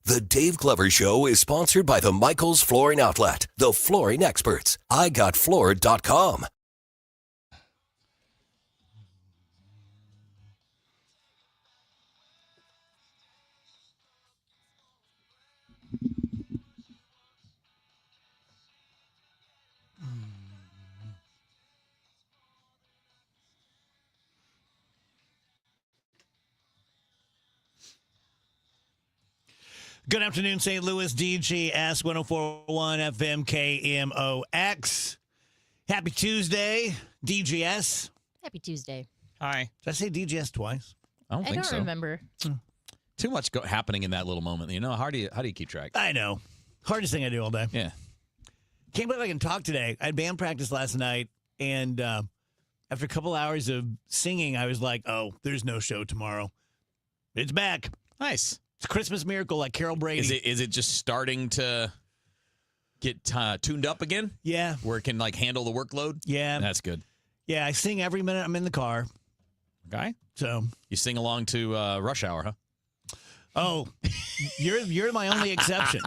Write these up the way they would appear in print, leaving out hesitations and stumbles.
The Dave Glover Show is sponsored by the Michaels Flooring Outlet, the flooring experts. IGotFloored.com. Good afternoon, St. Louis, DGS 104.1 FM KMOX. Happy Tuesday, DGS. Happy Tuesday. Hi. Did I say DGS twice? I don't think so. Remember. Too much happening in that little moment. You know, how do you keep track? I know. Hardest thing I do all day. Yeah. Can't believe I can talk today. I had band practice last night, and after a couple hours of singing, I was like, oh, there's no show tomorrow. It's back. Nice. It's a Christmas miracle like Carol Brady. Is it just starting to get tuned up again? Yeah. Where it can like handle the workload? Yeah. That's good. Yeah, I sing every minute I'm in the car. Okay. So You sing along to Rush Hour, huh? Oh, you're my only exception.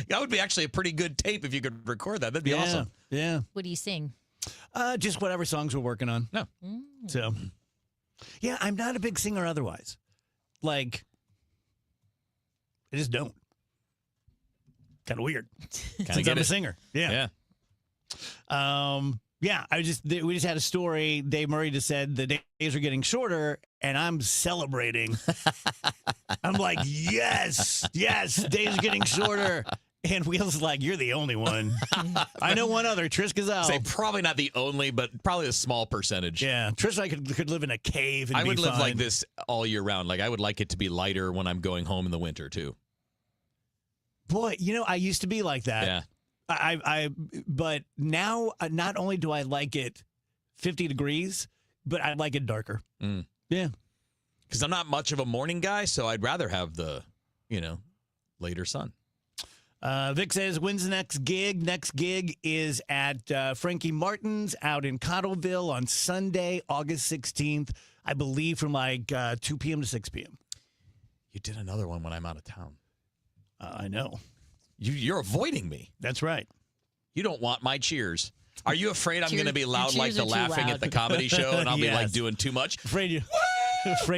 That would be actually a pretty good tape if you could record that. That'd be awesome. Yeah. What do you sing? Just whatever songs we're working on. No. So, yeah, I'm not a big singer otherwise. Like, I just don't. Kind of weird. Since I'm a singer. Yeah. Yeah. We just had a story. Dave Murray just said the days are getting shorter, and I'm celebrating. I'm like, yes, days are getting shorter. And Wheels is like, you're the only one. I know one other, Trish Gazelle. Say probably not the only, but probably a small percentage. Yeah, Trish and I could live in a cave and I would live fine. like this all year round. Like I would like it to be lighter when I'm going home in the winter too. Boy, I used to be like that. Yeah. But now not only do I like it 50 degrees, but I like it darker. Mm. Yeah. Because I'm not much of a morning guy, so I'd rather have the, later sun. Vic says, when's the next gig? Next gig is at Frankie Martin's out in Cottleville on Sunday, August 16th, I believe from like 2 p.m. to 6 p.m. You did another one when I'm out of town. I know. You're avoiding me. That's right. You don't want my cheers. Are you afraid I'm going to be loud your like the cheers are too laughing loud. at the comedy show and I'll be like Yes. doing too much? Afraid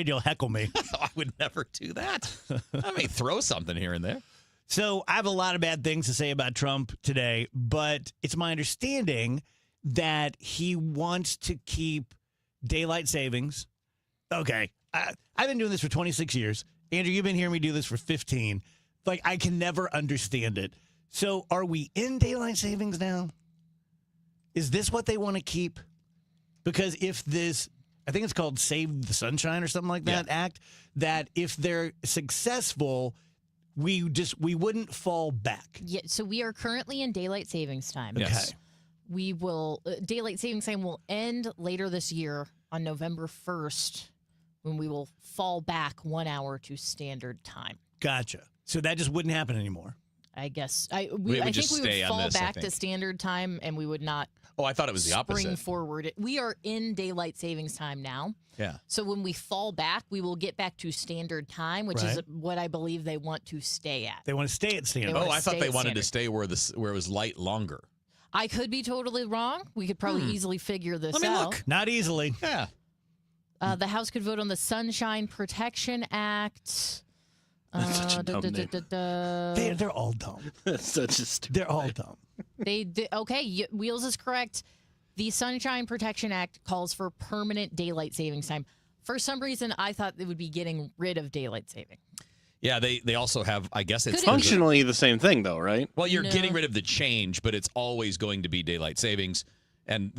you'll heckle me. I would never do that. I may throw something here and there. So I have a lot of bad things to say about Trump today, but it's my understanding that he wants to keep daylight savings. Okay. I've been doing this for 26 years. Andrew, you've been hearing me do this for 15. Like, I can never understand it. So are we in daylight savings now? Is this what they want to keep? Because if this, I think it's called Save the Sunshine or something like that act, that if they're successful, we wouldn't fall back. Yeah, so we are currently in daylight savings time. Yes. Okay. We will daylight savings time will end later this year on November 1st when we will fall back 1 hour to standard time. Gotcha. So that just wouldn't happen anymore. I guess We would I think just we would stay on fall this, I back to think. standard time and we would not Oh, I thought it was the spring opposite. forward. We are in daylight savings time now. Yeah. So when we fall back, we will get back to standard time, which is Right. what I believe they want to stay at. They want to stay at standard. They Oh, wanna I thought stay they at wanted to standard. stay where it was light longer. I could be totally wrong. We could probably easily figure this Let me out. look. Not easily. Yeah. The House could vote on the Sunshine Protection Act. That's such a dumb name. They're all dumb. That's such a stupid. They're all dumb. Okay, Wheels is correct. The Sunshine Protection Act calls for permanent daylight savings time. For some reason, I thought they would be getting rid of daylight saving. Yeah, they also have, I guess it's Could it be? Functionally the same thing, though, right? Well, you're No. getting rid of the change, but it's always going to be daylight savings. And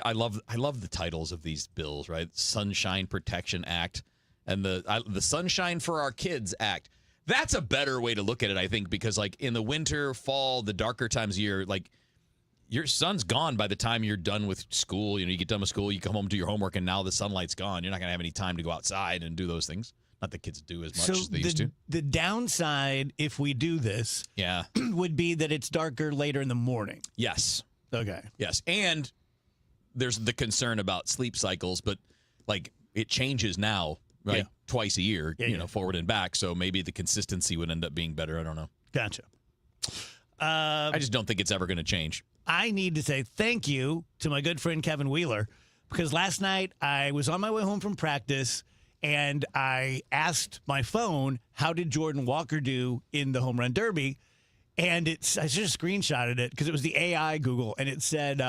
I love the titles of these bills, right? Sunshine Protection Act and the Sunshine for Our Kids Act. That's a better way to look at it, I think, because like in the winter, fall, the darker times of year, like your sun's gone by the time you're done with school. You get done with school, you come home, do your homework, and now the sunlight's gone. You're not going to have any time to go outside and do those things. Not that kids do as much as they used to. The downside, if we do this, Yeah. would be that it's darker later in the morning. Yes. Okay. Yes. And there's the concern about sleep cycles, but like it changes now, right? Yeah. twice a year, forward and back. So maybe the consistency would end up being better. I don't know. Gotcha. I just don't think it's ever going to change. I need to say thank you to my good friend Kevin Wheeler, because last night I was on my way home from practice and I asked my phone, how did Jordan Walker do in the home run derby? And I just screenshotted it because it was the AI Google, and it said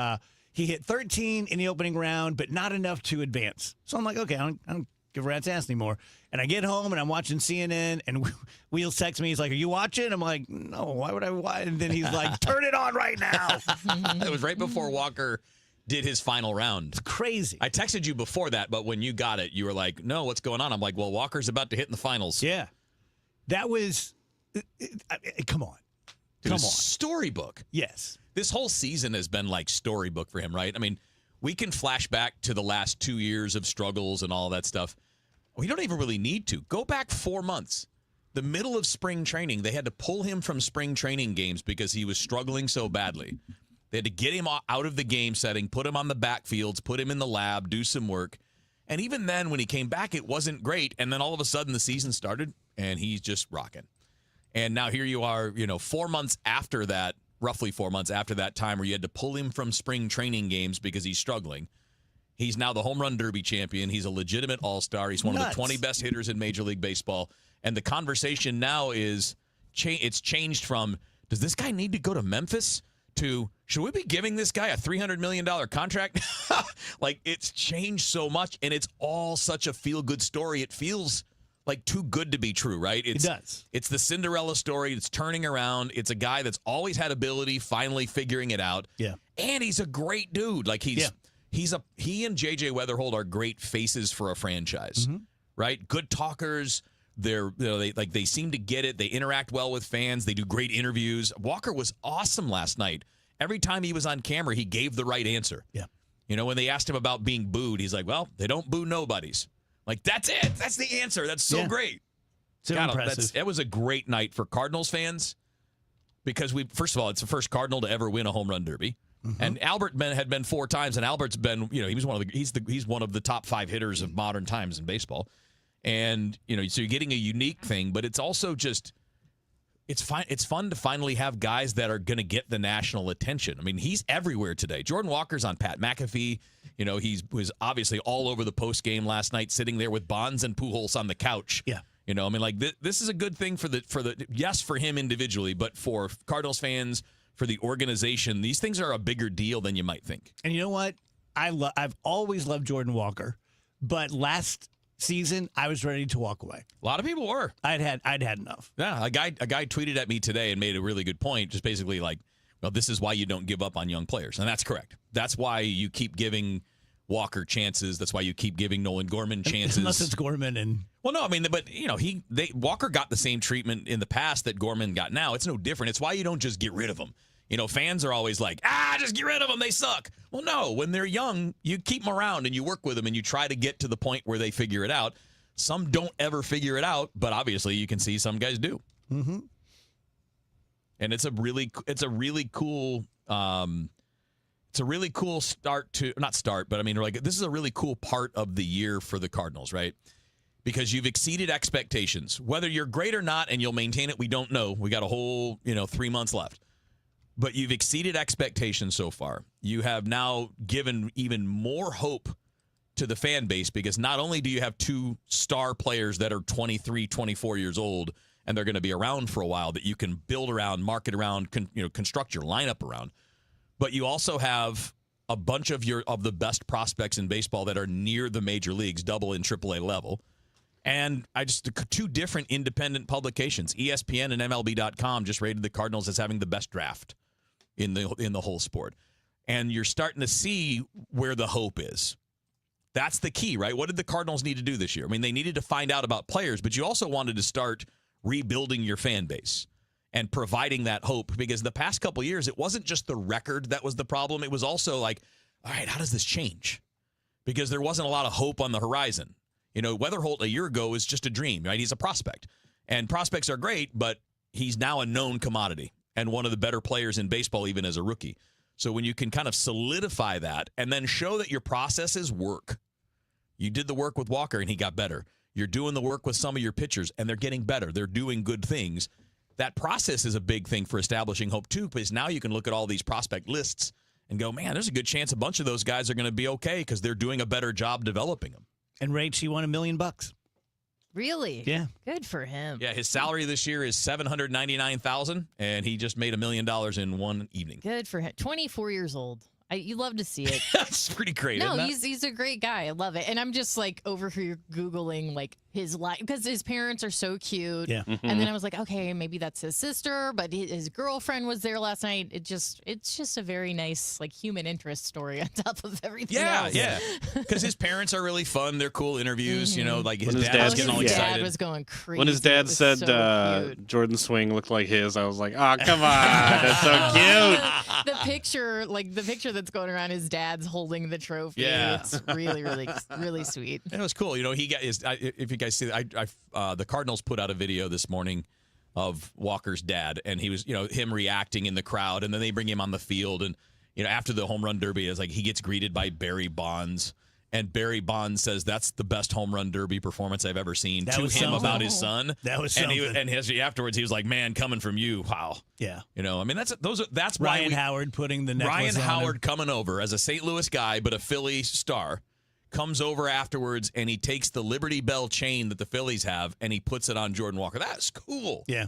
he hit 13 in the opening round, but not enough to advance. So I'm like, okay, I don't give a rat's ass anymore. And I get home and I'm watching CNN, and Wheels texts me. He's like, "Are you watching?" I'm like, "No, why would I watch?" And then he's like, "Turn it on right now." It was right before Walker did his final round. It's crazy. I texted you before that, but when you got it, you were like, "No, what's going on?" I'm like, "Well, Walker's about to hit in the finals." Yeah, that was. Come on. Come on. Storybook. Yes. This whole season has been like storybook for him, right? I mean, we can flash back to the last 2 years of struggles and all that stuff. We don't even really need to. Go back 4 months. The middle of spring training, they had to pull him from spring training games because he was struggling so badly. They had to get him out of the game setting, put him on the backfields, put him in the lab, do some work. And even then, when he came back, it wasn't great. And then all of a sudden, the season started, and he's just rocking. And now here you are, 4 months after that, roughly 4 months after that time where you had to pull him from spring training games because he's struggling. He's now the home run derby champion. He's a legitimate all-star. He's one of the 20 best hitters in Major League Baseball. And the conversation now is it's changed from, does this guy need to go to Memphis, to, should we be giving this guy a $300 million contract? Like, it's changed so much, and it's all such a feel-good story. It feels like too good to be true, right? It does. It's the Cinderella story. It's turning around. It's a guy that's always had ability, finally figuring it out. Yeah. And he's a great dude. Like, he and JJ Weatherhold are great faces for a franchise, right? Good talkers. They seem to get it. They interact well with fans. They do great interviews. Walker was awesome last night. Every time he was on camera, he gave the right answer. Yeah. When they asked him about being booed, he's like, "Well, they don't boo nobodies." Like, that's it. That's the answer. That's so great. So impressive. That was a great night for Cardinals fans because first of all, it's the first Cardinal to ever win a home run derby. And Albert had been 4 times, and Albert's been, he's one of the top 5 hitters of modern times in baseball. And, so you're getting a unique thing, but it's also just, it's fun to finally have guys that are going to get the national attention. I mean, he's everywhere today. Jordan Walker's on Pat McAfee. He was obviously all over the post game last night, sitting there with Bonds and Pujols on the couch. Yeah. This is a good thing for him individually, but for Cardinals fans, for the organization, these things are a bigger deal than you might think. And you know what? I've always loved Jordan Walker, but last season I was ready to walk away. A lot of people were. I'd had enough. Yeah, a guy tweeted at me today and made a really good point, just basically like, well, this is why you don't give up on young players. And that's correct. That's why you keep giving Walker chances. That's why you keep giving Nolan Gorman chances. Unless it's Gorman and... Well, no, but Walker got the same treatment in the past that Gorman got now. It's no different. It's why you don't just get rid of them. Fans are always like, just get rid of them. They suck. Well, no, when they're young, you keep them around and you work with them and you try to get to the point where they figure it out. Some don't ever figure it out, but obviously you can see some guys do. Mm-hmm. And it's a really cool, this is a really cool part of the year for the Cardinals, right? Because you've exceeded expectations. Whether you're great or not and you'll maintain it, we don't know. We got a whole, 3 months left. But you've exceeded expectations so far. You have now given even more hope to the fan base because not only do you have 2 star players that are 23, 24 years old, and they're going to be around for a while that you can build around, market around, construct your lineup around, but you also have a bunch of the best prospects in baseball that are near the major leagues, double and triple A level. And 2 different independent publications, ESPN and MLB.com, just rated the Cardinals as having the best draft in the whole sport. And you're starting to see where the hope is. That's the key, right? What did the Cardinals need to do this year? I mean, they needed to find out about players, but you also wanted to start rebuilding your fan base and providing that hope, because the past couple of years, it wasn't just the record that was the problem. It was also like, all right, how does this change? Because there wasn't a lot of hope on the horizon. Weatherholt a year ago was just a dream, right? He's a prospect. And prospects are great, but he's now a known commodity and one of the better players in baseball, even as a rookie. So when you can kind of solidify that and then show that your processes work. You did the work with Walker, and he got better. You're doing the work with some of your pitchers, and they're getting better. They're doing good things. That process is a big thing for establishing hope, too, because now you can look at all these prospect lists and go, man, there's a good chance a bunch of those guys are going to be okay because they're doing a better job developing them. And Rach, she won $1 million. Really? Yeah. Good for him. Yeah, his salary this year is $799,000, and he just made $1 million in one evening. Good for him. 24 years old. You love to see it. That's pretty great. No, isn't it? he's a great guy. I love it. And I'm just like over here Googling like his life because his parents are so cute. Yeah. And then I was like, okay, maybe that's his sister, but his girlfriend was there last night. It's just a very nice like human interest story on top of everything else. Yeah. Because his parents are really fun. They're cool interviews. You know, like his When his dad was dad's getting all his excited. dad was going crazy. When his It dad was said so cute. Jordan's swing looked like his, I was like, oh, come on. That's so cute. The picture that's going around, his dad's holding the trophy. Yeah. It's really, really, really sweet. And it was cool. You know, he got his. If you guys see, the Cardinals put out a video this morning of Walker's dad, and he was, him reacting in the crowd, and then they bring him on the field, and after the home run derby, it's like he gets greeted by Barry Bonds, and Barry Bonds says that's the best home run derby performance I've ever seen That to was him something. about his son. That was and something. Afterwards, he was like, "Man, coming from you, wow." Yeah. I mean, that's why Ryan Howard putting the necklace Ryan on Howard him. coming over as a St. Louis guy, but a Philly star, comes over afterwards and he takes the Liberty Bell chain that the Phillies have and he puts it on Jordan Walker. That's cool. Yeah.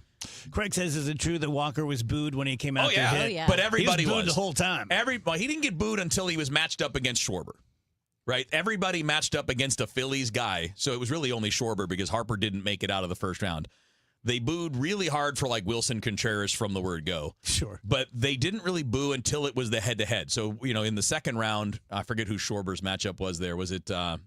Craig says, is it true that Walker was booed when he came out there? Oh, yeah. But everybody he was booed the whole time. He didn't get booed until he was matched up against Schwarber. Right? Everybody matched up against a Phillies guy, so it was really only Schwarber because Harper didn't make it out of the first round. They booed really hard for like Wilson Contreras from the word go. Sure. But they didn't really boo until it was the head-to-head. So, in the second round, I forget who Schwarber's matchup was there. Was it God,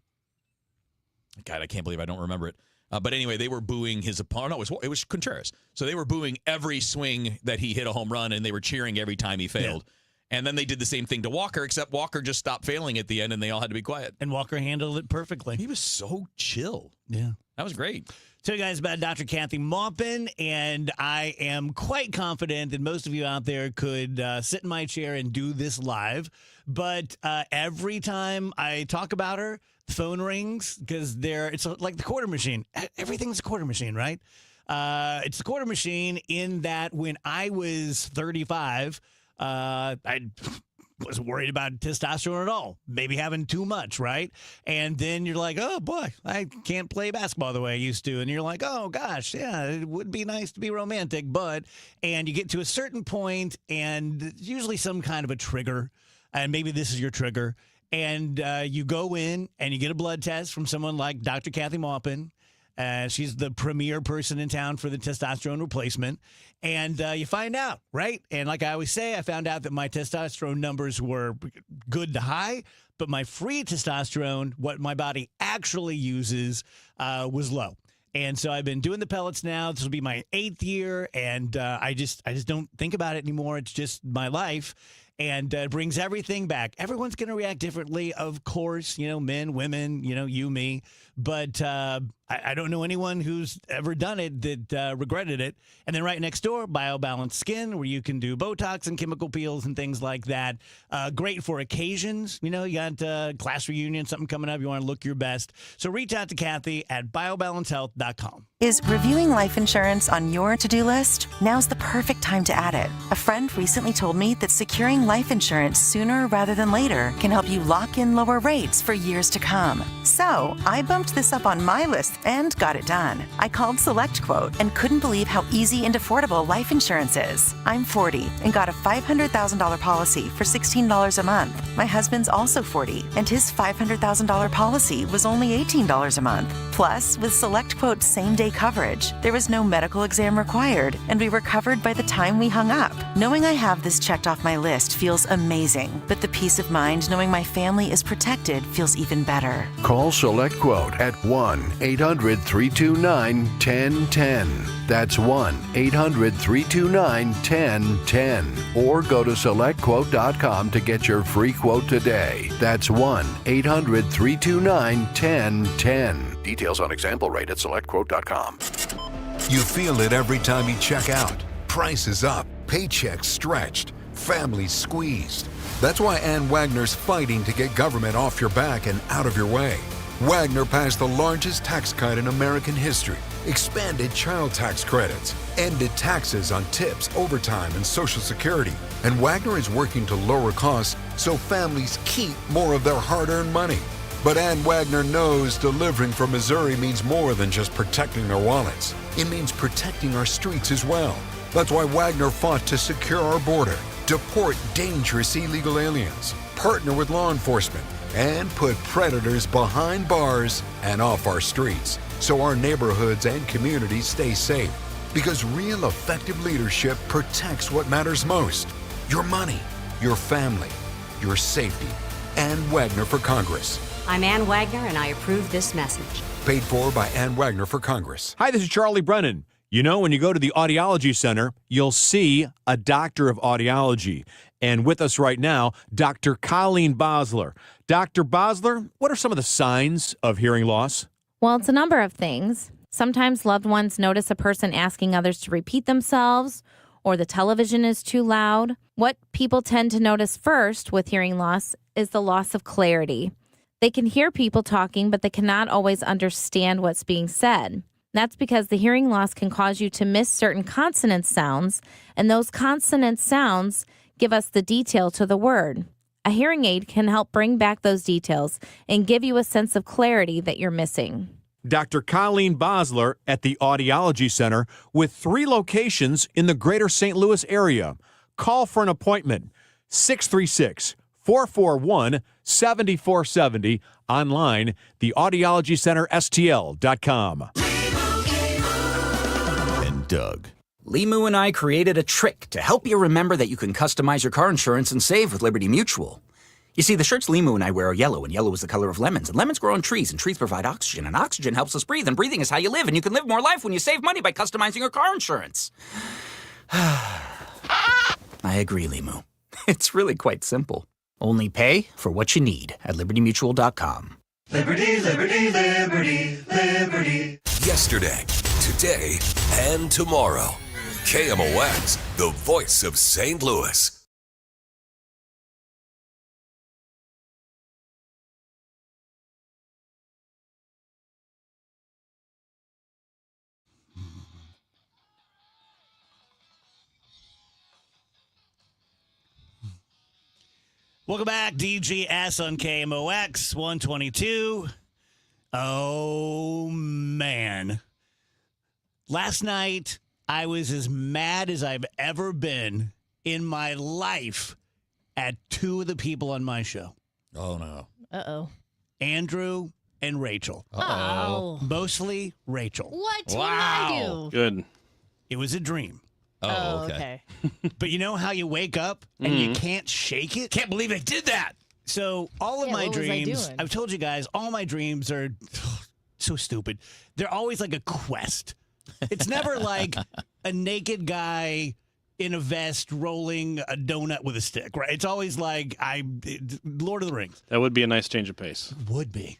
I can't believe I don't remember it. But anyway, they were booing his opponent. No, it was Contreras. So they were booing every swing that he hit a home run, and they were cheering every time he failed. Yeah. And then they did the same thing to Walker, except Walker just stopped failing at the end, and they all had to be quiet. And Walker handled it perfectly. He was so chill. Yeah. That was great. Tell you guys about Dr. Kathy Maupin, and I am quite confident that most of you out there could sit in my chair and do this live. But every time I talk about her, the phone rings because it's like the quarter machine. Everything's a quarter machine, right? It's a quarter machine in that when I was 35, I wasn't worried about testosterone at all. Maybe having too much, right? And then you're like, oh, boy, I can't play basketball the way I used to. And you're like, oh, gosh, yeah, it would be nice to be romantic. And you get to a certain point, and usually some kind of a trigger, and maybe this is your trigger, and you go in and you get a blood test from someone like Dr. Kathy Maupin. She's the premier person in town for the testosterone replacement. And you find out, right? And like I always say, I found out that my testosterone numbers were good to high, but my free testosterone, what my body actually uses, was low. And so I've been doing the pellets now. This will be my 8th year, and I just don't think about it anymore. It's just my life. And it brings everything back. Everyone's going to react differently, of course, men, women, you, me. But I don't know anyone who's ever done it that regretted it. And then right next door, BioBalance Skin, where you can do Botox and chemical peels and things like that. Great for occasions. You got class reunion, something coming up. You want to look your best. So reach out to Kathy at biobalancehealth.com. Is reviewing life insurance on your to-do list? Now's the perfect time to add it. A friend recently told me that securing life insurance sooner rather than later can help you lock in lower rates for years to come. So I bumped this up on my list and got it done. I called SelectQuote and couldn't believe how easy and affordable life insurance is. I'm 40 and got a $500,000 policy for $16 a month. My husband's also 40 and his $500,000 policy was only $18 a month. Plus, with SelectQuote's same-day coverage, there was no medical exam required, and we were covered by the time we hung up. Knowing I have this checked off my list feels amazing, but the peace of mind knowing my family is protected feels even better. Call SelectQuote at 1-800-329-1010. That's 1-800-329-1010. Or go to SelectQuote.com to get your free quote today. That's 1-800-329-1010. Details on example rate at SelectQuote.com. You feel it every time you check out. Prices up, paychecks stretched, families squeezed. That's why Ann Wagner's fighting to get government off your back and out of your way. Wagner passed the largest tax cut in American history, expanded child tax credits, ended taxes on tips, overtime, and Social Security. And Wagner is working to lower costs so families keep more of their hard-earned money. But Ann Wagner knows delivering from Missouri means more than just protecting their wallets. It means protecting our streets as well. That's why Wagner fought to secure our border, deport dangerous illegal aliens, partner with law enforcement, and put predators behind bars and off our streets so our neighborhoods and communities stay safe. Because real effective leadership protects what matters most: your money, your family, your safety. Ann Wagner for Congress. I'm Ann Wagner, and I approve this message. Paid for by Ann Wagner for Congress. Hi, this is Charlie Brennan. You know, when you go to the Audiology Center, you'll see a doctor of audiology. And with us right now, Dr. Colleen Bosler. Dr. Bosler, what are some of the signs of hearing loss? Well, it's a number of things. Sometimes loved ones notice a person asking others to repeat themselves, or the television is too loud. What people tend to notice first with hearing loss is the loss of clarity. They can hear people talking, but they cannot always understand what's being said. That's because the hearing loss can cause you to miss certain consonant sounds, and those consonant sounds give us the detail to the word. A hearing aid can help bring back those details and give you a sense of clarity that you're missing. Dr. Colleen Bosler at the Audiology Center with 3 locations in the greater St. Louis area. Call for an appointment, 636-441-7470. Online, theaudiologycenterstl.com. And Doug. Limu and I created a trick to help you remember that you can customize your car insurance and save with Liberty Mutual. You see, the shirts Limu and I wear are yellow, and yellow is the color of lemons, and lemons grow on trees, and trees provide oxygen, and oxygen helps us breathe, and breathing is how you live, and you can live more life when you save money by customizing your car insurance. I agree, Limu. It's really quite simple. Only pay for what you need at libertymutual.com. Liberty, liberty, liberty, liberty. Yesterday, today, and tomorrow. KMOX, the voice of St. Louis. Welcome back, DGS on KMOX 122. Oh, man. Last night, I was as mad as I've ever been in my life at 2 of the people on my show. Oh, no. Uh-oh. Andrew and Rachel. Uh-oh. Mostly Rachel. What? Wow. What did I do? Good. It was a dream. Oh, okay. But you know how you wake up and you can't shake it? Can't believe I did that. So all of my what was I dreams, doing? I've told you guys, all my dreams are so stupid. They're always like a quest. It's never like a naked guy in a vest rolling a donut with a stick, right? It's always like Lord of the Rings. That would be a nice change of pace. Would be.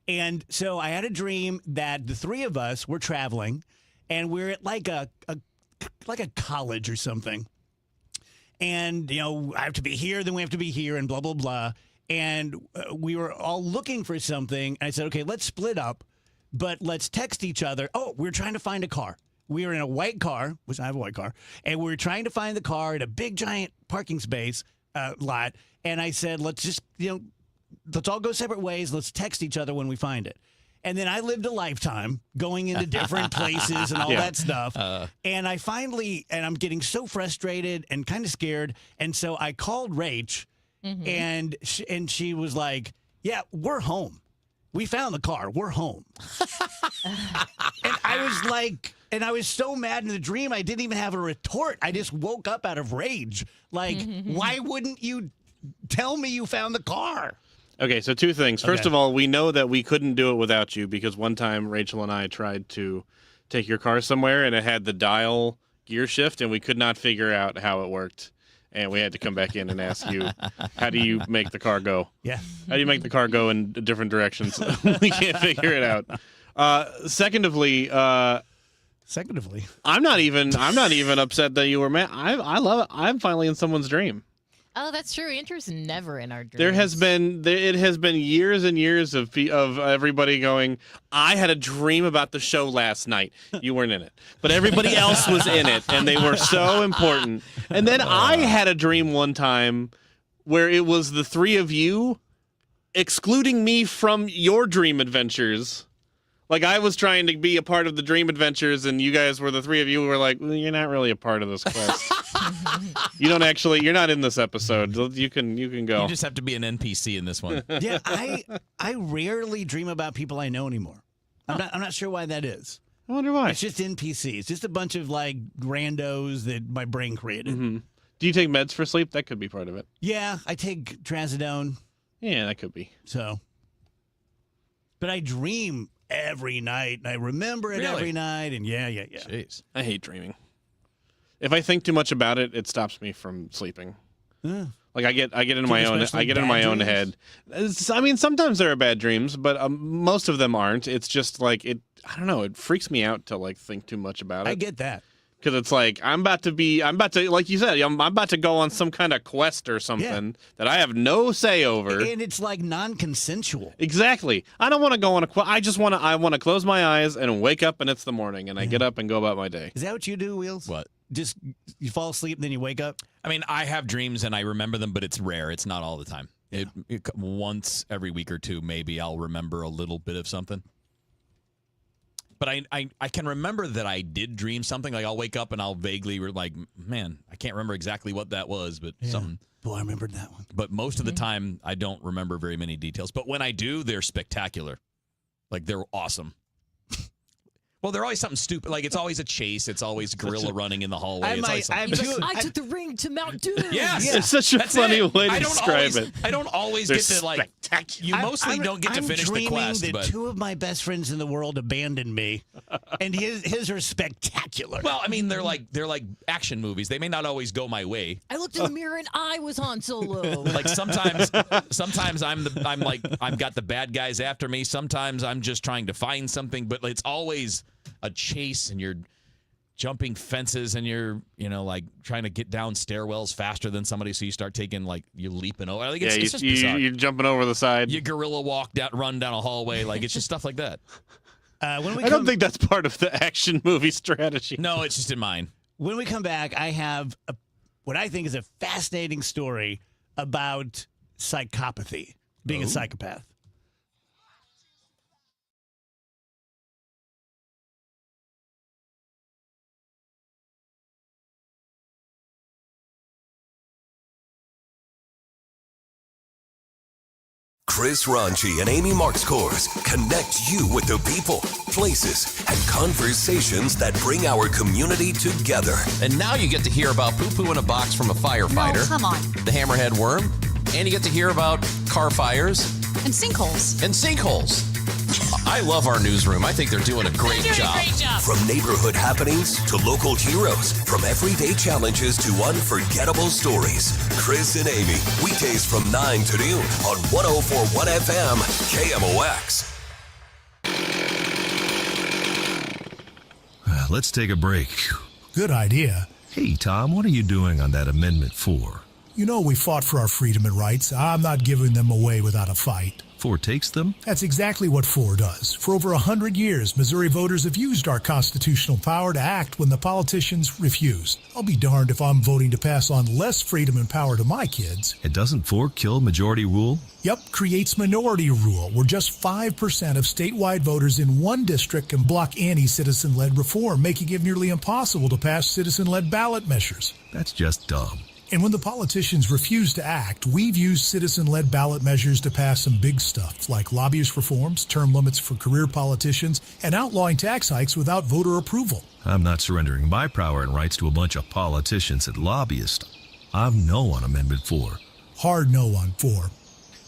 And so I had a dream that the 3 of us were traveling, and we're at like a college or something. And, you know, I have to be here, then we have to be here, and blah, blah, blah. And we were all looking for something. And I said, okay, let's split up, but let's text each other. Oh, we're trying to find a car. We were in a white car, which I have a white car, and we were trying to find the car at a big, giant parking space lot. And I said, let's all go separate ways. Let's text each other when we find it. And then I lived a lifetime going into different places and all that stuff. And I finally, and I'm getting so frustrated and kind of scared. And so I called Rach, and she was like, yeah, we're home. We found the car. We're home. And I was like, and I was so mad in the dream, I didn't even have a retort. I just woke up out of rage. Like, why wouldn't you tell me you found the car? Okay, so 2 things. First of all, we know that we couldn't do it without you because one time Rachel and I tried to take your car somewhere and it had the dial gear shift and we could not figure out how it worked. And we had to come back in and ask you, how do you make the car go? Yeah. How do you make the car go in different directions? We can't figure it out. Secondly, I'm not even upset that you were mad. I love it. I'm finally in someone's dream. Oh, that's true. Andrew's never in our dreams. It has been years and years of everybody going, I had a dream about the show last night. You weren't in it. But everybody else was in it, and they were so important. And then I had a dream one time where it was the three of you excluding me from your dream adventures. Like, I was trying to be a part of the dream adventures, and you guys were the three of you who were like, well, you're not really a part of this quest. You're not in this episode. You can go. You just have to be an NPC in this one. Yeah, I rarely dream about people I know anymore. I'm not sure why that is. I wonder why. It's just NPCs. It's just a bunch of like randos that my brain created. Mm-hmm. Do you take meds for sleep? That could be part of it. Yeah, I take trazodone. Yeah, that could be. So, but I dream every night, and I remember it every night, and yeah. Jeez. I hate dreaming. If I think too much about it, it stops me from sleeping. Like I get into my own head. I mean, sometimes there are bad dreams, but most of them aren't. It's just like I don't know. It freaks me out to like think too much about it. I get that. Because it's like I'm about to, like you said, I'm about to go on some kind of quest or something that I have no say over, and it's like non-consensual. Exactly. I don't want to go on a quest. I want to close my eyes and wake up, and it's the morning, and I get up and go about my day. Is that what you do, Wheels? What? Just you fall asleep and then you wake up? I mean, I have dreams and I remember them, but it's rare. It's not all the time. Yeah. Once every week or two, maybe I'll remember a little bit of something. But I can remember that I did dream something. Like I'll wake up and I'll vaguely like, man, I can't remember exactly what that was, but something. Boy, I remembered that one. But most of the time, I don't remember very many details. But when I do, they're spectacular. Like they're awesome. Well, they're always something stupid. Like it's always a chase. It's always gorilla running in the hallway. I took the ring to Mount Doom. Yes, it's such a funny way to describe it. I don't always get to like. You mostly don't get to finish the quest. That but two of my best friends in the world abandoned me, and his are spectacular. Well, I mean, they're like action movies. They may not always go my way. I looked in the mirror and I was Han Solo. Like sometimes I've got the bad guys after me. Sometimes I'm just trying to find something, but it's always a chase, and you're jumping fences, and you're like trying to get down stairwells faster than somebody, so you start taking you're leaping over. Like it's just bizarre. You're jumping over the side. You gorilla run down a hallway. Like it's just stuff like that. I don't think that's part of the action movie strategy. No, it's just in mine. When we come back, I have what I think is a fascinating story about psychopathy, being a psychopath. Chris Ranchi and Amy Markscours connect you with the people, places, and conversations that bring our community together. And now you get to hear about poo-poo in a box from a firefighter. No, come on. The hammerhead worm. And you get to hear about car fires. And sinkholes. I love our newsroom. I think they're doing a great job. From neighborhood happenings to local heroes, from everyday challenges to unforgettable stories. Chris and Amy, weekdays from 9 to noon on 104.1 FM, KMOX. Let's take a break. Good idea. Hey, Tom, what are you doing on that Amendment 4? You know we fought for our freedom and rights. I'm not giving them away without a fight. 4 takes them? That's exactly what 4 does. For over 100 years, Missouri voters have used our constitutional power to act when the politicians refused. I'll be darned if I'm voting to pass on less freedom and power to my kids. And doesn't 4 kill majority rule? Yep, creates minority rule, where just 5% of statewide voters in one district can block any citizen-led reform, making it nearly impossible to pass citizen-led ballot measures. That's just dumb. And when the politicians refuse to act, we've used citizen-led ballot measures to pass some big stuff, like lobbyist reforms, term limits for career politicians, and outlawing tax hikes without voter approval. I'm not surrendering my power and rights to a bunch of politicians and lobbyists. I'm no on Amendment 4. Hard no on 4.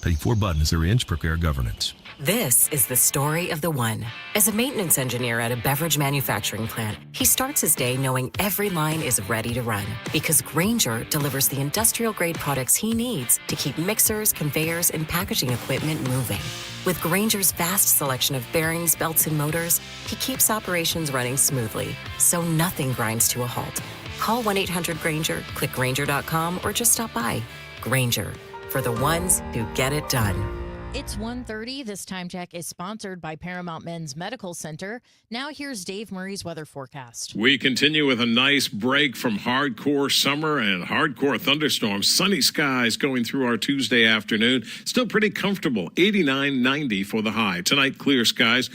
Petty 4 button is their inch prepare governance. This is the story of the one. As a maintenance engineer at a beverage manufacturing plant, he starts his day knowing every line is ready to run because Grainger delivers the industrial-grade products he needs to keep mixers, conveyors, and packaging equipment moving. With Grainger's vast selection of bearings, belts, and motors, he keeps operations running smoothly, so nothing grinds to a halt. Call 1-800-GRAINGER, click Grainger.com, or just stop by. Grainger, for the ones who get it done. It's 1:30. This time check is sponsored by Paramount Men's Medical Center. Now here's Dave Murray's weather forecast. We continue with a nice break from hardcore summer and hardcore thunderstorms. Sunny skies going through our Tuesday afternoon. Still pretty comfortable. 89, 90 for the high. Tonight, clear skies.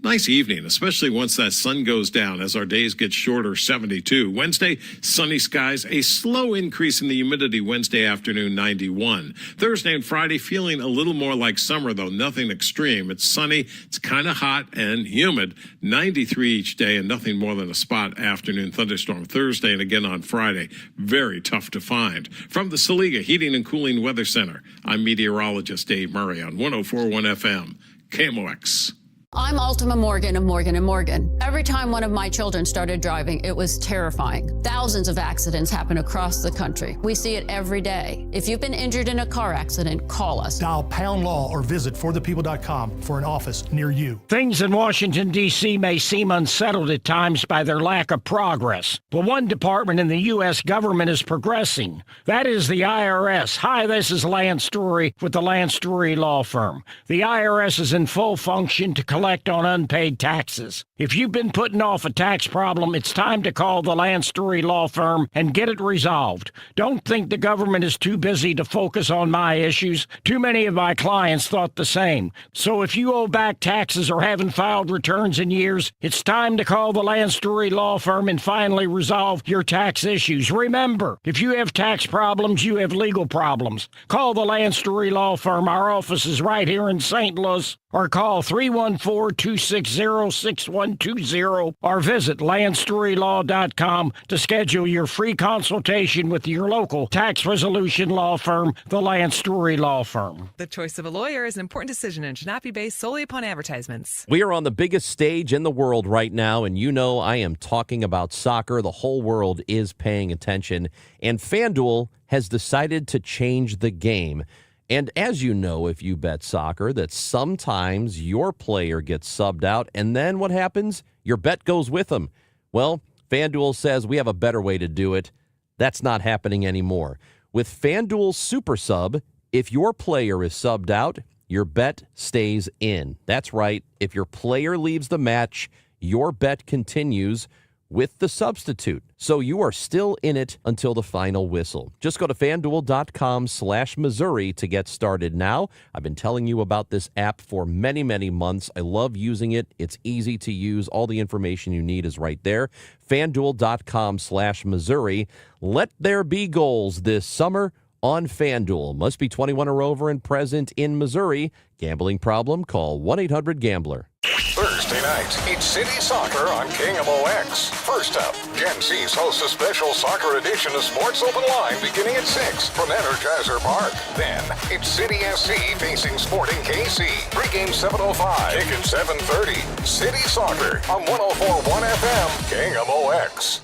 Nice evening, especially once that sun goes down as our days get shorter, 72. Wednesday, sunny skies, a slow increase in the humidity Wednesday afternoon, 91. Thursday and Friday, feeling a little more like summer, though nothing extreme. It's sunny, it's kind of hot and humid, 93 each day, and nothing more than a spot afternoon thunderstorm Thursday and again on Friday. Very tough to find. From the Saliga Heating and Cooling Weather Center, I'm meteorologist Dave Murray on 104.1 FM, KMOX. I'm Altima Morgan of Morgan & Morgan. Every time one of my children started driving, it was terrifying. Thousands of accidents happen across the country. We see it every day. If you've been injured in a car accident, call us. Dial pound law or visit forthepeople.com for an office near you. Things in Washington, D.C. may seem unsettled at times by their lack of progress. But one department in the U.S. government is progressing. That is the IRS. Hi, this is Lance Story with the Lance Story Law Firm. The IRS is in full function to collect on unpaid taxes. If you've been putting off a tax problem, it's time to call the Lance Story Law Firm and get it resolved. Don't think the government is too busy to focus on my issues. Too many of my clients thought the same. So if you owe back taxes or haven't filed returns in years, it's time to call the Lance Story Law Firm and finally resolve your tax issues. Remember, if you have tax problems, you have legal problems. Call the Lance Story Law Firm. Our office is right here in St. Louis. Or call 314-260-6120 or visit LanceStoryLaw.com to schedule your free consultation with your local tax resolution law firm, the Lance Story Law Firm. The choice of a lawyer is an important decision and should not be based solely upon advertisements. We are on the biggest stage in the world right now, and you know I am talking about soccer. The whole world is paying attention, and FanDuel has decided to change the game. And as you know, if you bet soccer, that sometimes your player gets subbed out, and then what happens? Your bet goes with them. Well, FanDuel says we have a better way to do it. That's not happening anymore. With FanDuel Super Sub, if your player is subbed out, your bet stays in. That's right. If your player leaves the match, your bet continues with the substitute. So you are still in it until the final whistle. Just go to FanDuel.com/Missouri to get started now. I've been telling you about this app for many, many months. I love using it. It's easy to use. All the information you need is right there. FanDuel.com/Missouri. Let there be goals this summer on FanDuel. Must be 21 or over and present in Missouri. Gambling problem? Call 1-800-GAMBLER. Thursday night, it's City Soccer on KMOX. First up, Gen C's hosts a special soccer edition of Sports Open Line beginning at 6 from Energizer Park. Then, it's City SC facing Sporting KC. Pre-game 7:05, kick at 7:30. City Soccer on 104.1 FM, KMOX.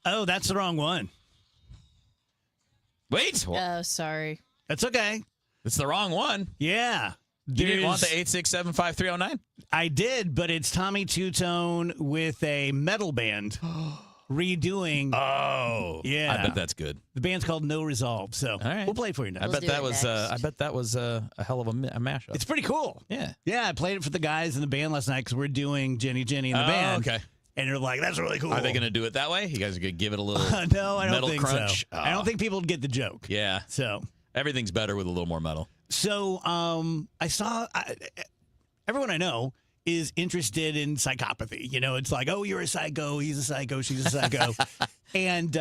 Oh, that's the wrong one. Wait. Oh, sorry. That's okay. It's the wrong one. Yeah. You didn't want the 8675309? I did, but it's Tommy Two-Tone with a metal band redoing. Oh. Yeah. I bet that's good. The band's called No Resolve, so All right. we'll play it for you now. I bet that was a hell of a mashup. It's pretty cool. Yeah. Yeah, I played it for the guys in the band last night because we're doing Jenny in the band. Okay. And you're like, that's really cool. Are they going to do it that way? You guys are going to give it a little no, I don't metal think crunch? so. I don't think people would get the joke. Yeah. So everything's better with a little more metal. So I saw everyone I know is interested in psychopathy. You know, it's like, oh, you're a psycho, he's a psycho, she's a psycho. and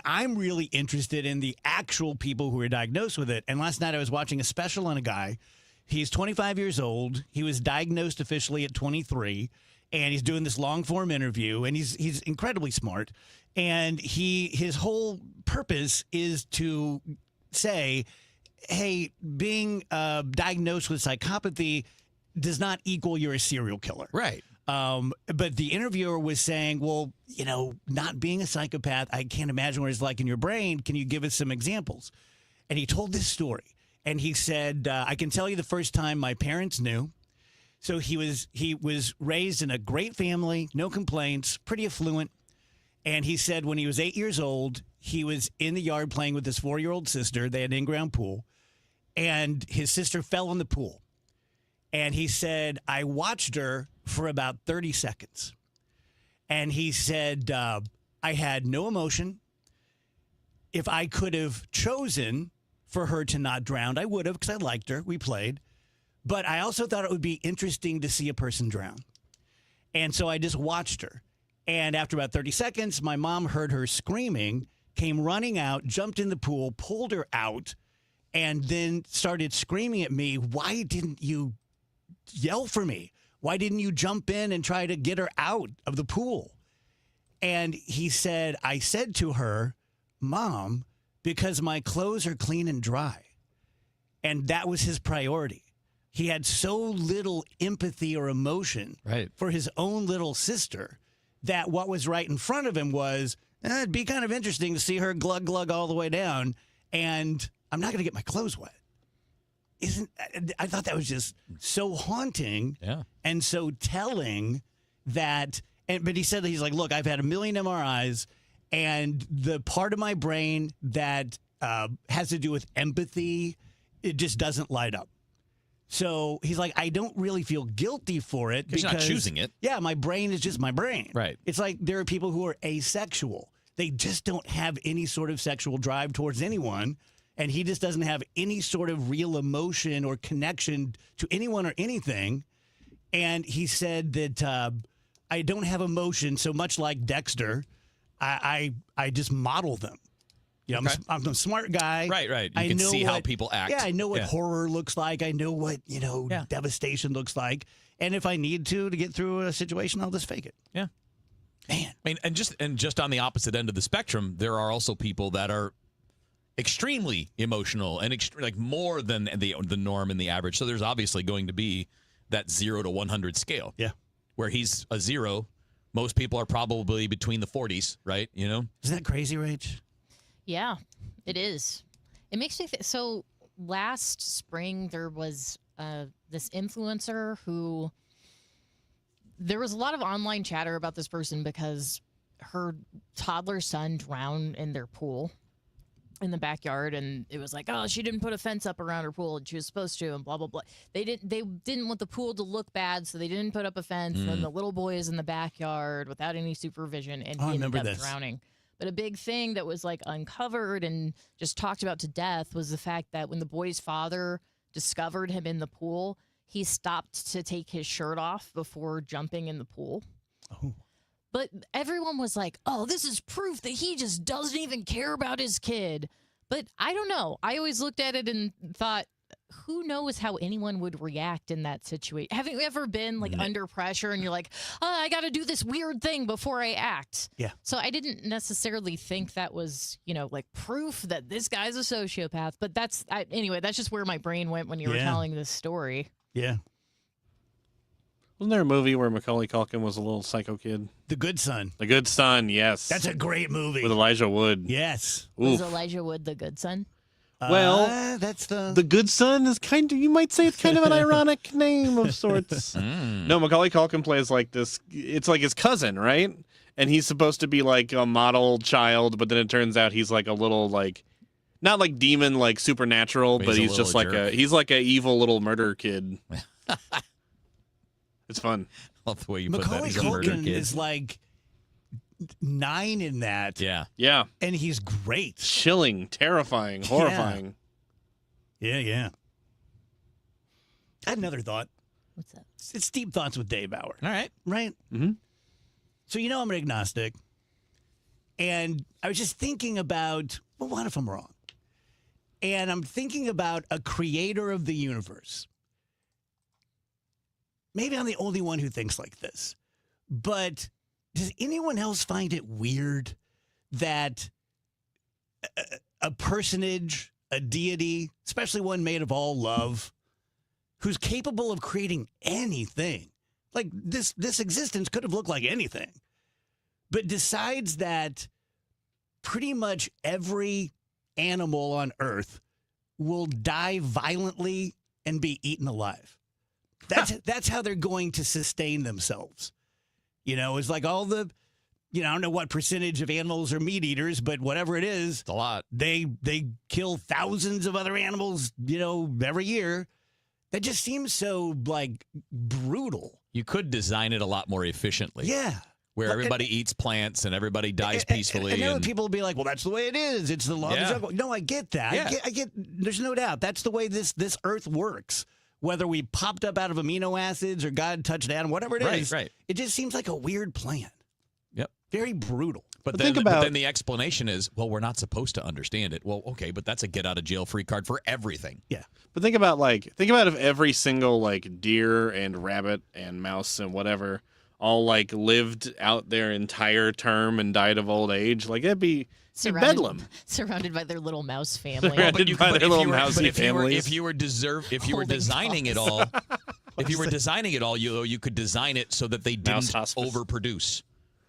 I'm really interested in the actual people who are diagnosed with it. And last night I was watching a special on a guy. He's 25 years old. He was diagnosed officially at 23. And he's doing this long-form interview, and he's incredibly smart. And his whole purpose is to say, hey, being diagnosed with psychopathy does not equal you're a serial killer. Right. But the interviewer was saying, well, you know, not being a psychopath, I can't imagine what it's like in your brain. Can you give us some examples? And he told this story. And he said, I can tell you the first time my parents knew. So he was raised in a great family, no complaints, pretty affluent. And he said when he was 8 years old, he was in the yard playing with his 4-year-old sister. They had an in-ground pool. And his sister fell in the pool. And he said, I watched her for about 30 seconds. And he said, I had no emotion. If I could have chosen for her to not drown, I would have, because I liked her. We played. But I also thought it would be interesting to see a person drown. And so I just watched her. And after about 30 seconds, my mom heard her screaming, came running out, jumped in the pool, pulled her out, and then started screaming at me, why didn't you yell for me? Why didn't you jump in and try to get her out of the pool? And he said, I said to her, Mom, because my clothes are clean and dry. And that was his priority. He had so little empathy or emotion for his own little sister that what was right in front of him was, it'd be kind of interesting to see her glug glug all the way down, and I'm not going to get my clothes wet. I thought that was just so haunting and so telling that, but he said that he's like, look, I've had a million MRIs, and the part of my brain that has to do with empathy, it just doesn't light up. So he's like, I don't really feel guilty for it because you're not choosing it. Yeah, my brain is just my brain. Right. It's like there are people who are asexual. They just don't have any sort of sexual drive towards anyone. And he just doesn't have any sort of real emotion or connection to anyone or anything. And he said that I don't have emotion, so much like Dexter, I just model them. You know, I'm a smart guy. Right. You can see how people act. Yeah, I know what horror looks like. I know what, devastation looks like. And if I need to get through a situation, I'll just fake it. Yeah. Man. I mean, and just on the opposite end of the spectrum, there are also people that are extremely emotional and like more than the norm and the average. So there's obviously going to be that 0 to 100 scale. Yeah. Where he's a 0. Most people are probably between the 40s, right? You know? Isn't that crazy, Rach? Yeah, it is. It makes me think. So last spring, there was this influencer who there was a lot of online chatter about this person because her toddler son drowned in their pool in the backyard, and it was like, oh, she didn't put a fence up around her pool and she was supposed to, and blah blah blah. They didn't want the pool to look bad, so they didn't put up a fence. And then the little boy is in the backyard without any supervision, and he ended up drowning. But a big thing that was like uncovered and just talked about to death was the fact that when the boy's father discovered him in the pool, he stopped to take his shirt off before jumping in the pool. Oh. But everyone was like, oh, this is proof that he just doesn't even care about his kid. But I don't know. I always looked at it and thought, who knows how anyone would react in that situation? Haven't you ever been like under pressure and you're like, oh, I got to do this weird thing before I act? Yeah. So I didn't necessarily think that was, like proof that this guy's a sociopath. But anyway, that's just where my brain went when you were telling this story. Yeah. Wasn't there a movie where Macaulay Culkin was a little psycho kid? The Good Son. The Good Son, yes. That's a great movie. With Elijah Wood. Yes. Was Elijah Wood the good son? Well, that's the Good Son is you might say it's kind of an ironic name of sorts. No, Macaulay Culkin plays like this. It's like his cousin, right? And he's supposed to be like a model child, but then it turns out he's like a little like, not like demon, like supernatural, but he's just like he's like a evil little murder kid. It's fun. Love the way you Macaulay put that. Culkin is like 9 in that. Yeah. Yeah. And he's great. Chilling, terrifying, horrifying. Yeah. I had another thought. What's that? It's Deep Thoughts with Dave Bauer. All right. Right? Mm-hmm. So I'm an agnostic. And I was just thinking about, well, what if I'm wrong? And I'm thinking about a creator of the universe. Maybe I'm the only one who thinks like this. But does anyone else find it weird that a personage, a deity, especially one made of all love, who's capable of creating anything, like this existence could have looked like anything, but decides that pretty much every animal on Earth will die violently and be eaten alive? That's how they're going to sustain themselves. It's like all the, I don't know what percentage of animals are meat eaters, but whatever it is, It's a lot. They kill thousands of other animals, every year. That just seems so like brutal. You could design it a lot more efficiently. Yeah. Where everybody eats plants and everybody dies peacefully. I know people will be like, well, that's the way it is. It's the law of the Yeah. jungle. No, I get that. Yeah. I get. There's no doubt. That's the way this earth works. Whether we popped up out of amino acids or God touched Adam, whatever it is, Right. It just seems like a weird plan. Yep. Very brutal. But think then, about- but then the explanation is, well, we're not supposed to understand it. Well, okay, but that's a get out of jail free card for everything. Yeah. But think about if every single deer and rabbit and mouse and whatever all lived out their entire term and died of old age. That'd be bedlam. Surrounded by their little mouse family. Surrounded by their little mousy families. If you were designing it all, you could design it so that they didn't overproduce.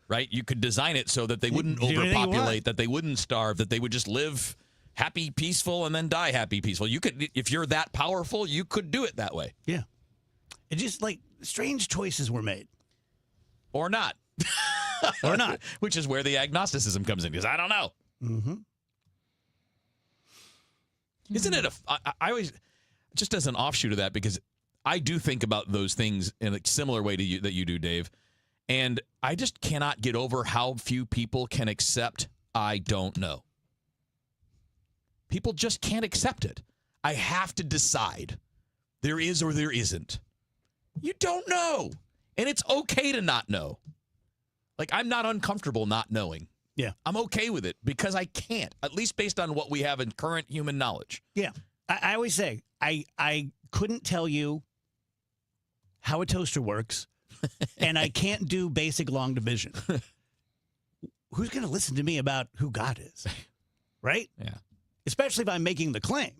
Right? You could design it so that they wouldn't do anything you want. overpopulate, that they wouldn't starve, that they would just live happy, peaceful, and then die happy, peaceful. You could, if you're that powerful, you could do it that way. Yeah. It just strange choices were made. Or not. Or not. Which is where the agnosticism comes in, because I don't know. Mm-hmm. Isn't it I always, just as an offshoot of that, because I do think about those things in a similar way to you that you do, Dave. And I just cannot get over how few people can accept I don't know. People just can't accept it. I have to decide. There is or there isn't. You don't know. And it's okay to not know. I'm not uncomfortable not knowing. Yeah. I'm okay with it because I can't, at least based on what we have in current human knowledge. Yeah. I always say, I couldn't tell you how a toaster works, and I can't do basic long division. Who's going to listen to me about who God is? Right? Yeah. Especially if I'm making the claim.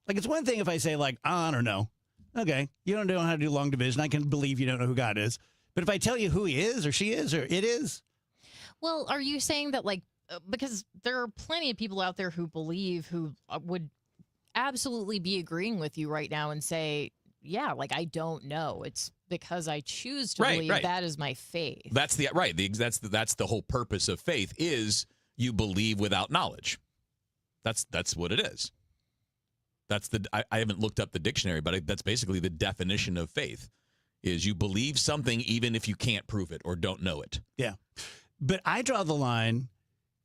It's one thing if I say, I don't know. Okay, you don't know how to do long division. I can believe you don't know who God is. But if I tell you who he is or she is or it is. Well, are you saying that because there are plenty of people out there who believe, who would absolutely be agreeing with you right now and say, yeah, I don't know. It's because I choose to believe that is my faith. That's that's the whole purpose of faith is you believe without knowledge. That's what it is. I haven't looked up the dictionary, but that's basically the definition of faith is you believe something even if you can't prove it or don't know it. Yeah. But I draw the line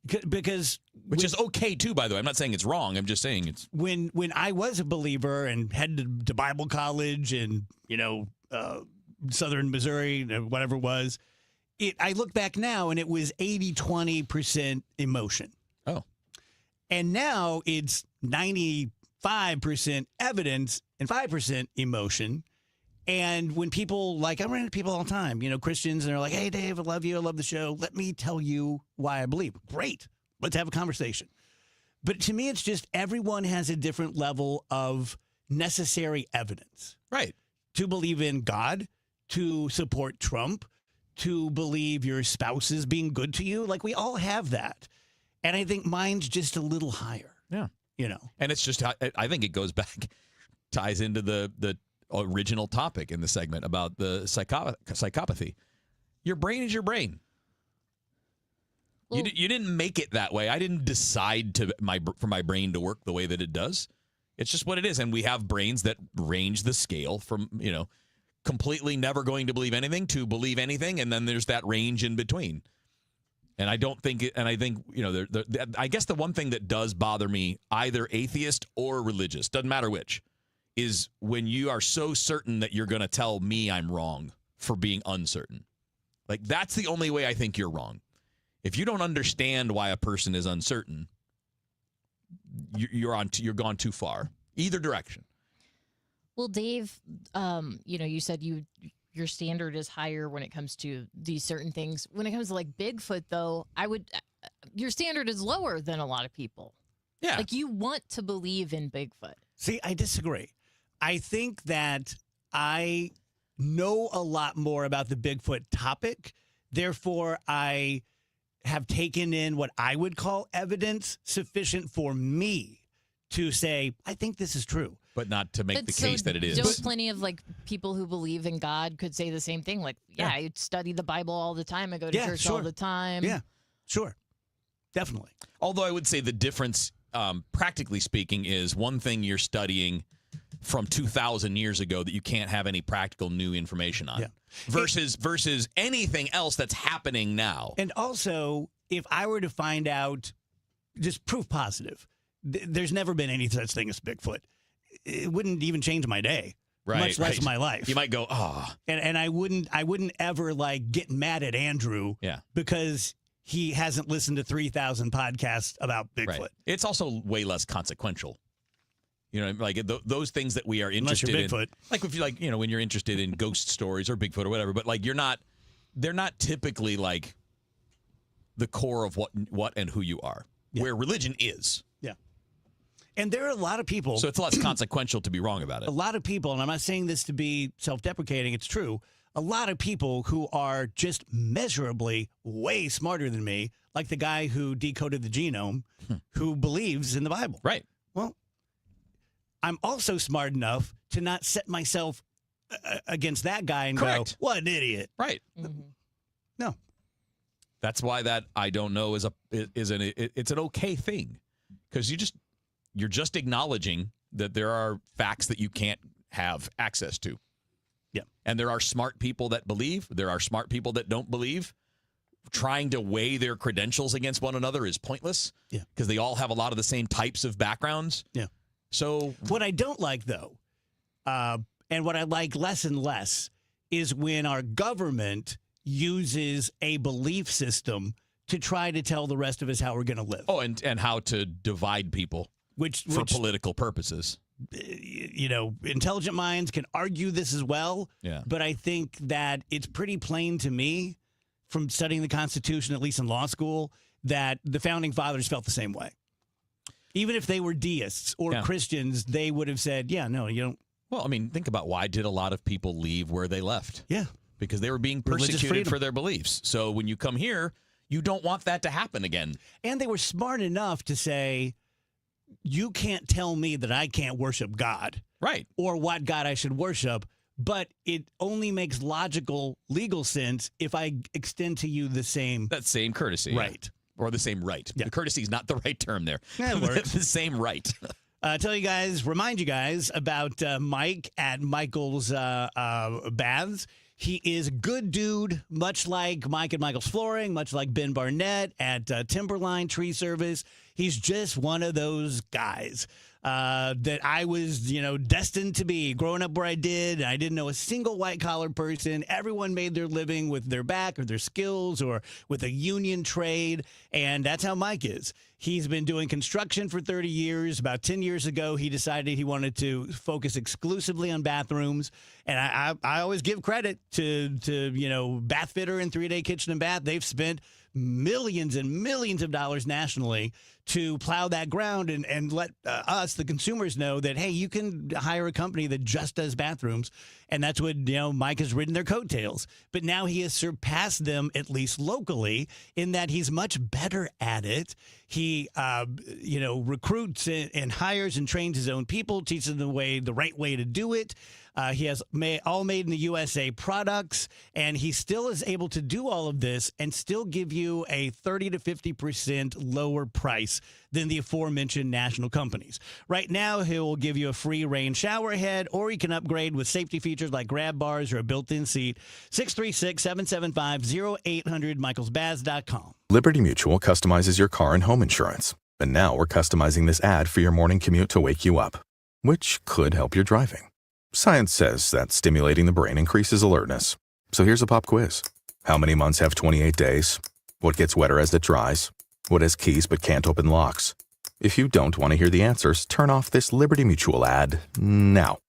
because... Which is okay, too, by the way. I'm not saying it's wrong. I'm just saying it's... When I was a believer and headed to Bible college and, Southern Missouri, whatever it was, I look back now and it was 80-20% emotion. Oh. And now it's 95% evidence and 5% emotion. And when people, I run into people all the time, Christians, and they're like, hey, Dave, I love you. I love the show. Let me tell you why I believe. Great. Let's have a conversation. But to me, it's just everyone has a different level of necessary evidence. Right. To believe in God, to support Trump, to believe your spouse is being good to you. We all have that. And I think mine's just a little higher. Yeah. And it's just, I think it goes back, ties into the original topic in the segment about the psychopathy. Your brain is your brain. Well, you didn't make it that way. I didn't decide for my brain to work the way that it does. It's just what it is. And we have brains that range the scale from, completely never going to believe anything to believe anything. And then there's that range in between. And I don't think, I think, I guess the one thing that does bother me, either atheist or religious, doesn't matter which, is when you are so certain that you're going to tell me I'm wrong for being uncertain. That's the only way I think you're wrong. If you don't understand why a person is uncertain, you're gone too far, either direction. Well, Dave, you said your standard is higher when it comes to these certain things. When it comes to Bigfoot, though, your standard is lower than a lot of people. Yeah. You want to believe in Bigfoot. See, I disagree. I think that I know a lot more about the Bigfoot topic. Therefore, I have taken in what I would call evidence sufficient for me to say, I think this is true. But not to make the case that it is. Don't plenty of like people who believe in God could say the same thing. Like, I study the Bible all the time. I go to church all the time. Yeah, sure. Definitely. Although I would say the difference, practically speaking, is one thing you're studying from 2,000 years ago that you can't have any practical new information on versus anything else that's happening now. And also, if I were to find out, just proof positive, there's never been any such thing as Bigfoot. It wouldn't even change my day, much less my life. You might go, and I wouldn't ever like get mad at Andrew because he hasn't listened to 3,000 podcasts about Bigfoot. Right. It's also way less consequential. You know, like those things that we are interested in. Bigfoot. Like if you like, you know, when you're interested in ghost stories or Bigfoot or whatever, but like they're not typically like the core of what and who you are. Where religion is. Yeah. And there are a lot of people. So it's less consequential to be wrong about it. A lot of people, and I'm not saying this to be self-deprecating, it's true. A lot of people who are just measurably way smarter than me, like the guy who decoded the genome, who believes in the Bible. Right. Well, I'm also smart enough to not set myself against that guy and go, what an idiot. Right. No. That's why that I don't know is it's an okay thing, because you're just acknowledging that there are facts that you can't have access to. Yeah. And there are smart people that believe. There are smart people that don't believe. Trying to weigh their credentials against one another is pointless. Yeah. Because they all have a lot of the same types of backgrounds. Yeah. So what I don't like, though, and what I like less and less, is when our government uses a belief system to try to tell the rest of us how we're going to live. Oh, and how to divide people for political purposes. You know, intelligent minds can argue this as well. Yeah. But I think that it's pretty plain to me from studying the Constitution, at least in law school, that the founding fathers felt the same way. Even if they were deists or Christians, they would have said, yeah, no, you don't. Well, I mean, think about why did a lot of people leave where they left? Yeah. Because they were being persecuted for their beliefs. So when you come here, you don't want that to happen again. And they were smart enough to say, you can't tell me that I can't worship God. Right. Or what God I should worship. But it only makes logical, legal sense if I extend to you that same courtesy. Right. Or the same right. Yeah. The courthy is not the right term there. Yeah, it works. The same right. Remind you guys about Mike at Michael's Baths. He is a good dude, much like Mike at Michael's Flooring, much like Ben Barnett at Timberline Tree Service. He's just one of those guys that I was, destined to be. Growing up where I did, I didn't know a single white-collar person. Everyone made their living with their back or their skills or with a union trade, and that's how Mike is. He's been doing construction for 30 years. About 10 years ago, he decided he wanted to focus exclusively on bathrooms. And I always give credit to Bath Fitter and 3-Day Kitchen and Bath. They've spent millions and millions of dollars nationally to plow that ground and let us, the consumers, know that, hey, you can hire a company that just does bathrooms. And that's what, Mike has ridden their coattails. But now he has surpassed them, at least locally, in that he's much better at it. He, recruits and hires and trains his own people, teaches them the right way to do it. He has all made in the USA products, and he still is able to do all of this and still give you a 30 to 50% lower price than the aforementioned national companies. Right now, he will give you a free rain shower head, or you can upgrade with safety features like grab bars or a built-in seat. 636-775-0800, michaelsbaths.com. Liberty Mutual customizes your car and home insurance. And now we're customizing this ad for your morning commute to wake you up, which could help your driving. Science says that stimulating the brain increases alertness. So here's a pop quiz. How many months have 28 days? What gets wetter as it dries? What has keys but can't open locks? If you don't want to hear the answers, turn off this Liberty Mutual ad now.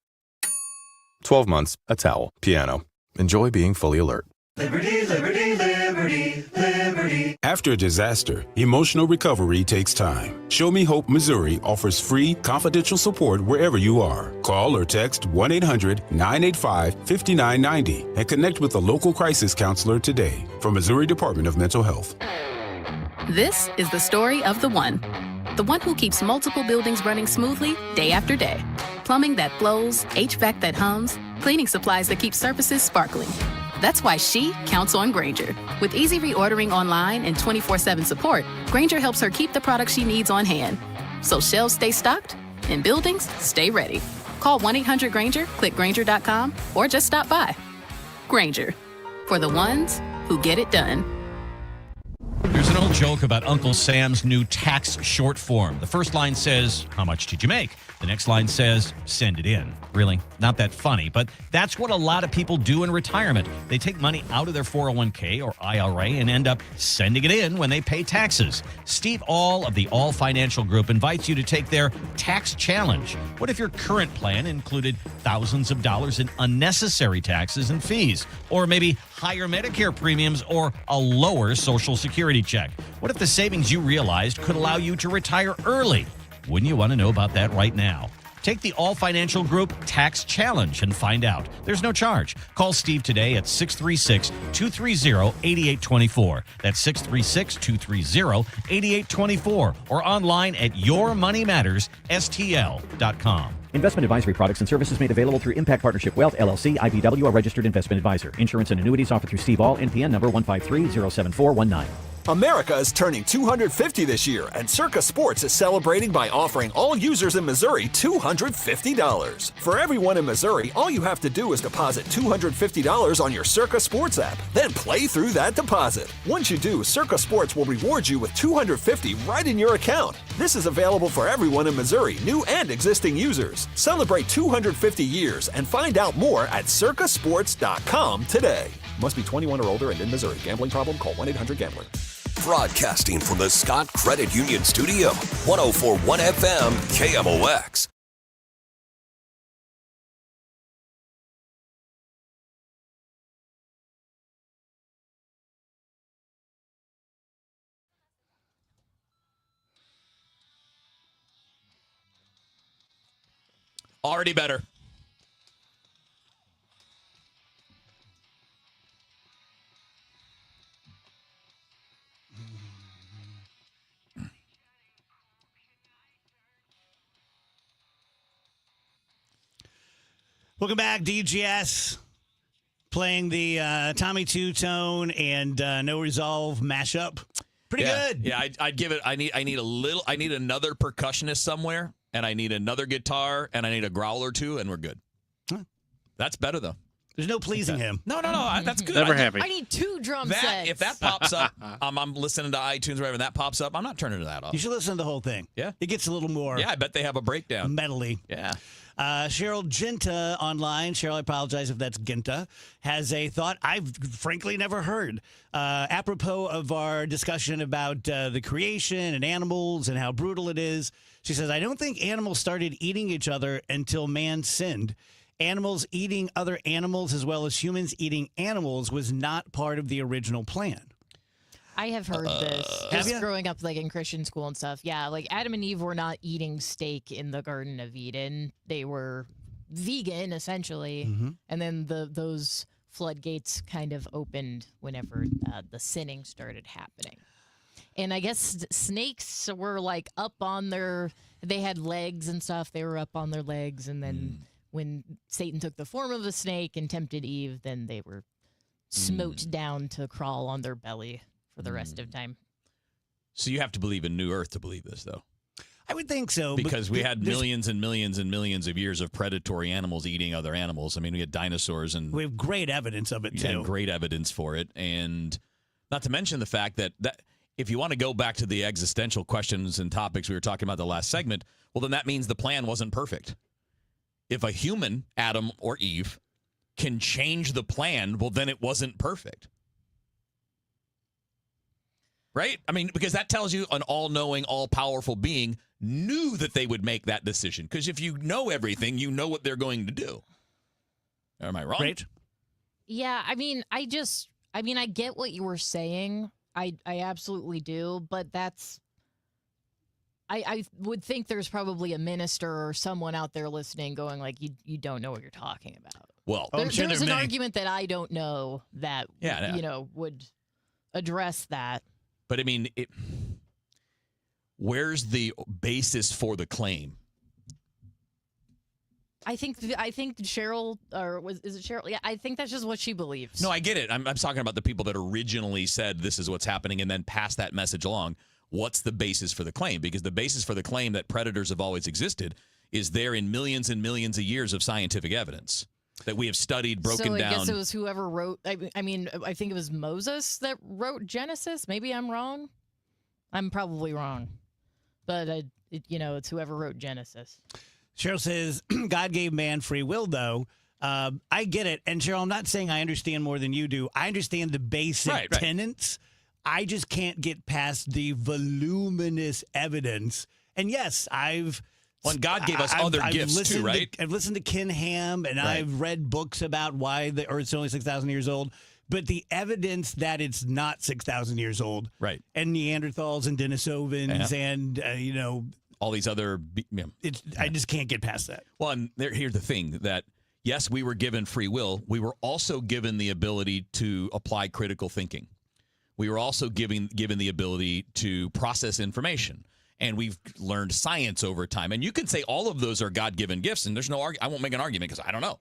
12 months, a towel, piano. Enjoy being fully alert. Liberty, liberty, liberty, liberty. After a disaster, emotional recovery takes time. Show Me Hope, Missouri offers free, confidential support wherever you are. Call or text 1-800-985-5990 and connect with a local crisis counselor today. From Missouri Department of Mental Health. This is the story of the one who keeps multiple buildings running smoothly day after day. plumbing that flows, HVAC that hums, cleaning supplies that keep surfaces sparkling. That's why she counts on Grainger. With easy reordering online and 24/7 support, Grainger helps her keep the products she needs on hand. So shelves stay stocked and buildings stay ready. Call 1-800-GRAINGER, click Grainger.com, or just stop by. Grainger, for the ones who get it done. There's an old joke about Uncle Sam's new tax short form. The first line says, "How much did you make?" The next line says, "Send it in." Really? Not that funny, but that's what a lot of people do in retirement. They take money out of their 401k or IRA and end up sending it in when they pay taxes. Steve All of the All Financial Group invites you to take their tax challenge. What if your current plan included thousands of dollars in unnecessary taxes and fees? Or maybe higher Medicare premiums or a lower Social Security check? What if the savings you realized could allow you to retire early? Wouldn't you want to know about that right now? Take the All Financial Group Tax Challenge and find out. There's no charge. Call Steve today at 636-230-8824. That's 636-230-8824. Or online at yourmoneymattersstl.com. Investment advisory products and services made available through Impact Partnership Wealth, LLC, IBW, a registered investment advisor. Insurance and annuities offered through Steve All, NPN number 153-07419. America is turning 250 this year, and Circa Sports is celebrating by offering all users in Missouri $250. For everyone in Missouri, all you have to do is deposit $250 on your Circa Sports app, then play through that deposit. Once you do, Circa Sports will reward you with $250 right in your account. This is available for everyone in Missouri, new and existing users. Celebrate 250 years and find out more at circasports.com today. Must be 21 or older and in Missouri. Gambling problem? Call 1-800-GAMBLER. Broadcasting from the Scott Credit Union Studio, 104.1 FM, KMOX. Already better. Welcome back, DGS. Playing the Tommy Two-Tone and No Resolve mashup. Pretty good. Yeah, I'd give it. I need another percussionist somewhere, and I need another guitar, and I need a growl or two, and we're good. Huh. That's better though. There's no pleasing him. No, that's good. Never happy. I need 2 drum sets. If that pops up, I'm listening to iTunes or whatever, and that pops up, I'm not turning that off. You should listen to the whole thing. Yeah. It gets a little more. Yeah, I bet they have a breakdown. Metally. Yeah. Cheryl Ginta online, Cheryl, I apologize if that's Ginta, has a thought I've frankly never heard. Apropos of our discussion about the creation and animals and how brutal it is. She says, I don't think animals started eating each other until man sinned. Animals eating other animals as well as humans eating animals was not part of the original plan. I have heard this Have just ya? growing up, like in Christian school and stuff. Yeah, like Adam and Eve were not eating steak in the Garden of Eden. They were vegan, essentially. And then those floodgates kind of opened whenever the sinning started happening. And I guess snakes were like up on they had legs and stuff. They were up on their legs. And then when Satan took the form of a snake and tempted Eve, then they were smote down to crawl on their belly for the rest of time. So you have to believe in New Earth to believe this, though. I would think so. Because we had millions and millions and millions of years of predatory animals eating other animals. I mean, we had dinosaurs and we have great evidence of it, too. And great evidence for it. And not to mention the fact that if you want to go back to the existential questions and topics we were talking about the last segment, well, then that means the plan wasn't perfect. If a human, Adam or Eve, can change the plan, well, then it wasn't perfect. Right? I mean, because that tells you an all-knowing, all-powerful being knew that they would make that decision. Because if you know everything, you know what they're going to do. Am I wrong? Right. Yeah, I mean, I get what you were saying. I absolutely do, but that's... I would think there's probably a minister or someone out there listening going like, you don't know what you're talking about. Well, there's an argument that I don't know that, would address that. But, I mean, where's the basis for the claim? I think Cheryl, is it Cheryl? Yeah, I think that's just what she believes. No, I get it. I'm talking about the people that originally said this is what's happening and then passed that message along. What's the basis for the claim? Because the basis for the claim that predators have always existed is there in millions and millions of years of scientific evidence that we have studied, broken down. So I guess it was whoever wrote, I mean, I think it was Moses that wrote Genesis. Maybe I'm wrong. I'm probably wrong. But, it's whoever wrote Genesis. Cheryl says, God gave man free will, though. I get it. And Cheryl, I'm not saying I understand more than you do. I understand the basic tenets. I just can't get past the voluminous evidence. And yes, Well, God gave us other gifts too, right? I've listened to Ken Ham, and I've read books about why the Earth's only 6,000 years old. But the evidence that it's not 6,000 years old, right? And Neanderthals and Denisovans and all these other, I just can't get past that. Well, and here's the thing that yes, we were given free will. We were also given the ability to apply critical thinking. We were also given the ability to process information. And we've learned science over time. And you can say all of those are God-given gifts, and there's no I won't make an argument because I don't know.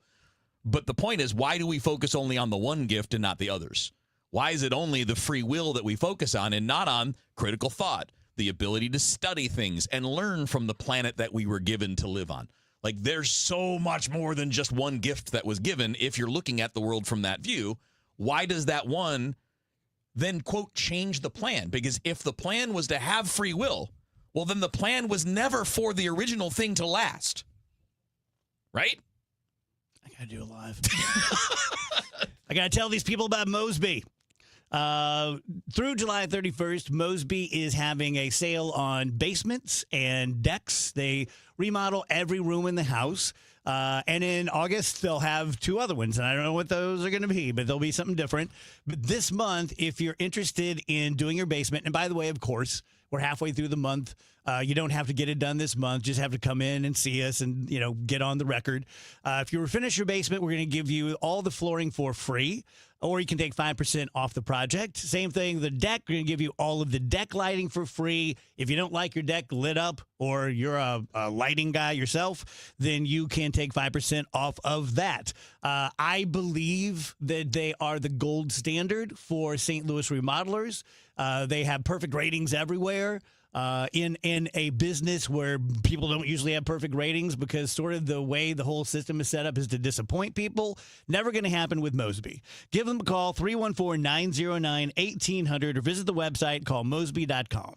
But the point is, why do we focus only on the one gift and not the others? Why is it only the free will that we focus on and not on critical thought, the ability to study things and learn from the planet that we were given to live on? Like, there's so much more than just one gift that was given if you're looking at the world from that view. Why does that one then, quote, change the plan? Because if the plan was to have free will, well, then the plan was never for the original thing to last. Right? I got to do it live. I got to tell these people about Mosby. Through July 31st, Mosby is having a sale on basements and decks. They remodel every room in the house. And in August, they'll have two other ones. And I don't know what those are going to be, but they'll be something different. But this month, if you're interested in doing your basement, and by the way, of course, we're halfway through the month. You don't have to get it done this month. Just have to come in and see us and, get on the record. If you finish your basement, we're going to give you all the flooring for free, or you can take 5% off the project. Same thing, the deck, we're going to give you all of the deck lighting for free. If you don't like your deck lit up or you're a lighting guy yourself, then you can take 5% off of that. I believe that they are the gold standard for St. Louis remodelers. They have perfect ratings everywhere. In a business where people don't usually have perfect ratings because sort of the way the whole system is set up is to disappoint people. Never going to happen with Mosby. Give them a call, 314-909-1800, or visit the website, call Mosby.com.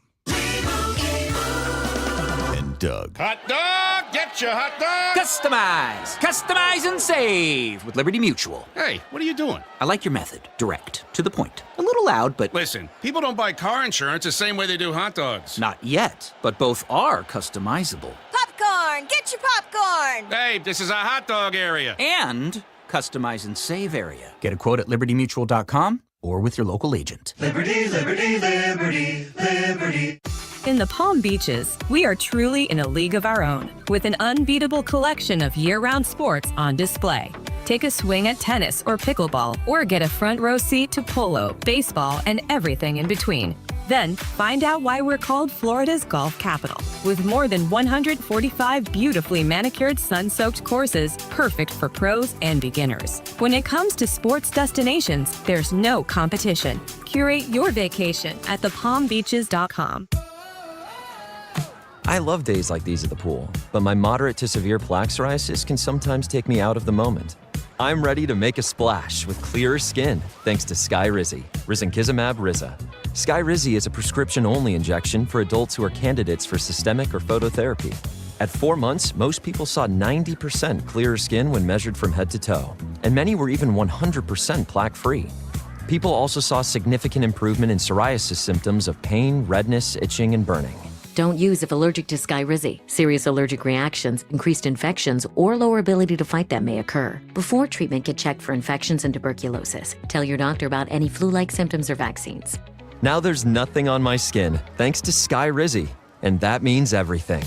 And Doug. Hot dog, get your hot dog. Customize and save with Liberty Mutual. Hey, what are you doing? I like your method. Direct, to the point. A little loud, but... Listen, people don't buy car insurance the same way they do hot dogs. Not yet, but both are customizable. Popcorn, get your popcorn. Hey, this is a hot dog area. And customize and save area. Get a quote at libertymutual.com or with your local agent. Liberty, liberty, liberty, liberty. In the Palm Beaches, we are truly in a league of our own, with an unbeatable collection of year-round sports on display. Take a swing at tennis or pickleball, or get a front row seat to polo, baseball, and everything in between. Then, find out why we're called Florida's golf capital, with more than 145 beautifully manicured sun-soaked courses perfect for pros and beginners. When it comes to sports destinations, there's no competition. Curate your vacation at thepalmbeaches.com. I love days like these at the pool, but my moderate to severe plaque psoriasis can sometimes take me out of the moment. I'm ready to make a splash with clearer skin thanks to Skyrizi, risankizumab Riza. Skyrizi is a prescription-only injection for adults who are candidates for systemic or phototherapy. At 4 months, most people saw 90% clearer skin when measured from head to toe, and many were even 100% plaque-free. People also saw significant improvement in psoriasis symptoms of pain, redness, itching, and burning. Don't use if allergic to Skyrizi. Serious allergic reactions, increased infections, or lower ability to fight them may occur. Before treatment, get checked for infections and tuberculosis. Tell your doctor about any flu-like symptoms or vaccines. Now there's nothing on my skin thanks to Skyrizi, and that means everything.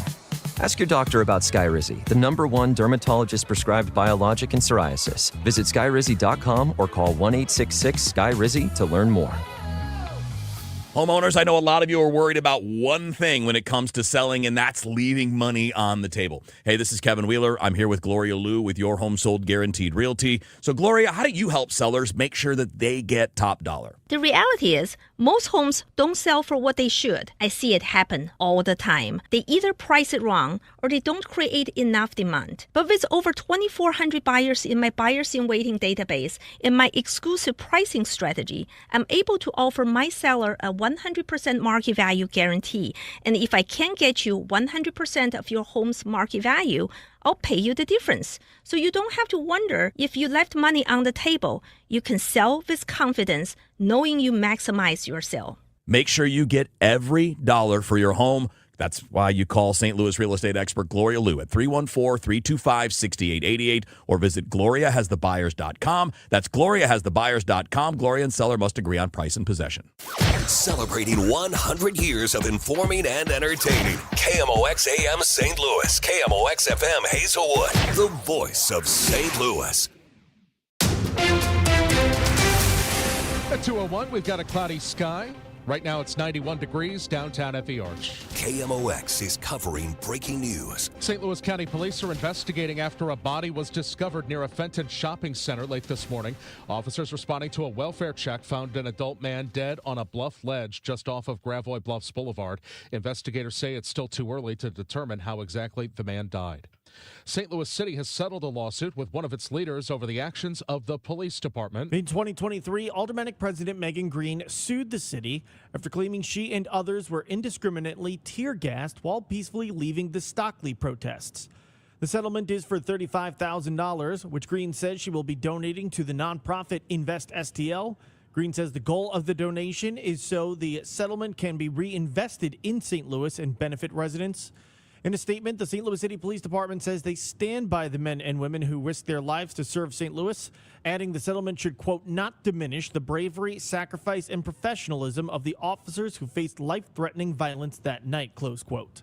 Ask your doctor about Skyrizi, the #1 dermatologist-prescribed biologic in psoriasis. Visit skyrizi.com or call 1-866-SKYRIZI to learn more. Homeowners, I know a lot of you are worried about one thing when it comes to selling, and that's leaving money on the table. Hey, this is Kevin Wheeler. I'm here with Gloria Liu with Your Home Sold Guaranteed Realty. So, Gloria, how do you help sellers make sure that they get top dollar? The reality is, most homes don't sell for what they should. I see it happen all the time. They either price it wrong or they don't create enough demand. But with over 2,400 buyers in my buyers in waiting database and my exclusive pricing strategy, I'm able to offer my seller a 100% market value guarantee. And if I can't get you 100% of your home's market value, I'll pay you the difference. So you don't have to wonder if you left money on the table. You can sell with confidence, knowing you maximize your sale. Make sure you get every dollar for your home. That's why you call St. Louis real estate expert Gloria Liu at 314-325-6888 or visit GloriaHasTheBuyers.com. That's GloriaHasTheBuyers.com. Gloria and seller must agree on price and possession. Celebrating 100 years of informing and entertaining. KMOX AM St. Louis. KMOX FM Hazelwood. The voice of St. Louis. At 2:01, we've got a cloudy sky. Right now it's 91 degrees downtown FE Arch. KMOX is covering breaking news. St. Louis County Police are investigating after a body was discovered near a Fenton shopping center late this morning. Officers responding to a welfare check found an adult man dead on a bluff ledge just off of Gravois Bluffs Boulevard. Investigators say it's still too early to determine how exactly the man died. St. Louis City has settled a lawsuit with one of its leaders over the actions of the police department. In 2023, Aldermanic President Megan Green sued the city after claiming she and others were indiscriminately tear-gassed while peacefully leaving the Stockley protests. The settlement is for $35,000, which Green says she will be donating to the nonprofit Invest STL. Green says the goal of the donation is so the settlement can be reinvested in St. Louis and benefit residents. In a statement, the St. Louis City Police Department says they stand by the men and women who risked their lives to serve St. Louis, adding the settlement should, quote, not diminish the bravery, sacrifice, and professionalism of the officers who faced life-threatening violence that night, close quote.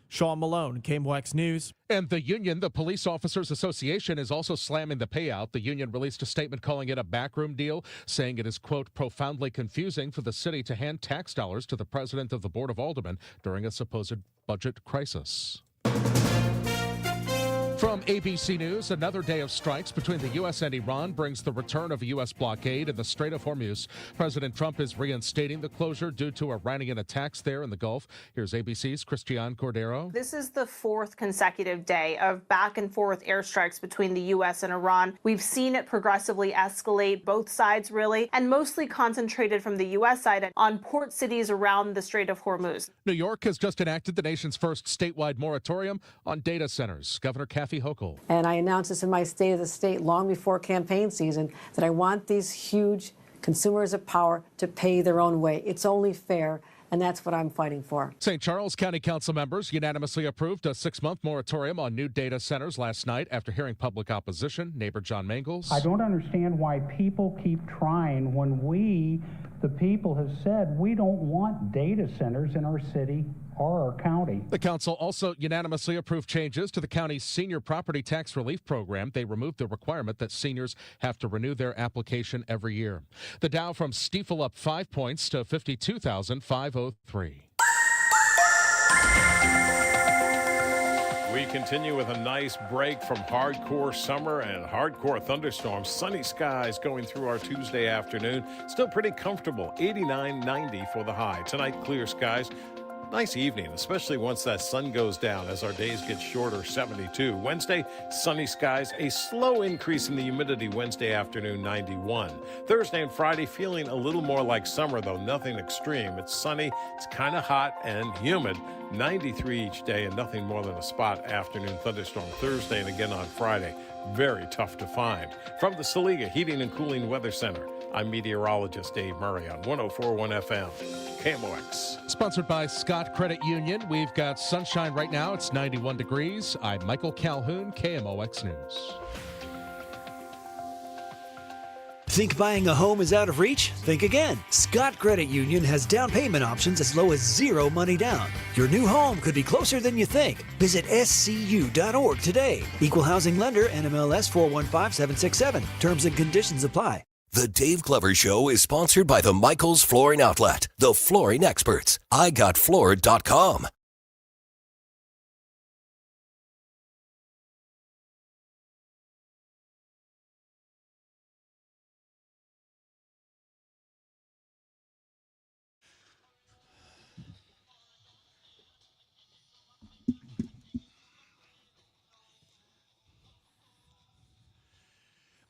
Sean Malone, KMOX News. And the union, the Police Officers Association, is also slamming the payout. The union released a statement calling it a backroom deal, saying it is, quote, profoundly confusing for the city to hand tax dollars to the president of the Board of Aldermen during a supposed budget crisis. From ABC News, another day of strikes between the U.S. and Iran brings the return of a U.S. blockade in the Strait of Hormuz. President Trump is reinstating the closure due to Iranian attacks there in the Gulf. Here's ABC's Christiane Cordero. This is the fourth consecutive day of back-and-forth airstrikes between the U.S. and Iran. We've seen it progressively escalate, both sides really, and mostly concentrated from the U.S. side on port cities around the Strait of Hormuz. New York has just enacted the nation's first statewide moratorium on data centers. Governor Kathy Hochul. And I announced this in my State of the State long before campaign season that I want these huge consumers of power to pay their own way. It's only fair, and that's what I'm fighting for. St. Charles County Council members unanimously approved a 6-month moratorium on new data centers last night after hearing public opposition. Neighbor John Mangles. I don't understand why people keep trying when we, the people, have said we don't want data centers in our city or our county. The council also unanimously approved changes to the county's senior property tax relief program. They removed the requirement that seniors have to renew their application every year. The Dow from Stiefel up 5 points to 52,503. We continue with a nice break from hardcore summer and hardcore thunderstorms. Sunny skies going through our Tuesday afternoon. Still pretty comfortable, 89, 90 for the high. Tonight, clear skies. Nice evening, especially once that sun goes down as our days get shorter, 72. Wednesday, sunny skies, a slow increase in the humidity Wednesday afternoon, 91. Thursday and Friday, feeling a little more like summer, though nothing extreme. It's sunny, it's kind of hot and humid, 93 each day, and nothing more than a spot afternoon thunderstorm Thursday and again on Friday. Very tough to find. From the Saliga Heating and Cooling Weather Center, I'm meteorologist Dave Murray on 104.1 FM, KMOX. Sponsored by Scott Credit Union. We've got sunshine right now. It's 91 degrees. I'm Michael Calhoun, KMOX News. Think buying a home is out of reach? Think again. Scott Credit Union has down payment options as low as zero money down. Your new home could be closer than you think. Visit scu.org today. Equal housing lender, NMLS 415767. Terms and conditions apply. The Dave Glover Show is sponsored by the Michaels Flooring Outlet, the flooring experts. IGotFloored.com.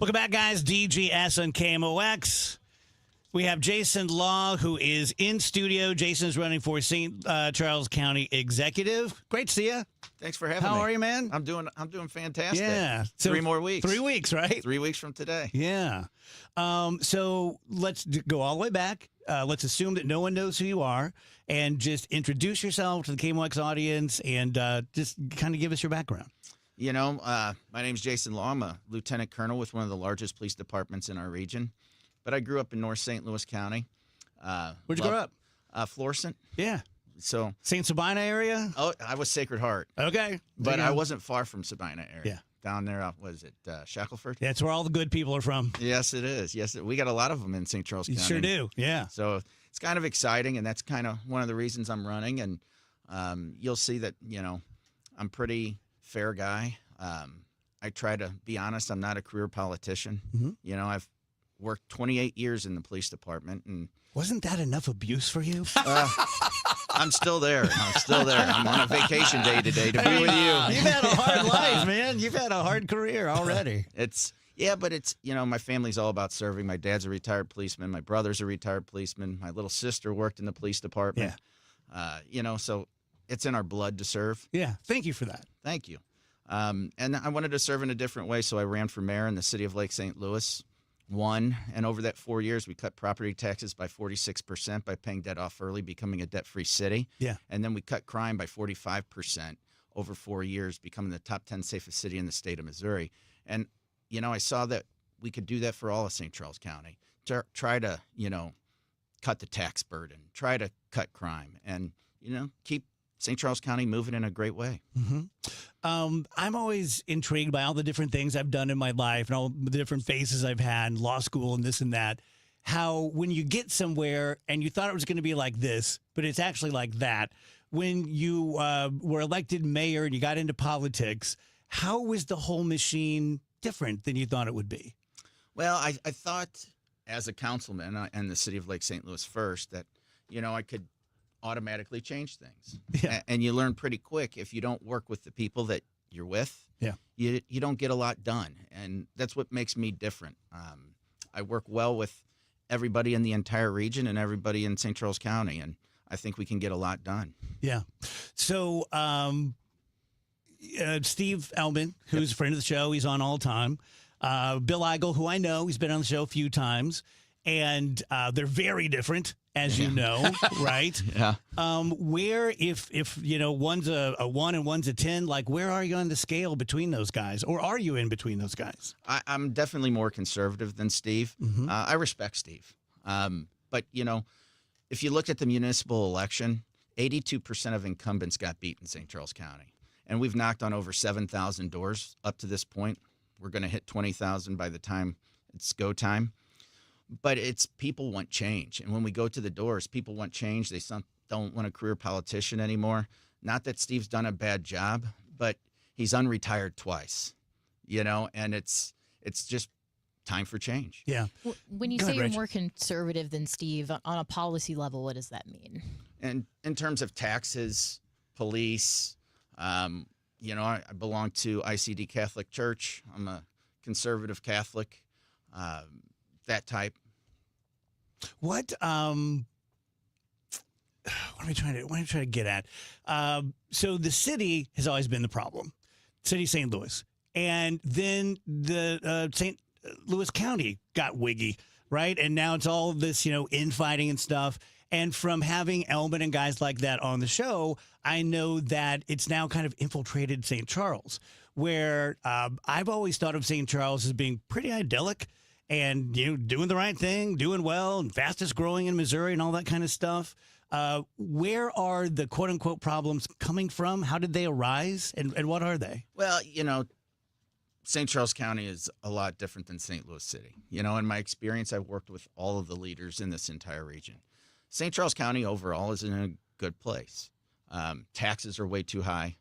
Welcome back, guys. DGS on KMOX. We have Jason Law, who is in studio. Jason is running for St. Charles County Executive. Great to see you. Thanks for having me. How are you, man? I'm doing fantastic. Yeah. So 3 more weeks. 3 weeks, right? 3 weeks from today. Yeah. So let's go all the way back. Let's assume that no one knows who you are, and just introduce yourself to the KMOX audience, and just kind of give us your background. You know, my name's Jason Law. I'm a lieutenant colonel with one of the largest police departments in our region. But I grew up in North St. Louis County. Where'd you grow up? Florissant. Yeah. So St. Sabina area? Oh, I was Sacred Heart. Okay. But I wasn't far from Sabina area. Yeah. Down there, was it Shackleford? That's where all the good people are from. Yes, it is. Yes, we got a lot of them in St. Charles You County. sure do, yeah. So it's kind of exciting, and that's kind of one of the reasons I'm running. And you'll see that, you know, I'm pretty fair guy. I try to be honest. I'm not a career politician. Mm-hmm. You know, I've worked 28 years in the police department, and wasn't that enough abuse for you? I'm still there. I'm on a vacation day today to be with you. You've had a hard life, man. You've had a hard career already. But it's, you know, my family's all about serving. My dad's a retired policeman. My brother's a retired policeman. My little sister worked in the police department. Yeah. You know, so it's in our blood to serve. Yeah. Thank you for that. Thank you. And I wanted to serve in a different way, so I ran for mayor in the city of Lake St. Louis. Won, and over that 4 years, we cut property taxes by 46% by paying debt off early, becoming a debt-free city. Yeah. And then we cut crime by 45% over 4 years, becoming the top 10 safest city in the state of Missouri. And, you know, I saw that we could do that for all of St. Charles County. Try to, you know, cut the tax burden, try to cut crime, and, you know, keep St. Charles County moving in a great way. Mm-hmm. I'm always intrigued by all the different things I've done in my life and all the different phases I've had, law school and this and that, how when you get somewhere and you thought it was going to be like this, but it's actually like that. When you were elected mayor and you got into politics, how was the whole machine different than you thought it would be? Well, I thought as a councilman in the city of Lake St. Louis first that, you know, I could automatically change things. Yeah. And you learn pretty quick if you don't work with the people that you're with. Yeah. You don't get a lot done, and that's what makes me different. I work well with everybody in the entire region and everybody in St. Charles County, and I think we can get a lot done. Yeah. So Steve Elman, who's a friend of the show, he's on all the time. Bill Eigel, who I know, he's been on the show a few times, and they're very different, as you know, right? Yeah. Where, if you know, one's a 1 and one's a 10, like where are you on the scale between those guys, or are you in between those guys? I'm definitely more conservative than Steve. Mm-hmm. I respect Steve, but you know, if you look at the municipal election, 82% of incumbents got beat in St. Charles County, and we've knocked on over 7,000 doors up to this point. We're going to hit 20,000 by the time it's go time. But it's people want change. And when we go to the doors, people want change. They don't want a career politician anymore. Not that Steve's done a bad job, but he's unretired twice, you know, and it's just time for change. Yeah. When you say you're more conservative than Steve on a policy level, what does that mean? And in terms of taxes, police, you know, I belong to ICD Catholic Church. I'm a conservative Catholic, that type. What am I trying to get at? So the city has always been the problem, city of St. Louis, and then the St. Louis County got wiggy, right? And now it's all this, you know, infighting and stuff. And from having Elman and guys like that on the show, I know that it's now kind of infiltrated St. Charles, where I've always thought of St. Charles as being pretty idyllic. And, you know, doing the right thing, doing well, and fastest growing in Missouri and all that kind of stuff. Where are the quote-unquote problems coming from? How did they arise? And what are they? Well, you know, St. Charles County is a lot different than St. Louis City. You know, in my experience, I've worked with all of the leaders in this entire region. St. Charles County overall is in a good place. Taxes are way too high.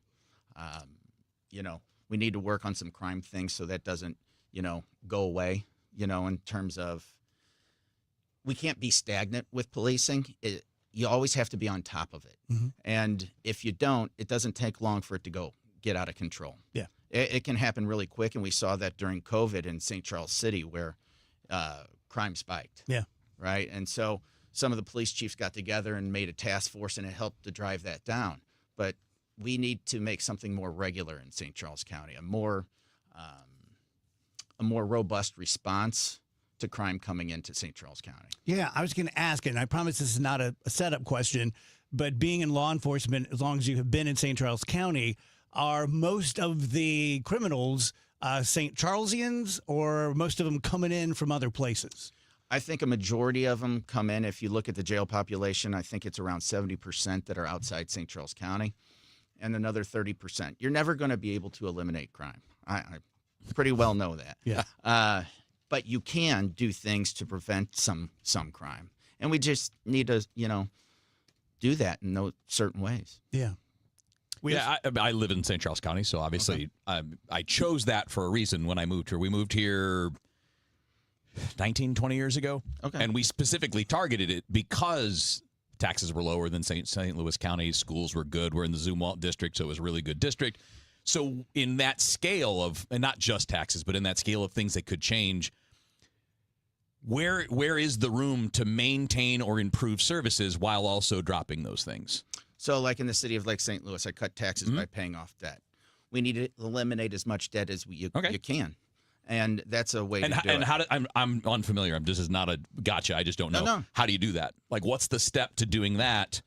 You know, we need to work on some crime things so that doesn't, you know, go away, you know, in terms of we can't be stagnant with policing. You always have to be on top of it. Mm-hmm. And if you don't, it doesn't take long for it to get out of control. Yeah. It can happen really quick, and we saw that during COVID in St. Charles City where crime spiked. Yeah. Right? And so some of the police chiefs got together and made a task force, and it helped to drive that down. But we need to make something more regular in St. Charles County, a more robust response to crime coming into St. Charles County. Yeah, I was going to ask, and I promise this is not a setup question, but being in law enforcement, as long as you have been in St. Charles County, are most of the criminals St. Charlesians, or most of them coming in from other places? I think a majority of them come in. If you look at the jail population, I think it's around 70% that are outside St. Charles County, and another 30%. You're never going to be able to eliminate crime. I pretty well know that. Yeah. But you can do things to prevent some crime, and we just need to, you know, do that in those certain ways. Yeah. I live in St. Charles County, so obviously I chose that for a reason when I moved here. We moved here 19, 20 years ago, and we specifically targeted it because taxes were lower than St. Louis County. Schools were good. We're in the Zumwalt district, so it was a really good district. So in that scale of, and not just taxes, but in that scale of things that could change, where is the room to maintain or improve services while also dropping those things? So like in the city of Lake St. Louis, I cut taxes by paying off debt. We need to eliminate as much debt as you can. And that's a way to do it. And how do, I'm unfamiliar. This is not a gotcha. I just don't know. No. How do you do that? Like, what's the step to doing that?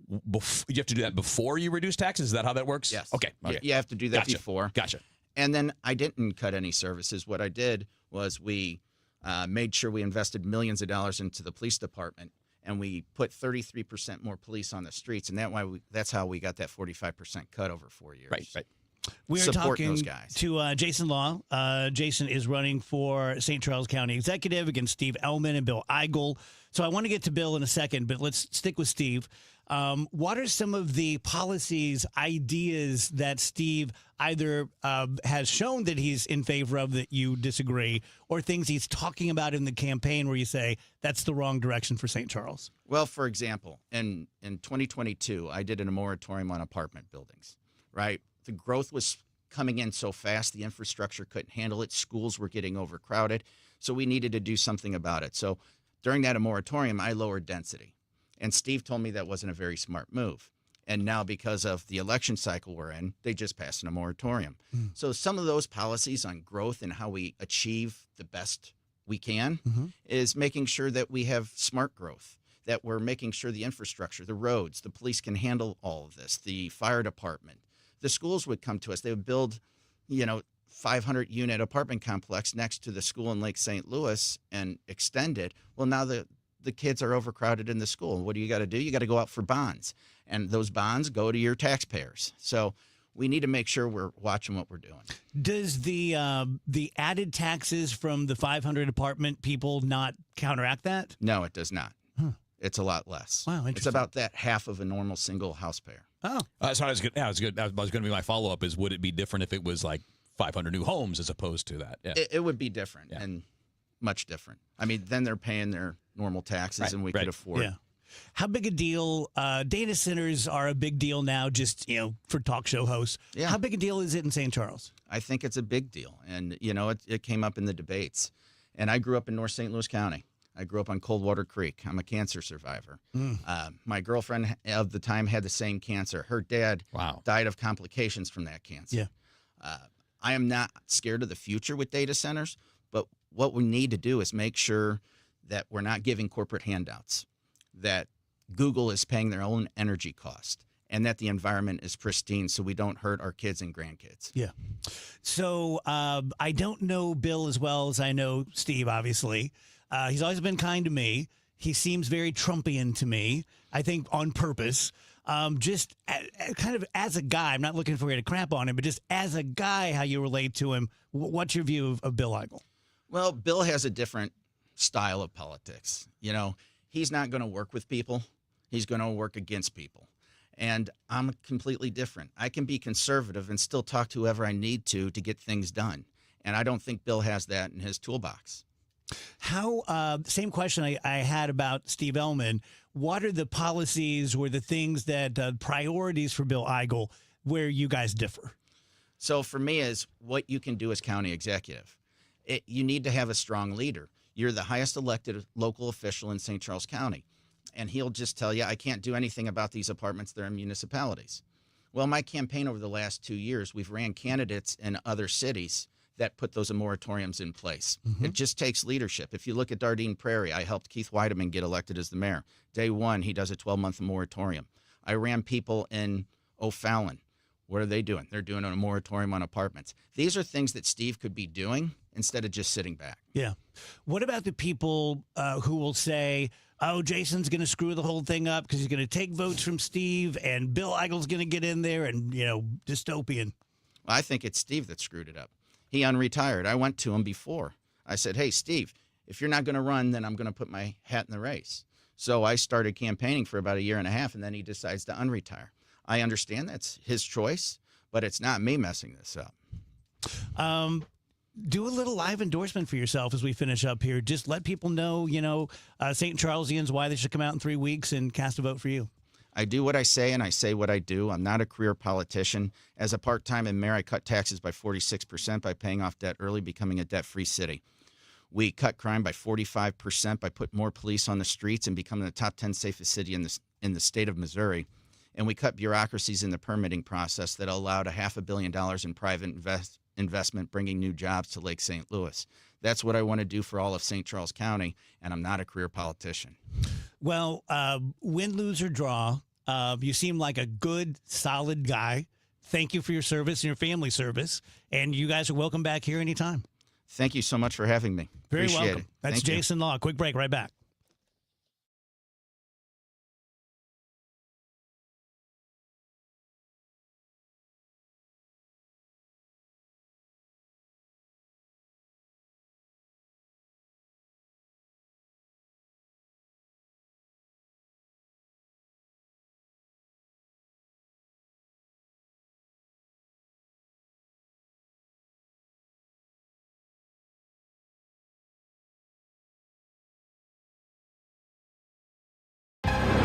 You have to do that before you reduce taxes? Is that how that works? Yes. Okay. You have to do that before. Gotcha. And then I didn't cut any services. What I did was we made sure we invested millions of dollars into the police department, and we put 33% more police on the streets. And that's how we got that 45% cut over 4 years. Right. We are Supporting talking those guys. to Jason Law. Jason is running for St. Charles County Executive against Steve Ellman and Bill Eigel. So I want to get to Bill in a second, but let's stick with Steve. What are some of the policies, ideas that Steve either has shown that he's in favor of that you disagree, or things he's talking about in the campaign where you say that's the wrong direction for St. Charles? Well, for example, in 2022, I did a moratorium on apartment buildings, right? The growth was coming in so fast, the infrastructure couldn't handle it. Schools were getting overcrowded. So we needed to do something about it. So during that moratorium, I lowered density. And Steve told me that wasn't a very smart move. And now because of the election cycle we're in, they just passed a moratorium. So some of those policies on growth and how we achieve the best we can is making sure that we have smart growth, that we're making sure the infrastructure, the roads, the police can handle all of this, the fire department. The schools would come to us. They would build, 500-unit apartment complex next to the school in Lake St. Louis and extend it. Well, now the kids are overcrowded in the school. What do? You got to go out for bonds. And those bonds go to your taxpayers. So we need to make sure we're watching what we're doing. Does the added taxes from the 500 apartment people not counteract that? No, it does not. It's a lot less. Wow, interesting. It's about that half of a normal single house payer. Oh, so I was good. Yeah, good. That was going to be my follow up. Is would it be different if it was like 500 new homes as opposed to that? Yeah. It would be different and much different. I mean, then they're paying their normal taxes, and we could afford. Yeah. How big a deal? Data centers are a big deal now. Just for talk show hosts. Yeah. How big a deal is it in St. Charles? I think it's a big deal, and it came up in the debates. And I grew up in North St. Louis County. I grew up on Coldwater Creek. I'm a cancer survivor. My girlfriend of the time had the same cancer. Her dad died of complications from that cancer. Yeah. I am not scared of the future with data centers, but what we need to do is make sure that we're not giving corporate handouts, that Google is paying their own energy cost, and that the environment is pristine so we don't hurt our kids and grandkids. Yeah. So I don't know Bill as well as I know Steve, obviously. He's always been kind to me. He seems very Trumpian to me, I think on purpose. Just kind of as a guy, I'm not looking for you to crap on him, but just as a guy, how you relate to him. What's your view of Bill Eigel? Well, Bill has a different style of politics. You know, he's not going to work with people. He's going to work against people. And I'm completely different. I can be conservative and still talk to whoever I need to get things done. And I don't think Bill has that in his toolbox. How, same question I had about Steve Ellman. What are the policies or the things that priorities for Bill Eigel where you guys differ? So for me is what you can do as county executive. You need to have a strong leader. You're the highest elected local official in St. Charles County. And he'll just tell you, I can't do anything about these apartments. They're in municipalities. Well, my campaign over the last 2 years, we've ran candidates in other cities that put those moratoriums in place. Mm-hmm. It just takes leadership. If you look at Dardenne Prairie, I helped Keith Weideman get elected as the mayor. Day one, he does a 12-month moratorium. I ran people in O'Fallon. What are they doing? They're doing a moratorium on apartments. These are things that Steve could be doing instead of just sitting back. Yeah. What about the people who will say, oh, Jason's going to screw the whole thing up because he's going to take votes from Steve and Bill Eigel's going to get in there and, dystopian? Well, I think it's Steve that screwed it up. He unretired. I went to him before. I said, hey, Steve, if you're not going to run, then I'm going to put my hat in the race. So I started campaigning for about a year and a half, and then he decides to unretire. I understand that's his choice, but it's not me messing this up. Do a little live endorsement for yourself as we finish up here. Just let people know, St. Charlesians, why they should come out in 3 weeks and cast a vote for you. I do what I say, and I say what I do. I'm not a career politician. As a part-time mayor, I cut taxes by 46% by paying off debt early, becoming a debt-free city. We cut crime by 45% by putting more police on the streets and becoming the top 10 safest city in the state of Missouri. And we cut bureaucracies in the permitting process that allowed $500 million in private investment, bringing new jobs to Lake St. Louis. That's what I want to do for all of St. Charles County, and I'm not a career politician. Well, win, lose, or draw, you seem like a good, solid guy. Thank you for your service and your family service, and you guys are welcome back here anytime. Thank you so much for having me. Very Appreciate welcome. it. That's Thank you. Jason Law. Quick break, right back.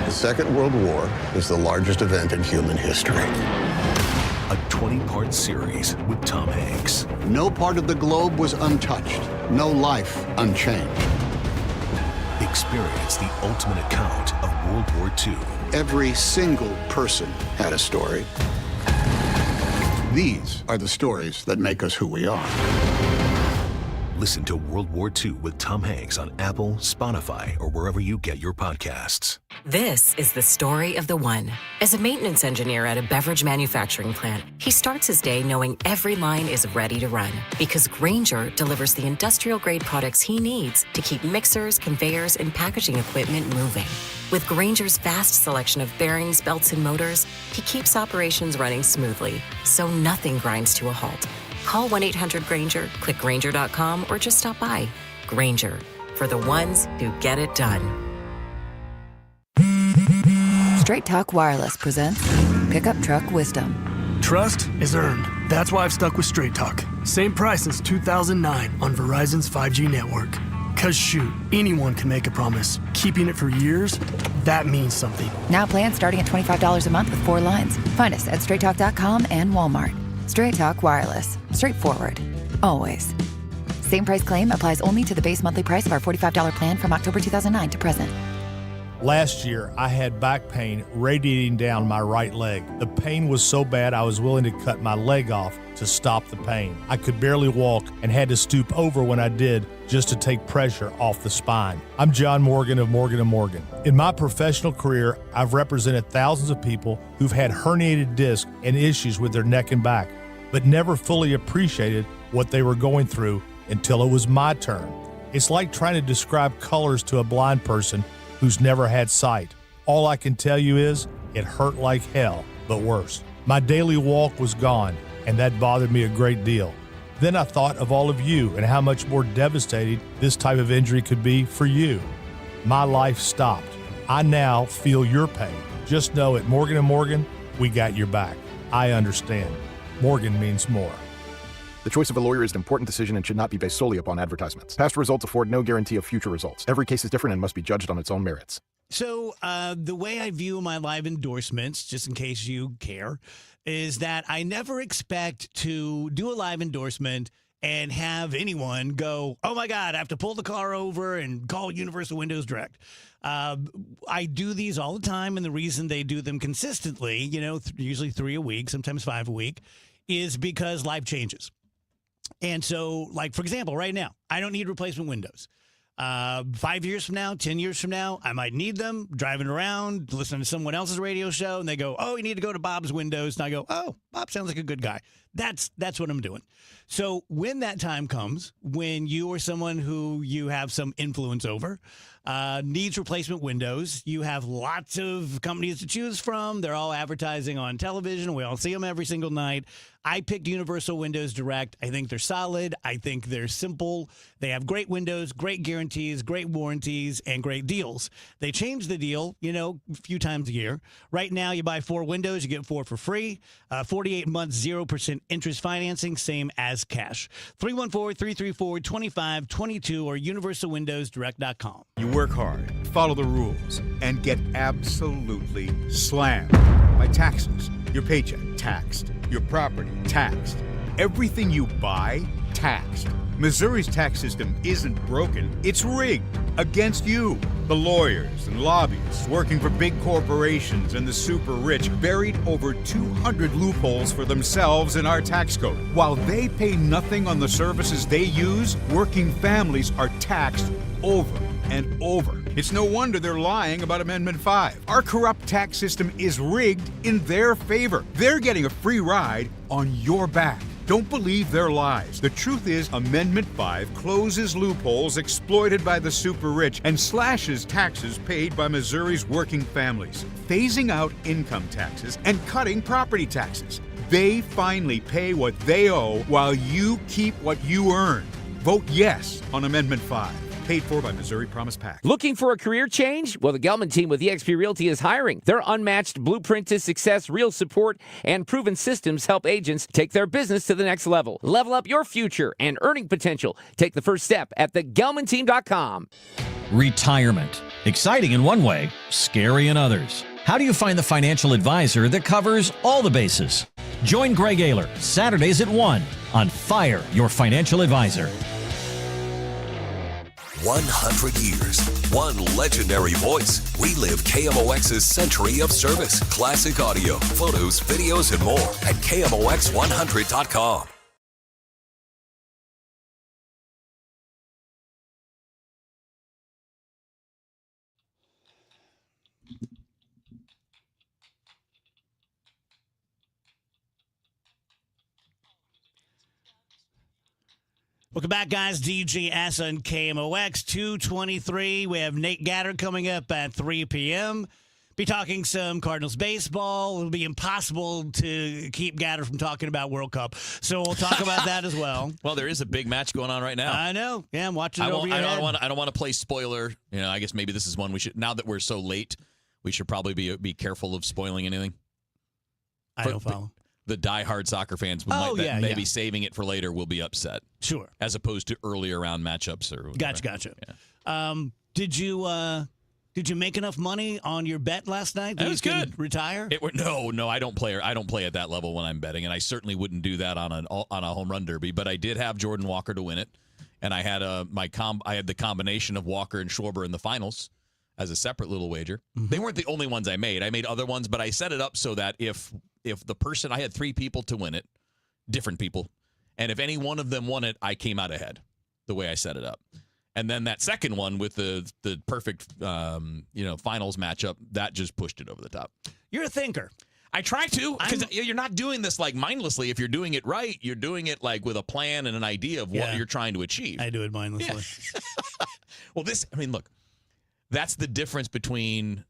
The Second World War is the largest event in human history. A 20-part series with Tom Hanks. No part of the globe was untouched. No life unchanged. Experience the ultimate account of World War II. Every single person had a story. These are the stories that make us who we are. Listen to World War II with Tom Hanks on Apple, Spotify, or wherever you get your podcasts. This is the story of the one. As a maintenance engineer at a beverage manufacturing plant, he starts his day knowing every line is ready to run because Grainger delivers the industrial-grade products he needs to keep mixers, conveyors, and packaging equipment moving. With Grainger's vast selection of bearings, belts, and motors, he keeps operations running smoothly, so nothing grinds to a halt. Call 1-800-GRAINGER, click Grainger.com, or just stop by. Grainger, for the ones who get it done. Straight Talk Wireless presents Pickup Truck Wisdom. Trust is earned. That's why I've stuck with Straight Talk. Same price since 2009 on Verizon's 5G network. Cause shoot, anyone can make a promise. Keeping it for years, that means something. Now plans starting at $25 a month with 4 lines. Find us at straighttalk.com and Walmart. Straight Talk Wireless. Straightforward. Always. Same price claim applies only to the base monthly price of our $45 plan from October 2009 to present. Last year, I had back pain radiating down my right leg. The pain was so bad I was willing to cut my leg off to stop the pain. I could barely walk and had to stoop over when I did just to take pressure off the spine. I'm John Morgan of Morgan & Morgan. In my professional career, I've represented thousands of people who've had herniated discs and issues with their neck and back, but never fully appreciated what they were going through until it was my turn. It's like trying to describe colors to a blind person who's never had sight. All I can tell you is, It hurt like hell, but worse. My daily walk was gone, and that bothered me a great deal. Then I thought of all of you and how much more devastating this type of injury could be for you. My life stopped. I now feel your pain. Just know at Morgan & Morgan, we got your back. I understand. Morgan means more. The choice of a lawyer is an important decision and should not be based solely upon advertisements. Past results afford no guarantee of future results. Every case is different and must be judged on its own merits. So the way I view my live endorsements, just in case you care, is that I never expect to do a live endorsement and have anyone go, oh, my God, I have to pull the car over and call Universal Windows Direct. I do these all the time, and the reason they do them consistently, usually 3 a week, sometimes 5 a week, is because life changes. And so, like, for example, right now, I don't need replacement windows. 5 years from now, 10 years from now, I might need them, driving around, listening to someone else's radio show, and they go, oh, you need to go to Bob's Windows. And I go, oh, Bob sounds like a good guy. That's what I'm doing. So when that time comes, when you or someone who you have some influence over needs replacement windows, you have lots of companies to choose from. They're all advertising on television. We all see them every single night. I picked Universal Windows Direct. I think they're solid. I think they're simple. They have great windows, great guarantees, great warranties, and great deals. They change the deal, a few times a year. Right now, you buy 4 windows, you get 4 for free. 48 months, 0% interest financing, same as cash. 314-334-2522 or universalwindowsdirect.com. You work hard, follow the rules, and get absolutely slammed by taxes. Your paycheck, taxed. Your property, taxed. Everything you buy, taxed. Missouri's tax system isn't broken, it's rigged against you. The lawyers and lobbyists working for big corporations and the super rich buried over 200 loopholes for themselves in our tax code. While they pay nothing on the services they use, working families are taxed over and over. It's no wonder they're lying about Amendment 5. Our corrupt tax system is rigged in their favor. They're getting a free ride on your back. Don't believe their lies. The truth is, Amendment 5 closes loopholes exploited by the super rich and slashes taxes paid by Missouri's working families, phasing out income taxes and cutting property taxes. They finally pay what they owe while you keep what you earn. Vote yes on Amendment 5. Paid for by Missouri Promise PAC. Looking for a career change? Well, the Gelman team with eXp Realty is hiring. Their unmatched blueprint to success, real support, and proven systems help agents take their business to the next level. Level up your future and earning potential. Take the first step at thegelmanteam.com. Retirement. Exciting in one way, scary in others. How do you find the financial advisor that covers all the bases? Join Greg Ayler Saturdays at 1 on Fire Your Financial Advisor. 100 years, one legendary voice. We live KMOX's century of service, classic audio, photos, videos, and more at KMOX100.com. Welcome back, guys. DGS on KMOX 223. We have Nate Gatter coming up at 3 p.m. Be talking some Cardinals baseball. It'll be impossible to keep Gatter from talking about World Cup. So we'll talk about that as well. Well, there is a big match going on right now. I know. Yeah, I'm watching it over your head. I don't want to play spoiler. I guess maybe this is one we should, now that we're so late, we should probably be careful of spoiling anything. I don't follow. The diehard soccer fans maybe saving it for later will be upset. Sure. As opposed to earlier round matchups or whatever. Gotcha. Yeah. Did you make enough money on your bet last night? That was good. Retire? No, I don't play. I don't play at that level when I'm betting, and I certainly wouldn't do that on a home run derby. But I did have Jordan Walker to win it, and I had I had the combination of Walker and Schwarber in the finals as a separate little wager. Mm-hmm. They weren't the only ones I made. I made other ones, but I set it up so that if the person, I had 3 people to win it, different people, and if any one of them won it, I came out ahead the way I set it up. And then that second one with the perfect finals matchup, that just pushed it over the top. You're a thinker. I try to, because you're not doing this like mindlessly. If you're doing it right, you're doing it like with a plan and an idea of what you're trying to achieve. I do it mindlessly. Yeah. Well, look, that's the difference between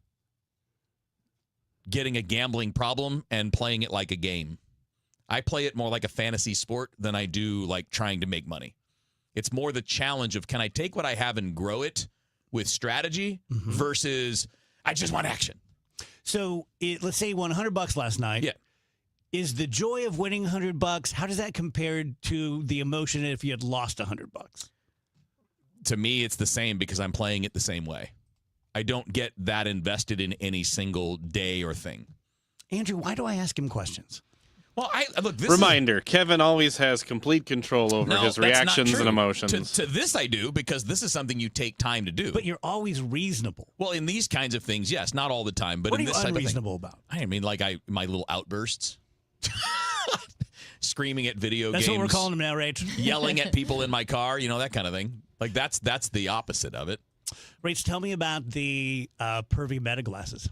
getting a gambling problem and playing it like a game. I play it more like a fantasy sport than I do like trying to make money. It's more the challenge of, can I take what I have and grow it with strategy versus I just want action. So let's say you won $100 last night. Yeah. Is the joy of winning $100, how does that compare to the emotion if you had lost $100? To me, it's the same because I'm playing it the same way. I don't get that invested in any single day or thing. Andrew, why do I ask him questions? Well, look. Reminder: Kevin always has complete control over his reactions and emotions. To this, I do because this is something you take time to do. But you're always reasonable. Well, in these kinds of things, yes, not all the time. But What in are this you type unreasonable of thing, about? I mean, like my little outbursts, screaming at video That's games. what we're calling them now, Rach. Yelling at people in my car, that kind of thing. Like that's the opposite of it. Rach, tell me about the pervy meta glasses.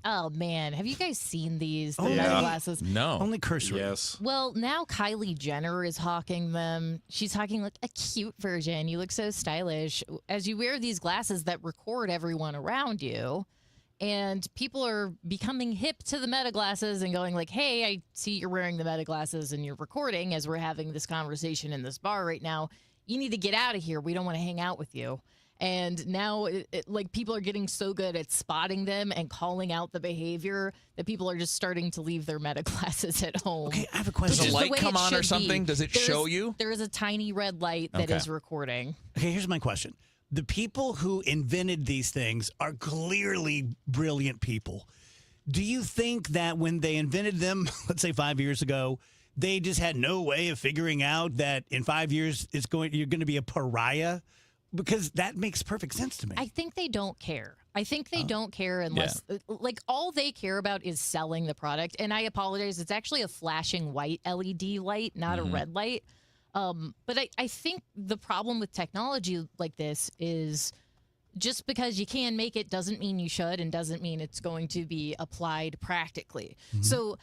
Oh, man. Have you guys seen these? The Oh, Meta yeah. glasses? No. Only cursory. Yes. Well, now Kylie Jenner is hawking them. She's hawking like a cute version. You look so stylish as you wear these glasses that record everyone around you. And people are becoming hip to the Meta glasses and going like, hey, I see you're wearing the Meta glasses and you're recording as we're having this conversation in this bar right now. You need to get out of here. We don't want to hang out with you. And now, like, people are getting so good at spotting them and calling out the behavior that people are just starting to leave their Meta glasses at home. Okay, I have a question. Does the light come on or something? Does it show you? There is a tiny red light that is recording. Okay, here's my question. The people who invented these things are clearly brilliant people. Do you think that when they invented them, let's say 5 years ago, they just had no way of figuring out that in 5 years you're going to be a pariah? Because that makes perfect sense to me. I think they don't care. I think they don't care unless, like, all they care about is selling the product. And I apologize. It's actually a flashing white LED light, not a red light. But I think the problem with technology like this is just because you can make it doesn't mean you should and doesn't mean it's going to be applied practically. So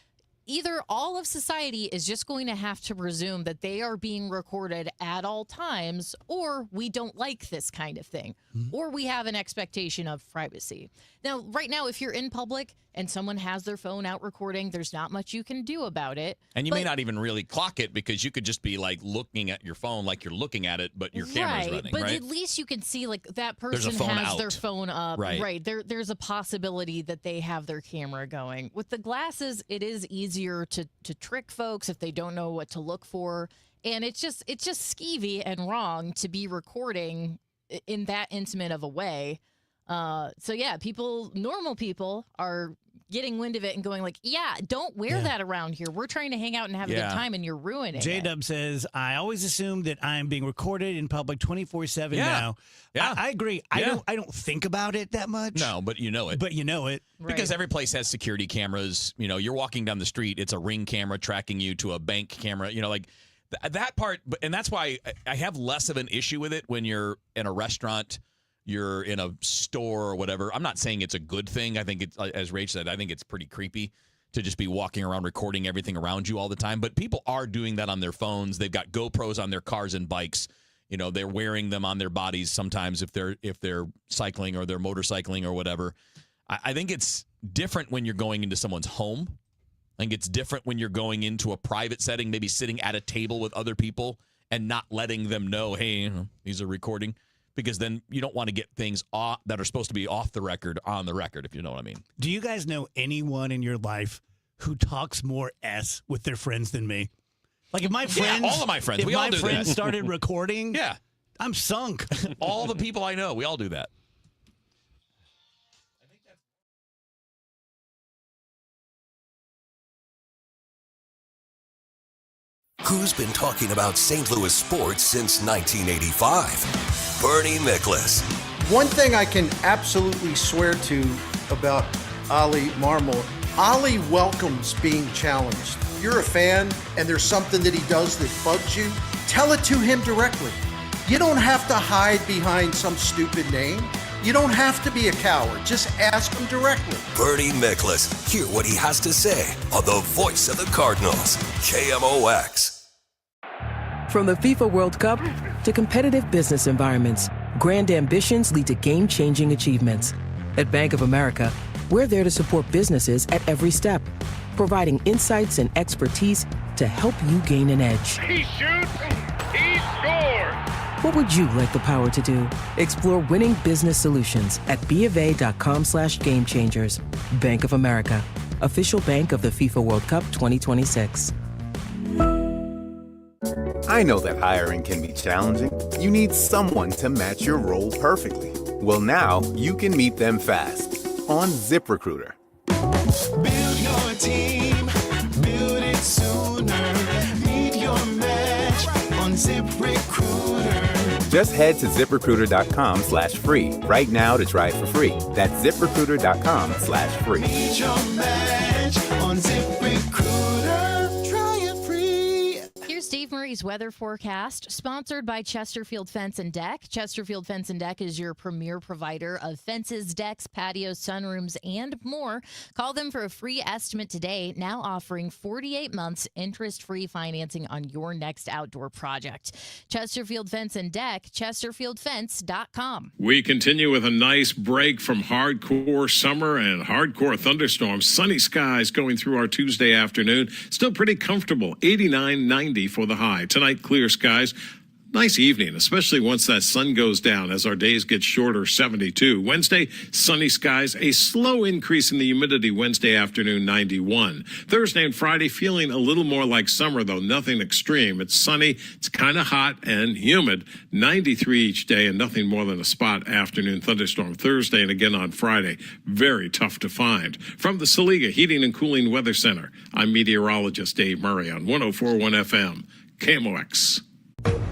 either all of society is just going to have to presume that they are being recorded at all times, or we don't like this kind of thing, or we have an expectation of privacy. Now, right now, if you're in public and someone has their phone out recording, there's not much you can do about it. And you may not even really clock it because you could just be like looking at your phone like you're looking at it, but your camera's running, but right? at least you can see like that There's a person phone has out. their phone up. Right. There's a possibility that they have their camera going. With the glasses, it is easier to trick folks if they don't know what to look for. And it's just skeevy and wrong to be recording in that intimate of a way. So yeah, normal people are getting wind of it and going like, yeah, don't wear that around here. We're trying to hang out and have a good time and you're ruining it. J-Dub says, I always assume that I am being recorded in public 24/7 now. Yeah. I agree. Yeah. I don't think about it that much. No, but you know it. But you know it. Because every place has security cameras. You're walking down the street, it's a Ring camera tracking you to a bank camera. Like that part. And that's why I have less of an issue with it when you're in a restaurant, you're in a store or whatever. I'm not saying it's a good thing. I think it's, as Rach said, I think it's pretty creepy to just be walking around recording everything around you all the time. But people are doing that on their phones. They've got GoPros on their cars and bikes. They're wearing them on their bodies sometimes if they're cycling or they're motorcycling or whatever. I think it's different when you're going into someone's home. I think it's different when you're going into a private setting, maybe sitting at a table with other people and not letting them know, hey, these are recording. Because then you don't want to get things off that are supposed to be off the record on the record, if you know what I mean. Do you guys know anyone in your life who talks more S with their friends than me? Like if my friends, all of my friends, we all do that. If my friends started recording, I'm sunk. All the people I know, we all do that. Who's been talking about St. Louis sports since 1985? Bernie Miklasz. One thing I can absolutely swear to about Ali Marmol, Ali welcomes being challenged. If you're a fan and there's something that he does that bugs you, tell it to him directly. You don't have to hide behind some stupid name. You don't have to be a coward. Just ask him directly. Bernie Miklasz. Hear what he has to say on the voice of the Cardinals, KMOX. From the FIFA World Cup to competitive business environments, grand ambitions lead to game-changing achievements. At Bank of America, We're there to support businesses at every step, providing insights and expertise to help you gain an edge. He shoots, he scores! What would you like the power to do? Explore winning business solutions at BofA.com/gamechangers. Bank of America, official bank of the FIFA World Cup 2026. I know that hiring can be challenging. You need someone to match your role perfectly. Well, now you can meet them fast on ZipRecruiter. Build your team, build it sooner. Meet your match on ZipRecruiter. Just head to ZipRecruiter.com/free right now to try it for free. That's ZipRecruiter.com/free. Meet your match on ZipRecruiter. Try it free. Here's Dave Murray's weather forecast, sponsored by Chesterfield Fence and Deck. Chesterfield Fence and Deck is your premier provider of fences, decks, patios, sunrooms, and more. Call them for a free estimate today, now offering 48 months interest-free financing on your next outdoor project. Chesterfield Fence and Deck, chesterfieldfence.com. We continue with a nice break from hardcore summer and hardcore thunderstorms. Sunny skies going through our Tuesday afternoon. Still pretty comfortable, 89, 90 for the high. Tonight, clear skies. Nice evening, especially once that sun goes down as our days get shorter, 72. Wednesday, sunny skies, a slow increase in the humidity Wednesday afternoon, 91. Thursday and Friday, feeling a little more like summer, though nothing extreme. It's sunny, it's kind of hot and humid, 93 each day, and nothing more than a spot afternoon thunderstorm Thursday and again on Friday. Very tough to find. From the Saliga Heating and Cooling Weather Center, I'm meteorologist Dave Murray on 104.1 FM, KMOX.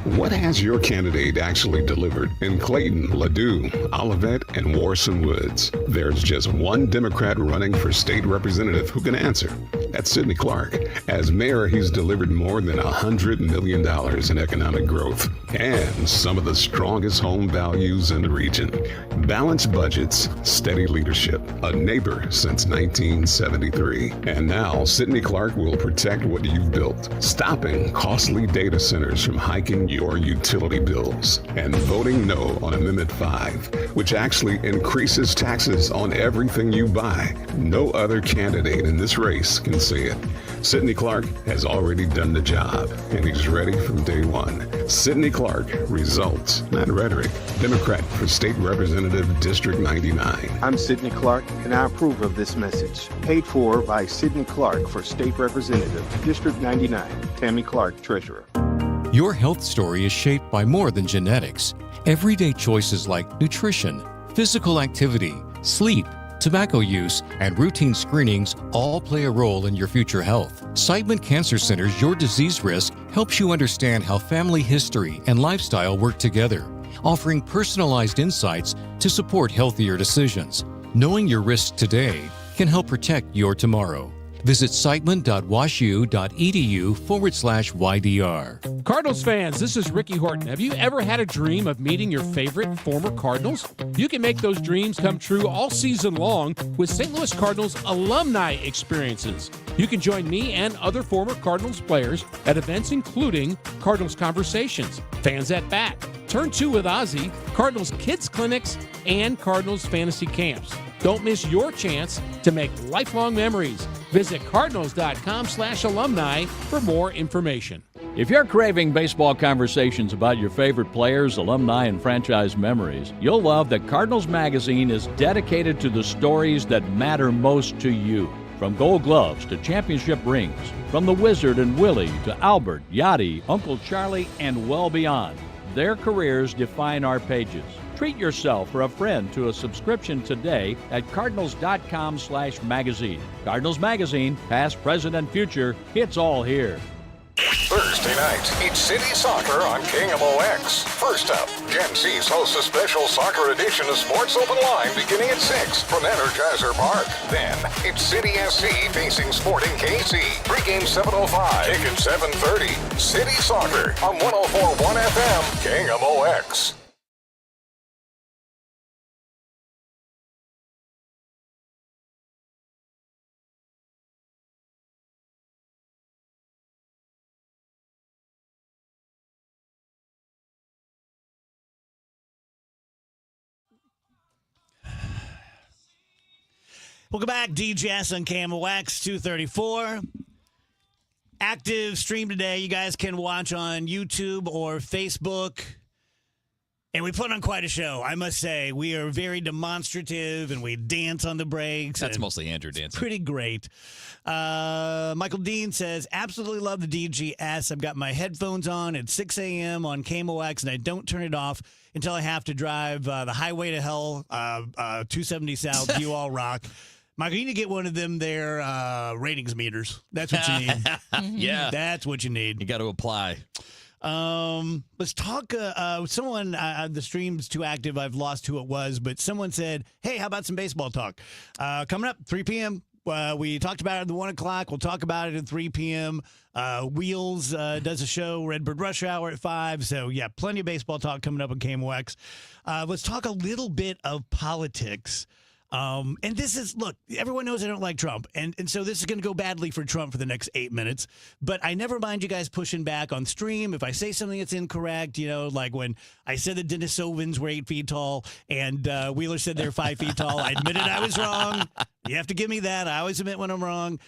What has your candidate actually delivered? In Clayton, Ladue, Olivet, and Warson Woods, there's just one Democrat running for state representative who can answer. That's Sidney Clark. As mayor, he's delivered more than $100 million in economic growth and some of the strongest home values in the region. Balanced budgets, steady leadership, a neighbor since 1973. And now, Sidney Clark will protect what you've built, stopping costly data centers from hiking your utility bills, and voting no on Amendment 5, which actually increases taxes on everything you buy. No other candidate in this race can say it. Sidney Clark has already done the job, and he's ready from day one. Sidney Clark, results, not rhetoric. Democrat for State Representative District 99. I'm Sidney Clark, and I approve of this message. Paid for by Sidney Clark for State Representative District 99. Tammy Clark, Treasurer. Your health story is shaped by more than genetics. Everyday choices like nutrition, physical activity, sleep, tobacco use, and routine screenings all play a role in your future health. Seidman Cancer Center's Your Disease Risk helps you understand how family history and lifestyle work together, offering personalized insights to support healthier decisions. Knowing your risks today can help protect your tomorrow. Visit Seidman.washU.edu/YDR. Cardinals fans, this is Ricky Horton. Have you ever had a dream of meeting your favorite former Cardinals? You can make those dreams come true all season long with St. Louis Cardinals alumni experiences. You can join me and other former Cardinals players at events including Cardinals Conversations, Fans at Bat, Turn 2 with Ozzy, Cardinals Kids Clinics, and Cardinals Fantasy Camps. Don't miss your chance to make lifelong memories. Visit cardinals.com/alumni for more information. If you're craving baseball conversations about your favorite players, alumni, and franchise memories, you'll love that Cardinals Magazine is dedicated to the stories that matter most to you. From Gold Gloves to championship rings, from the Wizard and Willie to Albert, Yachty, Uncle Charlie, and well beyond. Their careers define our pages. Treat yourself or a friend to a subscription today at cardinals.com/magazine. Cardinals Magazine, past, present, and future, it's all here. Thursday night, it's City Soccer on KMOX. First up, Gen C's hosts a special soccer edition of Sports Open Line beginning at 6 from Energizer Park. Then, it's City SC facing Sporting KC. Pre-game 7:05, ticket 7:30. City Soccer on 104.1 FM, KMOX. Welcome back. DGS on KMOX 234. Active stream today. You guys can watch on YouTube or Facebook. And we put on quite a show, I must say. We are very demonstrative, and we dance on the breaks. That's mostly Andrew dancing. Pretty great. Michael Dean says, absolutely love the DGS. I've got my headphones on at 6 a.m. on KMOX, and I don't turn it off until I have to drive the highway to hell, 270 South, you all rock. Michael, you need to get one of them there ratings meters. That's what you need. Yeah. That's what you need. You got to apply. Let's talk. Someone, the stream's too active. I've lost who it was, but someone said, hey, how about some baseball talk? Coming up, 3 p.m. We talked about it at the 1 o'clock. We'll talk about it at 3 p.m. Wheels does a show, Redbird Rush Hour at 5. So, yeah, plenty of baseball talk coming up on KMOX. Let's talk a little bit of politics. And this is, look, everyone knows I don't like Trump. And so this is going to go badly for Trump for the next 8 minutes. But I never mind you guys pushing back on stream. If I say something that's incorrect, like when I said that Denisovans were 8 feet tall and Wheeler said they're 5 feet tall, I admitted I was wrong. You have to give me that. I always admit when I'm wrong.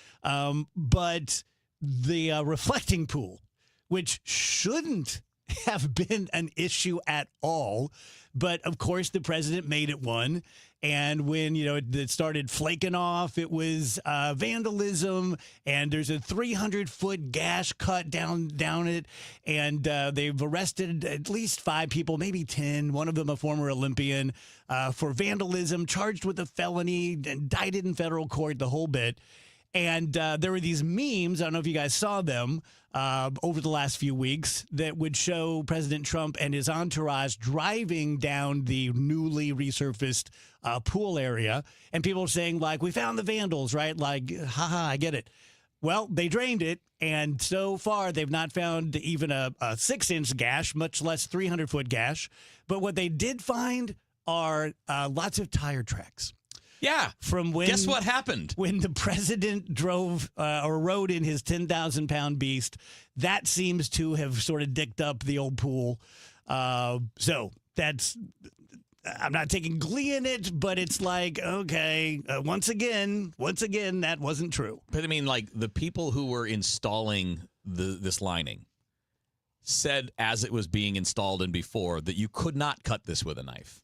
But the reflecting pool, which shouldn't have been an issue at all. But, of course, the president made it one. And when, it started flaking off, it was vandalism. And there's a 300-foot gash cut down it. And they've arrested at least 5 people, maybe 10, one of them a former Olympian, for vandalism, charged with a felony, indicted in federal court, the whole bit. And there were these memes, I don't know if you guys saw them, over the last few weeks that would show President Trump and his entourage driving down the newly resurfaced pool area. And people saying, we found the vandals, right? Haha, I get it. Well, they drained it. And so far, they've not found even a 6-inch gash, much less 300-foot gash. But what they did find are lots of tire tracks. Yeah. From when? Guess what happened? When the president drove or rode in his 10,000-pound beast, that seems to have sort of dicked up the old pool. So that's, I'm not taking glee in it, but it's okay, once again, that wasn't true. But I mean, the people who were installing this lining said as it was being installed and before that you could not cut this with a knife.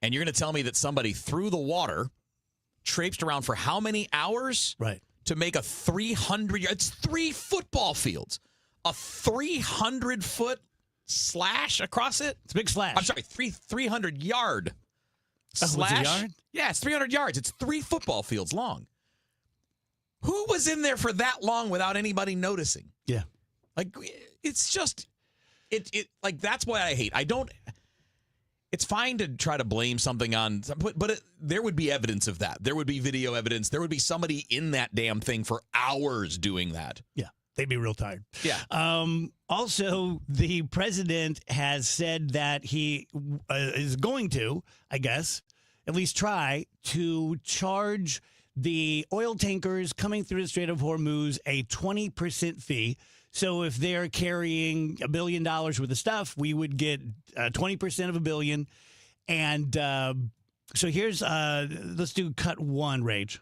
And you're going to tell me that somebody through the water traipsed around for how many hours? Right. To make a 300-yard, it's 3 football fields, a 300-foot slash across it? It's a big slash. I'm sorry, 300-yard slash. What's a yard? Yeah, it's 300 yards. It's 3 football fields long. Who was in there for that long without anybody noticing? Yeah. It's just, that's why I hate. It's fine to try to blame something on, but there would be evidence of that. There would be video evidence. There would be somebody in that damn thing for hours doing that. Yeah, they'd be real tired. Yeah. Also, the president has said that he is going to, I guess, at least try to charge the oil tankers coming through the Strait of Hormuz a 20% fee. So if they're carrying $1 billion worth of stuff, we would get 20% of $1 billion. And so here's, let's do cut 1, Rage.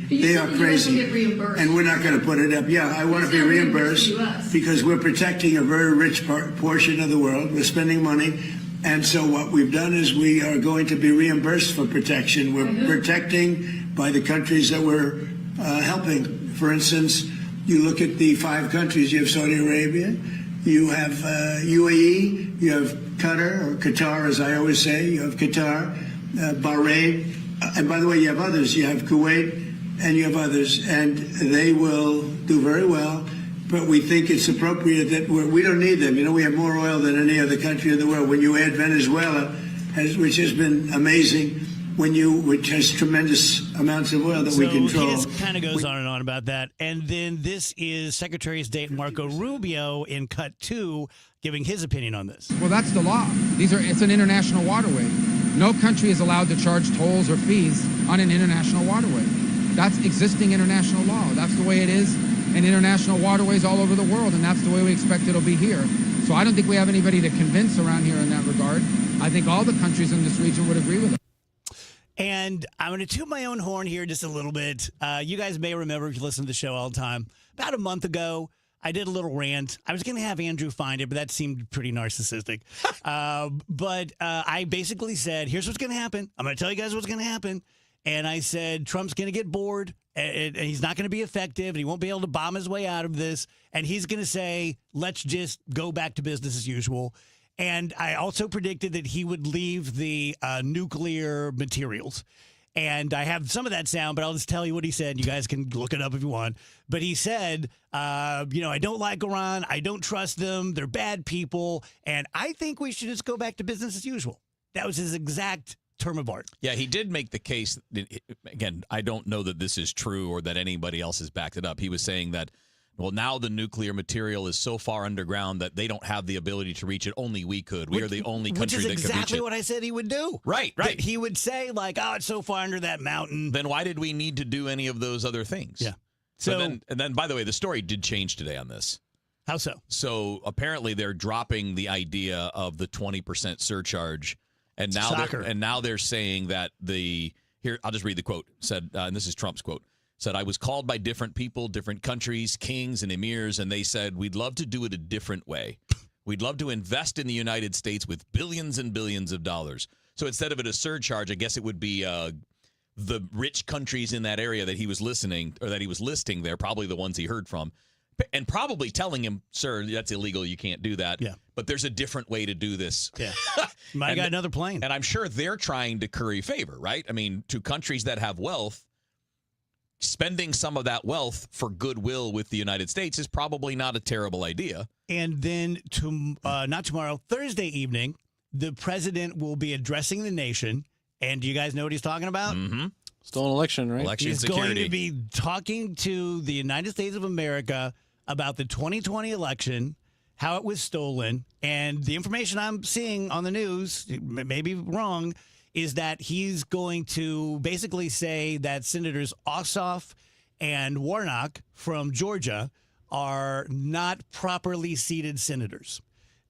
They are crazy, and we're not going to put it up. Yeah, I want to be reimbursed because we're protecting a very rich portion of the world. We're spending money. And so what we've done is we are going to be reimbursed for protection. We're protecting by the countries that we're helping. For instance, you look at the 5 countries. You have Saudi Arabia, you have UAE, you have Qatar, or Qatar as I always say, you have Qatar, Bahrain, and by the way, you have others. You have Kuwait, and you have others, and they will do very well. But we think it's appropriate that we don't need them. We have more oil than any other country in the world. When you add Venezuela, which has been amazing, which has tremendous amounts of oil that we control. He just kind of goes on and on about that. And then this is Secretary of State Marco Rubio in cut 2 giving his opinion on this. Well, that's the law. It's an international waterway. No country is allowed to charge tolls or fees on an international waterway. That's existing international law. That's the way it is in international waterways all over the world, and that's the way we expect it'll be here. So I don't think we have anybody to convince around here in that regard. I think all the countries in this region would agree with it. And I'm going to toot my own horn here just a little bit. You guys may remember if you listen to the show all the time. About a month ago, I did a little rant. I was going to have Andrew find it, but that seemed pretty narcissistic. But I basically said, here's what's going to happen. I'm going to tell you guys what's going to happen. And I said, Trump's going to get bored, and he's not going to be effective, and he won't be able to bomb his way out of this. And he's going to say, let's just go back to business as usual. And I also predicted that he would leave the nuclear materials. And I have some of that sound, but I'll just tell you what he said. You guys can look it up if you want. But he said, I don't like Iran. I don't trust them. They're bad people. And I think we should just go back to business as usual. That was his exact term of art. Yeah, he did make the case. Again, I don't know that this is true or that anybody else has backed it up. He was saying that, well, now the nuclear material is so far underground that they don't have the ability to reach it. Only we could. We are the only country that could reach it. Which is exactly what I said he would do. Right. That he would say, like, oh, it's so far under that mountain. Then why did we need to do any of those other things? Yeah. So and then, by the way, the story did change today on this. How so? So apparently they're dropping the idea of the 20% surcharge, and now they're saying that here I'll just read the quote. Said, and this is Trump's quote. Said, I was called by different people, different countries, kings and emirs, and they said, we'd love to do it a different way. We'd love to invest in the United States with billions and billions of dollars. So instead of it a surcharge, I guess it would be the rich countries in that area that he was listing there, probably the ones he heard from, and probably telling him, sir, that's illegal. You can't do that. Yeah. But there's a different way to do this. Yeah. Might got another plane. And I'm sure they're trying to curry favor, right? I mean, to countries that have wealth, spending some of that wealth for goodwill with the United States is probably not a terrible idea. And then, not tomorrow, Thursday evening, the president will be addressing the nation. And do you guys know what he's talking about? Mm-hmm. Stolen election, right? Election he's security. Going to be talking to the United States of America about the 2020 election, how it was stolen. And the information I'm seeing on the news, it may be wrong, is that he's going to basically say that Senators Ossoff and Warnock from Georgia are not properly seated senators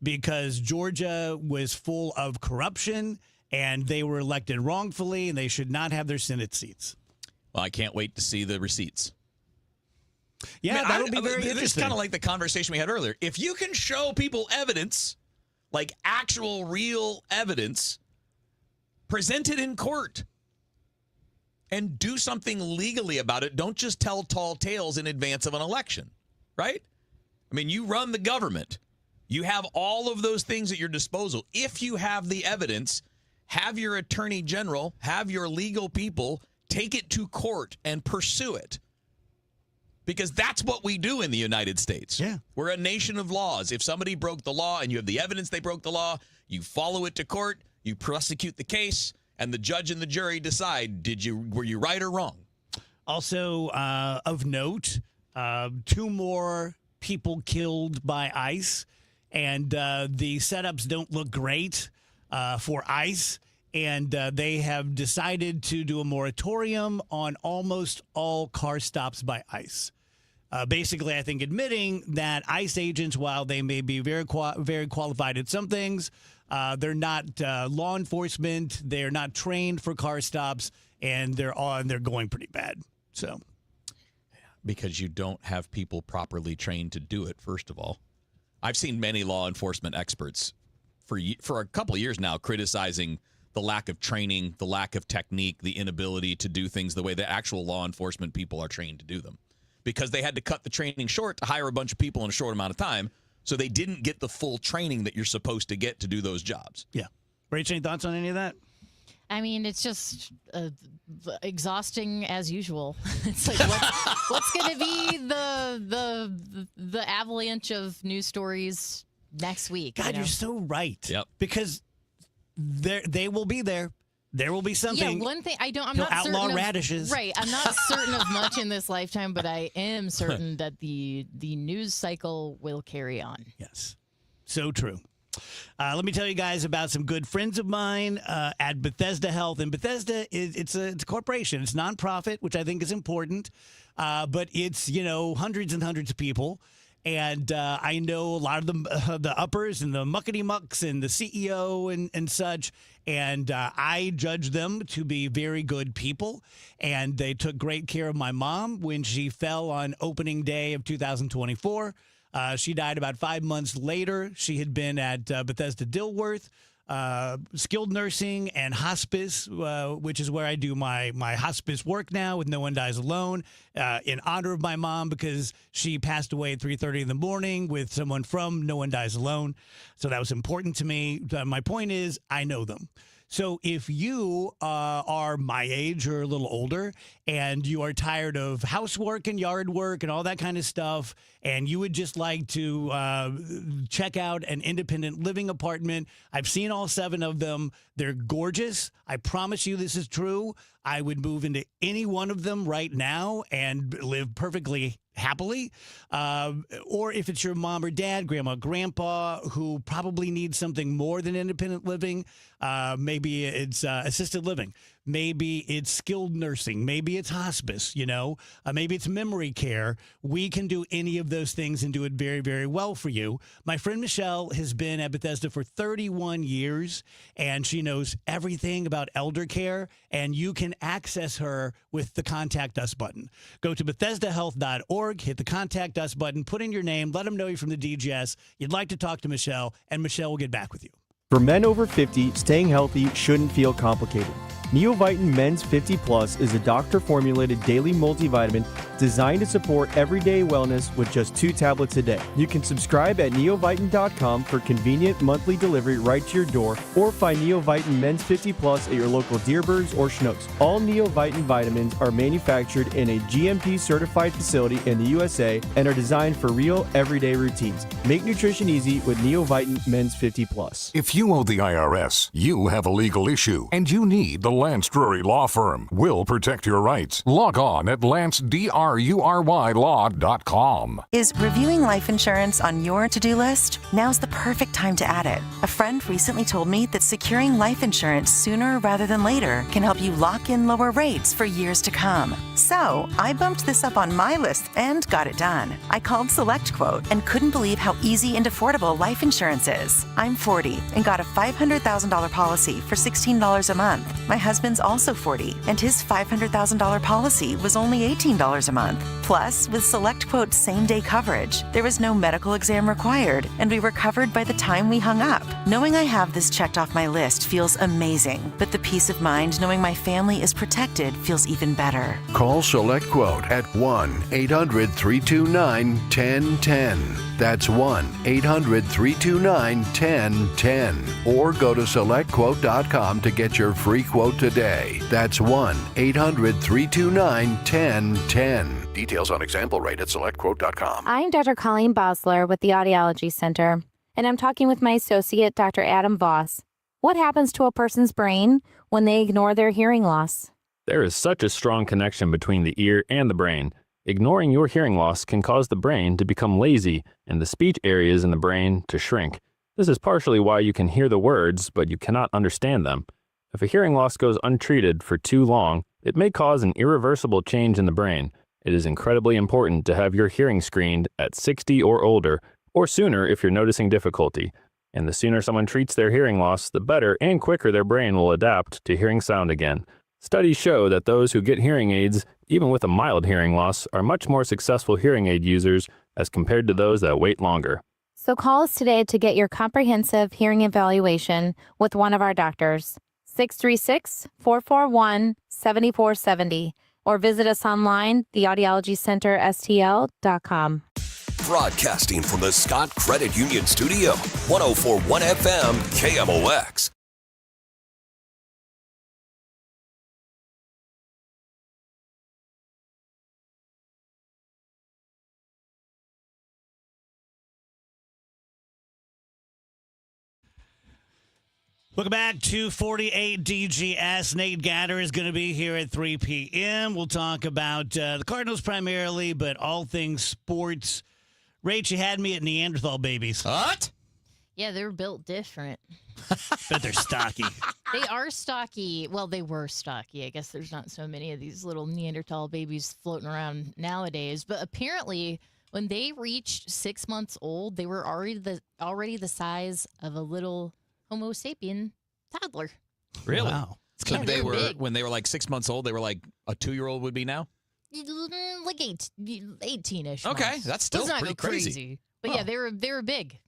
because Georgia was full of corruption and they were elected wrongfully and they should not have their Senate seats. Well, I can't wait to see the receipts. Yeah, that'll be very It's interesting. kind of like the conversation we had earlier. If you can show people evidence, like actual real evidence, present it in court and do something legally about it. Don't just tell tall tales in advance of an election, right? I mean, you run the government. You have all of those things at your disposal. If you have the evidence, have your attorney general, have your legal people take it to court and pursue it. Because that's what we do in the United States. Yeah. We're a nation of laws. If somebody broke the law and you have the evidence they broke the law, you follow it to court, you prosecute the case, and the judge and the jury decide, were you right or wrong? Also, of note, 2 more people killed by ICE, and the setups don't look great for ICE, and they have decided to do a moratorium on almost all car stops by ICE. Basically, I think admitting that ICE agents, while they may be very qualified at some things, they're not law enforcement. They're not trained for car stops, and they're going pretty bad. So, because you don't have people properly trained to do it. First of all, I've seen many law enforcement experts for a couple of years now criticizing the lack of training, the lack of technique, the inability to do things the way the actual law enforcement people are trained to do them, because they had to cut the training short to hire a bunch of people in a short amount of time. So they didn't get the full training that you're supposed to get to do those jobs. Yeah. Rach, any thoughts on any of that? I mean, it's just exhausting as usual. It's like, what's going to be the avalanche of news stories next week? God, you're so right. Yep. Because they will be there. There will be something. Yeah, one thing I'm He'll not certain outlaw of, radishes. Right, I'm not certain of much in this lifetime, but I am certain that the news cycle will carry on. Yes, so true. Let me tell you guys about some good friends of mine at Bethesda Health. And Bethesda it's a corporation. It's nonprofit, which I think is important. But it's hundreds and hundreds of people. And I know a lot of the uppers and the muckety mucks and the CEO and such. And I judge them to be very good people. And they took great care of my mom when she fell on opening day of 2024. She died about 5 months later. She had been at Bethesda Dilworth, skilled nursing and hospice, which is where I do my hospice work now with No One Dies Alone, in honor of my mom because she passed away at 3:30 in the morning with someone from No One Dies Alone. So that was important to me. My point is, I know them. So if you are my age or a little older and you are tired of housework and yard work and all that kind of stuff, and you would just like to check out an independent living apartment, I've seen all 7 of them. They're gorgeous. I promise you this is true. I would move into any one of them right now and live perfectly happily. Or if it's your mom or dad, grandma, grandpa, who probably needs something more than independent living, maybe it's assisted living. Maybe it's skilled nursing. Maybe it's hospice, maybe it's memory care. We can do any of those things and do it very, very well for you. My friend Michelle has been at Bethesda for 31 years, and she knows everything about elder care, and you can access her with the Contact Us button. Go to BethesdaHealth.org, hit the Contact Us button, put in your name, let them know you're from the DGS. You'd like to talk to Michelle, and Michelle will get back with you. For men over 50, staying healthy shouldn't feel complicated. Neovitin Men's 50 Plus is a doctor-formulated daily multivitamin designed to support everyday wellness with just 2 tablets a day. You can subscribe at neovitin.com for convenient monthly delivery right to your door, or find Neovitin Men's 50 Plus at your local Deerbergs or Schnucks. All Neovitin vitamins are manufactured in a GMP-certified facility in the USA and are designed for real, everyday routines. Make nutrition easy with Neovitin Men's 50 Plus. If you owe the IRS, you have a legal issue, and you need the Lance Drury Law Firm. We'll protect your rights. Log on at LanceDruryLaw.com. Is reviewing life insurance on your to-do list? Now's the perfect time to add it. A friend recently told me that securing life insurance sooner rather than later can help you lock in lower rates for years to come. So I bumped this up on my list and got it done. I called SelectQuote and couldn't believe how easy and affordable life insurance is. I'm 40 and got a $500,000 policy for $16 a month. My husband's also 40, and his $500,000 policy was only $18 a month. Plus, with SelectQuote's same-day coverage, there was no medical exam required, and we were covered by the time we hung up. Knowing I have this checked off my list feels amazing, but the peace of mind knowing my family is protected feels even better. Call SelectQuote at 1-800-329-1010. That's 1-800-329-1010. Or go to SelectQuote.com to get your free quote today. That's 1-800-329-1010. Details on example rate at SelectQuote.com. I'm Dr. Colleen Bosler with the Audiology Center, and I'm talking with my associate, Dr. Adam Voss. What happens to a person's brain when they ignore their hearing loss? There is such a strong connection between the ear and the brain. Ignoring your hearing loss can cause the brain to become lazy and the speech areas in the brain to shrink. This is partially why you can hear the words, but you cannot understand them. If a hearing loss goes untreated for too long, it may cause an irreversible change in the brain. It is incredibly important to have your hearing screened at 60 or older, or sooner if you're noticing difficulty. And the sooner someone treats their hearing loss, the better and quicker their brain will adapt to hearing sound again. Studies show that those who get hearing aids, even with a mild hearing loss, are much more successful hearing aid users as compared to those that wait longer. So call us today to get your comprehensive hearing evaluation with one of our doctors. 636-441-7470, or visit us online, theaudiologycenterstl.com. Broadcasting from the Scott Credit Union Studio, 104.1 FM KMOX. Welcome back to 48 DGS. Nate Gatter is going to be here at 3 p.m. We'll talk about the Cardinals primarily, but all things sports. Rach, you had me at Neanderthal babies. What? Yeah, they're built different. Bet they're stocky. They are stocky. Well, they were stocky. I guess there's not so many of these little Neanderthal babies floating around nowadays. But apparently, When they reached 6 months old, they were already the size of a little Homo sapien toddler. Really? Wow. So Yeah, they they're were big. when they were like 6 months old. They were like a 2-year-old would be now. Like 18-ish. Okay, months. that's still Let's not pretty go crazy. But Huh. yeah, they were big,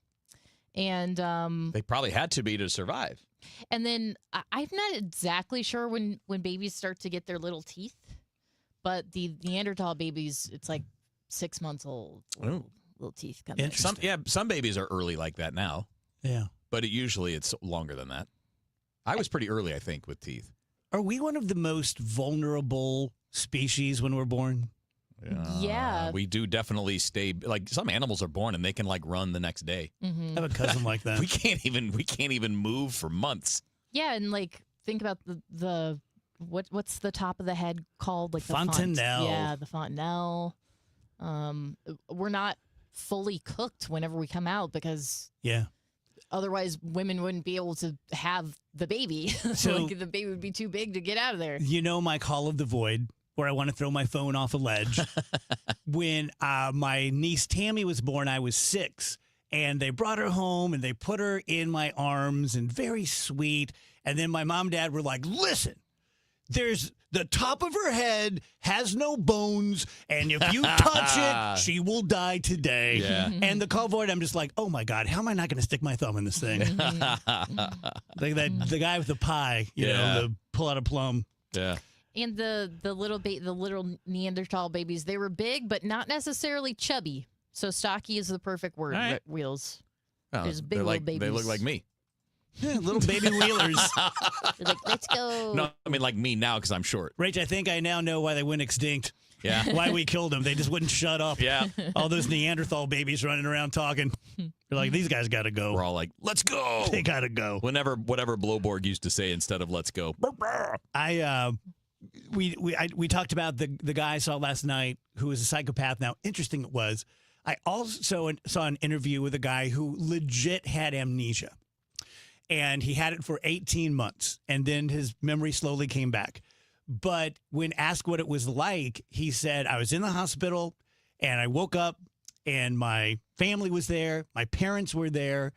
and They probably had to be to survive. and then I'm not exactly sure when babies start to get their little teeth, but the Neanderthal babies, it's like 6 months old. Little teeth come in. Some babies are early like that now. Yeah. But usually it's longer than that. I was pretty early, I think, with teeth. Are we one of the most vulnerable species when we're born? Yeah. We do definitely stay like some animals are born and they can like run the next day. Mhm. I have a cousin like that. We can't even move for months. Yeah, and like think about the what's the top of the head called? Like the Fontanelle. Yeah, the fontanelle. We're not fully cooked whenever we come out because Yeah. otherwise women wouldn't be able to have the baby. So- like the baby would be too big to get out of there. You know my call of the void where I want to throw my phone off a ledge. When my niece Tammy was born, I was 6. And they brought her home and they put her in my arms and very sweet. And then my mom and dad were like, listen, there's the top of her head has no bones. And if you touch it, she will die today. Yeah. And the call void, I'm just like, oh my God, how am I not going to stick my thumb in this thing? Like the guy with the pie, you know, the pull out a plum. Yeah. And the little Neanderthal babies, they were big but not necessarily chubby. So stocky is the perfect word. All right. Wheels. Oh, There's big they're little like, babies. they look like me. Little baby wheelers. They're like, let's go. No, I mean like me now because I'm short. Rach, I think I now know why they went extinct. Yeah. Why we killed them. They just wouldn't shut up. Yeah. All those Neanderthal babies running around talking. They're like, these guys got to go. We're all like, let's go. They got to go. Whatever Blowborg used to say instead of let's go. We talked about the guy I saw last night who was a psychopath. Now, interesting it was, I also saw an interview with a guy who legit had amnesia. And he had it for 18 months. And then his memory slowly came back. But when asked what it was like, he said, I was in the hospital and I woke up and my family was there. My parents were there.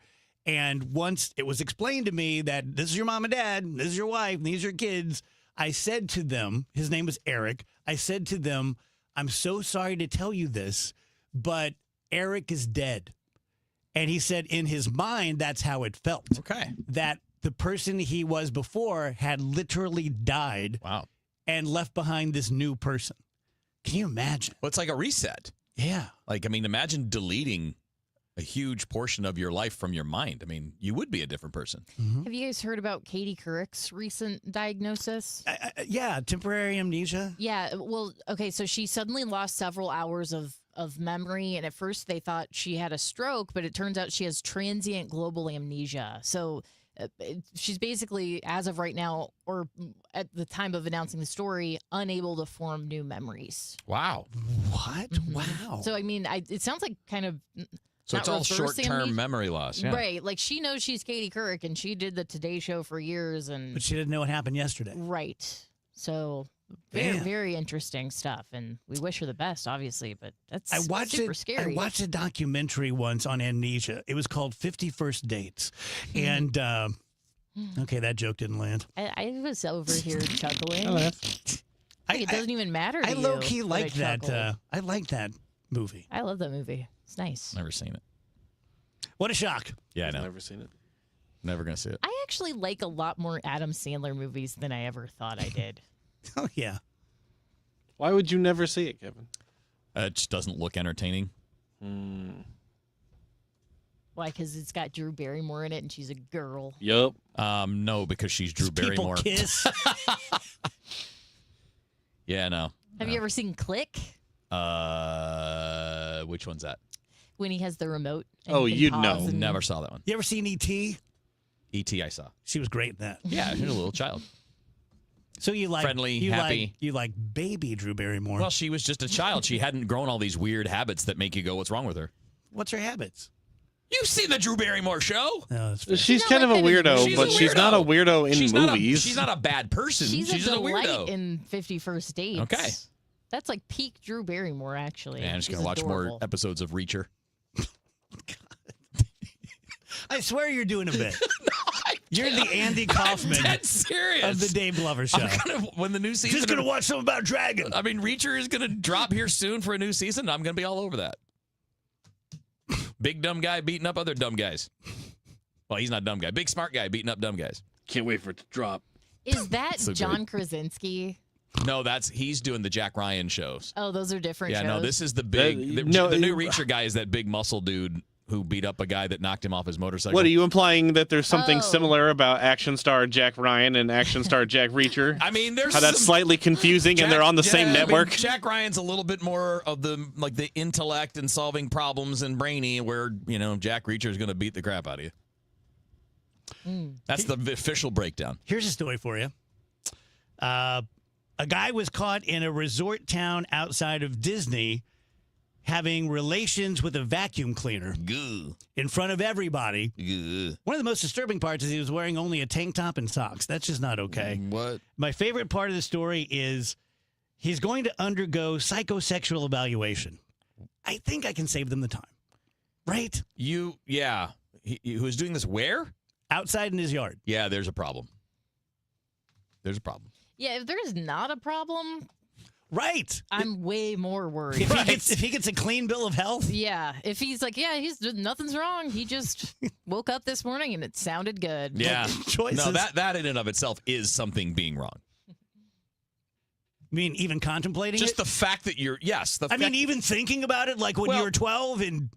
And once it was explained to me that this is your mom and dad, this is your wife, and these are your kids, I said to them, his name was Eric. I said to them, I'm so sorry to tell you this, but Eric is dead. And he said in his mind, that's how it felt. Okay. That the person he was before had literally died. Wow. And left behind this new person. Can you imagine? Well, it's like a reset. Yeah. Like, I mean, imagine deleting a huge portion of your life from your mind. I mean, you would be a different person. Mm-hmm. Have you guys heard about Katie Couric's recent diagnosis? Yeah, temporary amnesia. Yeah, well, okay, so she suddenly lost several hours of memory, and at first they thought she had a stroke, but it turns out she has transient global amnesia. So she's basically, as of right now, or at the time of announcing the story, unable to form new memories. Wow. What? Wow. So, I mean, it sounds like kind of... So not it's all reverse short-term amnesia. memory loss. Yeah. Right. Like, she knows she's Katie Couric, and she did the Today Show for years. But she didn't know what happened yesterday. Right. So, very, Damn. very interesting stuff. And we wish her the best, obviously, but that's super I scary. watched a documentary once on amnesia. It was called 50 First Dates. And, okay, that joke didn't land. I was over here chuckling. Oh, Like, it doesn't even matter to I you low-key that I like that. chuckled. I like that movie. I love that movie. It's nice. Never seen it. What a shock. Yeah, I know. Never seen it. Never going to see it. I actually like a lot more Adam Sandler movies than I ever thought I did. Oh, yeah. Why would you never see it, Kevin? It just doesn't look entertaining. Why? Because it's got Drew Barrymore in it, and she's a girl. Yup. No, because she's Drew Barrymore. People kiss. Yeah, no. Have you ever seen Click? Which one's that? When he has the remote. and Oh, he can you'd pause know. and- Never saw that one. You ever seen E.T.? E.T. I saw. She was great in that. Yeah, she's a little child. So you like Friendly, you happy. Like, you like baby Drew Barrymore. Well, she was just a child. She hadn't grown all these weird habits that make you go, what's wrong with her? What's her habits? You've seen the Drew Barrymore show. No, that's fair. She's not kind of a like that in weirdo, movies. but she's not a weirdo in she's movies. She's not a bad person. She's just a a delight weirdo. in 50 First Dates. Okay. That's like peak Drew Barrymore, actually. Yeah, I'm just She's going to watch adorable. more episodes of Reacher. I swear you're doing a bit. You're the Andy Kaufman I'm dead serious. of the Dave Glover show. When the new season... Just going to watch something about Dragon. I mean, Reacher is going to drop here soon for a new season. I'm going to be all over that. Big dumb guy beating up other dumb guys. Well, he's not dumb guy. Big smart guy beating up dumb guys. Can't wait for it to drop. Is that So John Krasinski? No, he's doing the Jack Ryan shows. Oh, those are different shows. Yeah, no, this is the big... the new Reacher guy is that big muscle dude who beat up a guy that knocked him off his motorcycle. What, are you implying that there's something similar about action star Jack Ryan and action star Jack Reacher? I mean, there's how that's slightly confusing and they're on the same network. Jack Ryan's a little bit more of the intellect and solving problems and brainy, where Jack Reacher is going to beat the crap out of you. That's the official breakdown. Here's a story for you. A guy was caught in a resort town outside of Disney having relations with a vacuum cleaner in front of everybody. One of the most disturbing parts is he was wearing only a tank top and socks. That's just not okay. What? My favorite part of the story is he's going to undergo psychosexual evaluation. I think I can save them the time. Right? Who is doing this where? Outside in his yard. Yeah, there's a problem. There's a problem. Yeah, if there's not a problem... Right. I'm way more worried. If he gets a clean bill of health? Yeah. If he's like, nothing's wrong. He just woke up this morning and it sounded good. Yeah. Choices. No, that in and of itself is something being wrong. I mean, even contemplating Just it? the fact that you're, yes. Even thinking about it, like when you were 12 and...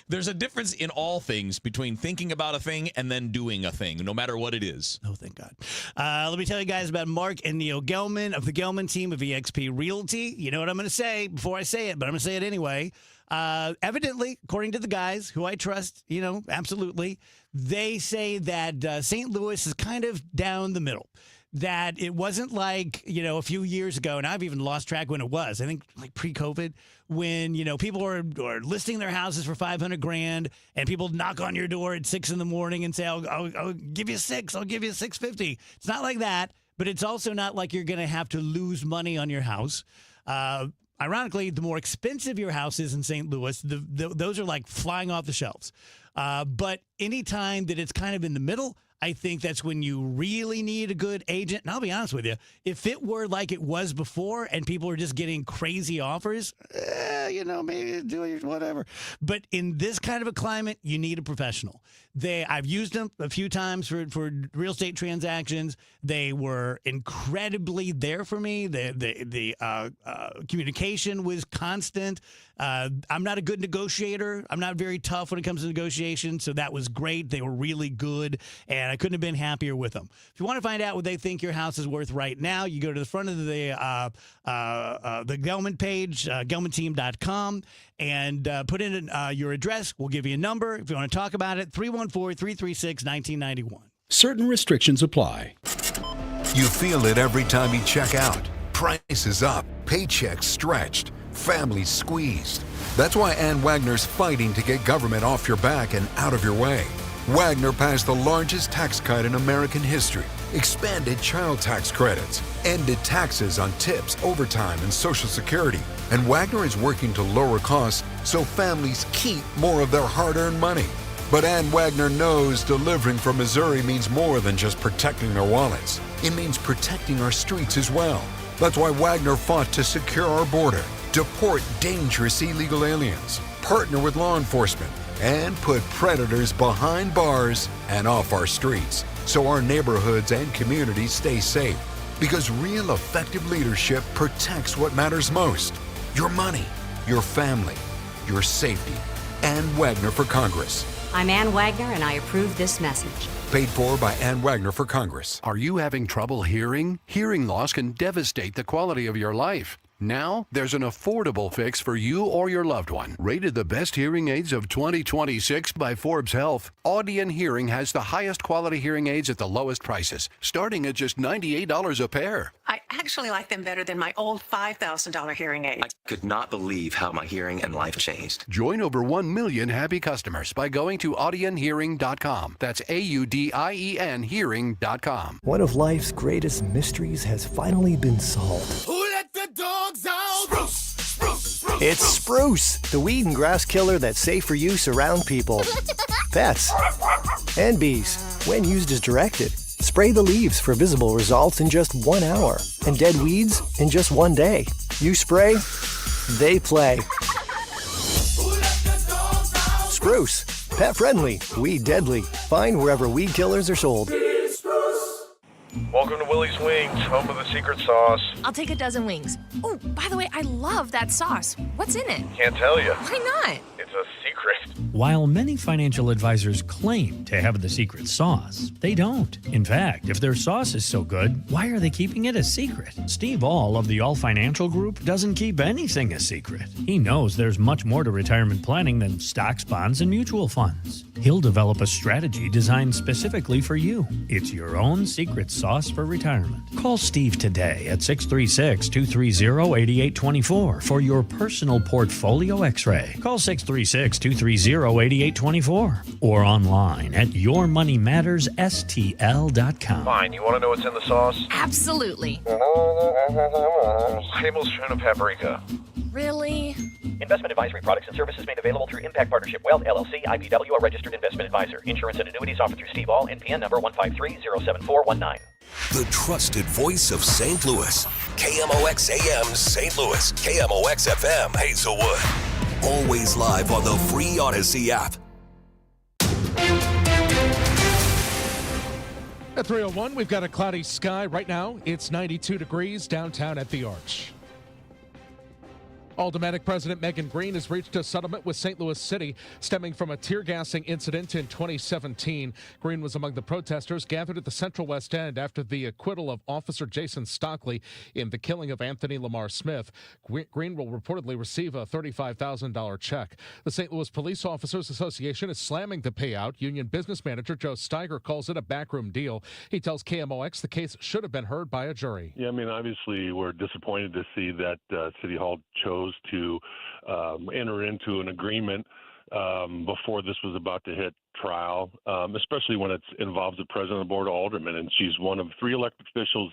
There's a difference in all things between thinking about a thing and then doing a thing, no matter what it is. Oh, thank God. Let me tell you guys about Mark and Neil Gelman of the Gelman team of eXp Realty. You know what I'm going to say before I say it, but I'm going to say it anyway. Evidently, according to the guys who I trust, absolutely, they say that St. Louis is kind of down the middle. That it wasn't like, a few years ago, and I've even lost track when it was. I think like pre-COVID, when, people are listing their houses for $500,000 and people knock on your door at 6 a.m. and say, I'll give you $6, I'll give you $650. It's not like that, but it's also not like you're going to have to lose money on your house. Ironically, the more expensive your house is in St. Louis, those are like flying off the shelves. But anytime that it's kind of in the middle, I think that's when you really need a good agent. And I'll be honest with you, if it were like it was before and people were just getting crazy offers, maybe do it, whatever. But in this kind of a climate, you need a professional. I've used them a few times for real estate transactions. They were incredibly there for me. The communication was constant. I'm not a good negotiator. I'm not very tough when it comes to negotiation, so that was great. They were really good, and I couldn't have been happier with them. If you want to find out what they think your house is worth right now, you go to the front of the Gelman page, gelmanteam.com, and put in your address. We'll give you a number. If you want to talk about it, 314-336-1991. Certain restrictions apply. You feel it every time you check out. Prices up, paychecks stretched, families squeezed. That's why Ann Wagner's fighting to get government off your back and out of your way. Wagner passed the largest tax cut in American history, expanded child tax credits, ended taxes on tips, overtime, and Social Security. And Wagner is working to lower costs so families keep more of their hard-earned money. But Ann Wagner knows delivering from Missouri means more than just protecting their wallets. It means protecting our streets as well. That's why Wagner fought to secure our border, deport dangerous illegal aliens, partner with law enforcement, and put predators behind bars and off our streets so our neighborhoods and communities stay safe. Because real effective leadership protects what matters most: your money, your family, your safety. Ann Wagner for Congress. I'm Ann Wagner, and I approve this message. Paid for by Ann Wagner for Congress. Are you having trouble hearing? Hearing loss can devastate the quality of your life. Now, there's an affordable fix for you or your loved one. Rated the best hearing aids of 2026 by Forbes Health, Audion Hearing has the highest quality hearing aids at the lowest prices, starting at just $98 a pair. I actually like them better than my old $5,000 hearing aid. I could not believe how my hearing and life changed. Join over 1 million happy customers by going to audionhearing.com. That's AUDIEN hearing.com. One of life's greatest mysteries has finally been solved. Who let the door It's Spruce, the weed and grass killer that's safe for use around people, pets, and bees. When used as directed, spray the leaves for visible results in just 1 hour and dead weeds in just 1 day. You spray, they play. Spruce, pet friendly, weed deadly. Find wherever weed killers are sold. Welcome to Willie's Wings, home of the secret sauce. I'll take a dozen wings. Oh, by the way, I love that sauce. What's in it? Can't tell you. Why not? It's a secret. While many financial advisors claim to have the secret sauce, they don't. In fact, if their sauce is so good, why are they keeping it a secret? Steve All of the All Financial Group doesn't keep anything a secret. He knows there's much more to retirement planning than stocks, bonds, and mutual funds. He'll develop a strategy designed specifically for you. It's your own secret sauce for retirement. Call Steve today at 636-230-8824 for your personal portfolio x-ray. Call 636-230-8824 or online at yourmoneymattersstl.com. Fine, you want to know what's in the sauce? Absolutely. Tablespoon of paprika. Really? Investment advisory products and services made available through Impact Partnership Wealth, LLC, IPW, a registered investment advisor. Insurance and annuities offered through Steve All, NPN number 153-07419. The trusted voice of St. Louis. KMOX AM St. Louis. KMOX FM Hazelwood. Always live on the free Odyssey app. At 3:01, we've got a cloudy sky. Right now, it's 92 degrees downtown at the Arch. Aldermanic President Megan Green has reached a settlement with St. Louis City stemming from a tear gassing incident in 2017. Green was among the protesters gathered at the Central West End after the acquittal of Officer Jason Stockley in the killing of Anthony Lamar Smith. Green will reportedly receive a $35,000 check. The St. Louis Police Officers Association is slamming the payout. Union business manager Joe Steiger calls it a backroom deal. He tells KMOX the case should have been heard by a jury. Yeah, I mean, obviously we're disappointed to see that City Hall chose to enter into an agreement before this was about to hit trial, especially when it involves the president of the board of aldermen, and she's one of 3 elected officials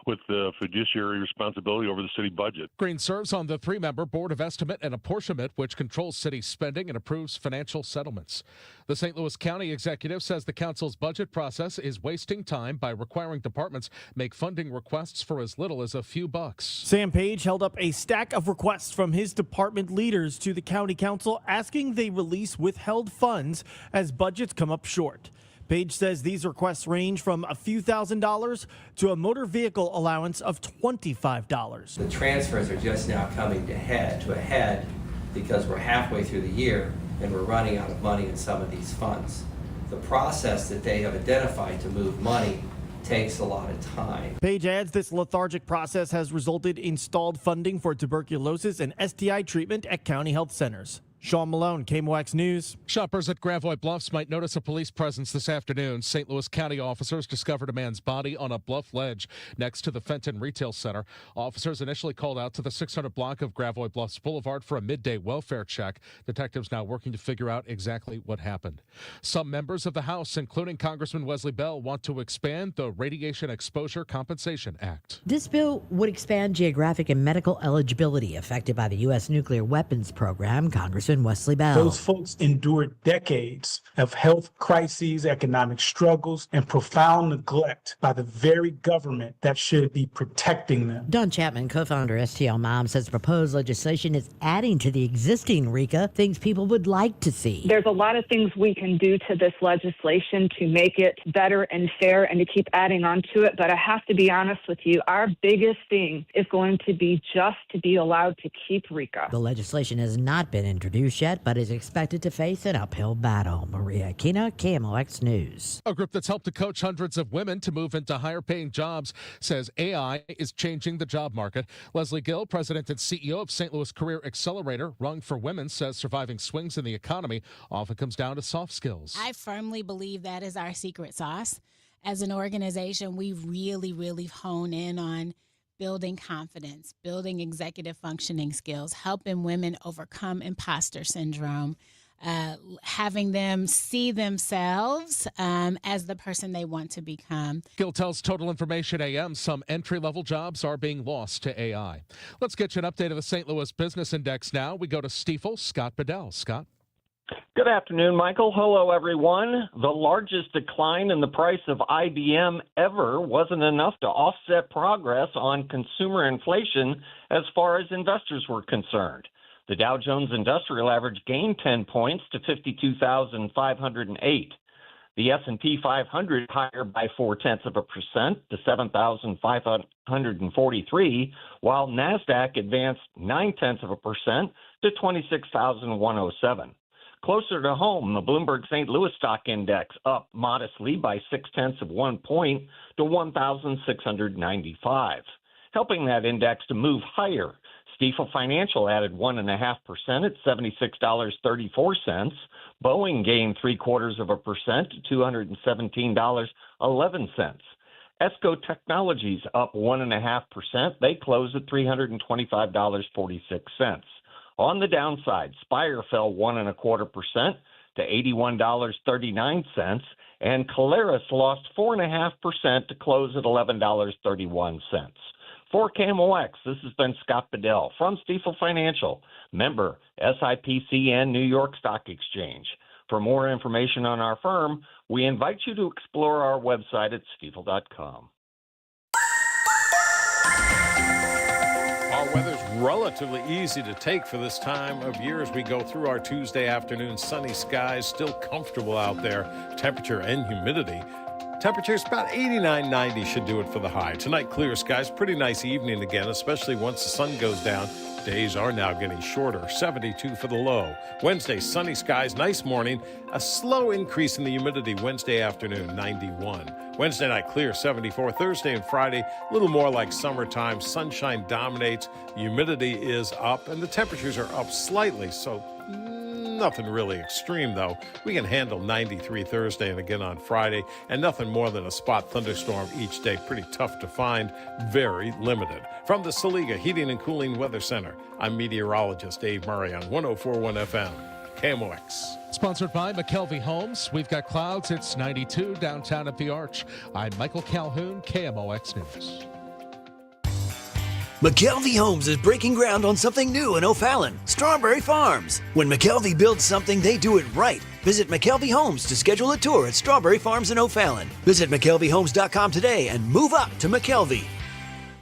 with the fiduciary responsibility over the city budget. Green serves on the 3-member Board of Estimate and Apportionment, which controls city spending and approves financial settlements. The St. Louis County executive says the council's budget process is wasting time by requiring departments make funding requests for as little as a few bucks. Sam Page held up a stack of requests from his department leaders to the county council asking they release withheld funds as budgets come up short. Page says these requests range from a few $1,000s to a motor vehicle allowance of $25. The transfers are just now coming to a head because we're halfway through the year and we're running out of money in some of these funds. The process that they have identified to move money takes a lot of time. Page adds this lethargic process has resulted in stalled funding for tuberculosis and STI treatment at county health centers. Sean Malone, KMOX News. Shoppers at Gravois Bluffs might notice a police presence this afternoon. St. Louis County officers discovered a man's body on a bluff ledge next to the Fenton Retail Center. Officers initially called out to the 600 block of Gravois Bluffs Boulevard for a midday welfare check. Detectives now working to figure out exactly what happened. Some members of the House, including Congressman Wesley Bell, want to expand the Radiation Exposure Compensation Act. This bill would expand geographic and medical eligibility affected by the U.S. nuclear weapons program. Congressman Wesley Bell. Those folks endured decades of health crises, economic struggles, and profound neglect by the very government that should be protecting them. Don Chapman, co-founder STL Mom, says proposed legislation is adding to the existing RECA, things people would like to see. There's a lot of things we can do to this legislation to make it better and fair and to keep adding on to it. But I have to be honest with you, our biggest thing is going to be just to be allowed to keep RECA. The legislation has not been introduced yet, but is expected to face an uphill battle. Maria Aquina, KMOX News. A group that's helped to coach hundreds of women to move into higher paying jobs says AI is changing the job market. Leslie Gill, president and CEO of St. Louis Career Accelerator, Rung for Women, says surviving swings in the economy often comes down to soft skills. I firmly believe that is our secret sauce. As an organization, we really hone in on building confidence, building executive functioning skills, helping women overcome imposter syndrome, having them see themselves as the person they want to become. Gil tells Total Information AM some entry-level jobs are being lost to AI. Let's get you an update of the St. Louis Business Index now. We go to Stifel, Scott Bedell. Scott? Good afternoon, Michael. Hello, everyone. The largest decline in the price of IBM ever wasn't enough to offset progress on consumer inflation as far as investors were concerned. The Dow Jones Industrial Average gained 10 points to 52,508. The S&P 500 higher by 0.4% to 7,543, while NASDAQ advanced 0.9% to 26,107. Closer to home, the Bloomberg St. Louis Stock Index up modestly by 0.6 point to 1,695. Helping that index to move higher, Stifel Financial added 1.5% at $76.34. Boeing gained 0.75% to $217.11. ESCO Technologies up 1.5%. They closed at $325.46. On the downside, Spire fell 1.25% to $81.39, and Caleres lost 4.5% to close at $11.31. For KMOX, this has been Scott Bedell from Stifel Financial, member SIPC and New York Stock Exchange. For more information on our firm, we invite you to explore our website at stifel.com. Our weather's relatively easy to take for this time of year as we go through our Tuesday afternoon. Sunny skies, still comfortable out there. Temperature and humidity. Temperature's about 89, 90 should do it for the high. Tonight, clear skies. Pretty nice evening again, especially once the sun goes down. Days are now getting shorter. 72 for the low. Wednesday, sunny skies, nice morning. A slow increase in the humidity Wednesday afternoon, 91. Wednesday night, clear, 74. Thursday and Friday, a little more like summertime. Sunshine dominates. Humidity is up, and the temperatures are up slightly, so nothing really extreme, though. We can handle 93 Thursday and again on Friday, and nothing more than a spot thunderstorm each day. Pretty tough to find, very limited. From the Saliga Heating and Cooling Weather Center, I'm meteorologist Dave Murray on 104.1 FM, KMOX. Sponsored by McKelvey Homes. We've got clouds. It's 92 downtown at the Arch. I'm Michael Calhoun, KMOX News. McKelvey Homes is breaking ground on something new in O'Fallon, Strawberry Farms. When McKelvey builds something, they do it right. Visit McKelvey Homes to schedule a tour at Strawberry Farms in O'Fallon. Visit McKelveyHomes.com today and move up to McKelvey.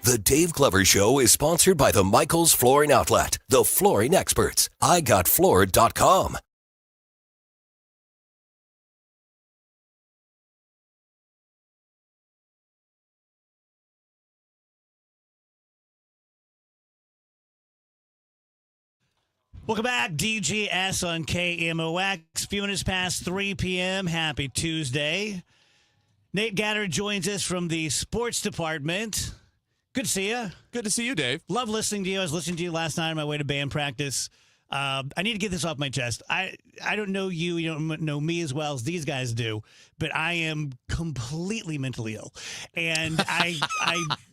The Dave Glover Show is sponsored by the Michaels Flooring Outlet, the flooring experts. IGotFloored.com. Welcome back, DGS on KMOX. Few minutes past 3 p.m. Happy Tuesday. Nate Gatter joins us from the sports department. Good to see you. Good to see you, Dave. Love listening to you. I was listening to you last night on my way to band practice. I need to get this off my chest. I don't know you. You don't know me as well as these guys do, but I am completely mentally ill. And I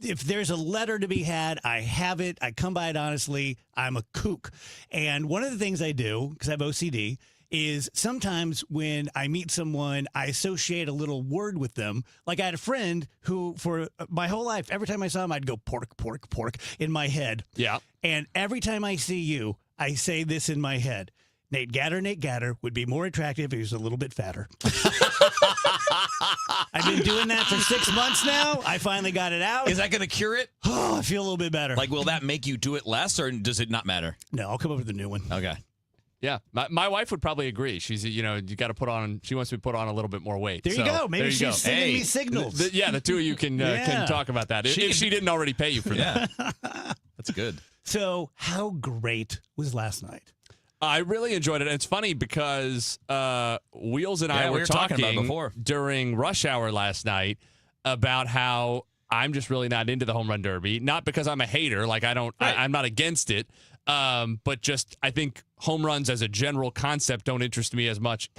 if there's a letter to be had, I have it. I come by it honestly. I'm a kook. And one of the things I do, because I have OCD, is sometimes when I meet someone, I associate a little word with them. Like I had a friend who, for my whole life, every time I saw him, I'd go pork, pork, pork in my head. Yeah. And every time I see you, I say this in my head. Nate Gatter would be more attractive if he was a little bit fatter. I've been doing that for 6 months now. I finally got it out. Is that going to cure it? Oh, I feel a little bit better. Like, will that make you do it less, or does it not matter? No, I'll come up with a new one. Okay. Yeah, my wife would probably agree. She's, you got to put on. She wants me to put on a little bit more weight. There you go. Maybe she's sending me signals. The two of you can talk about that if she didn't already pay you for that. That's good. So, how great was last night? I really enjoyed it. And it's funny because Wheels and I we were talking about it before during rush hour last night about how I'm just really not into the home run derby. Not because I'm a hater. Like I'm not against it. But just I think home runs as a general concept don't interest me as much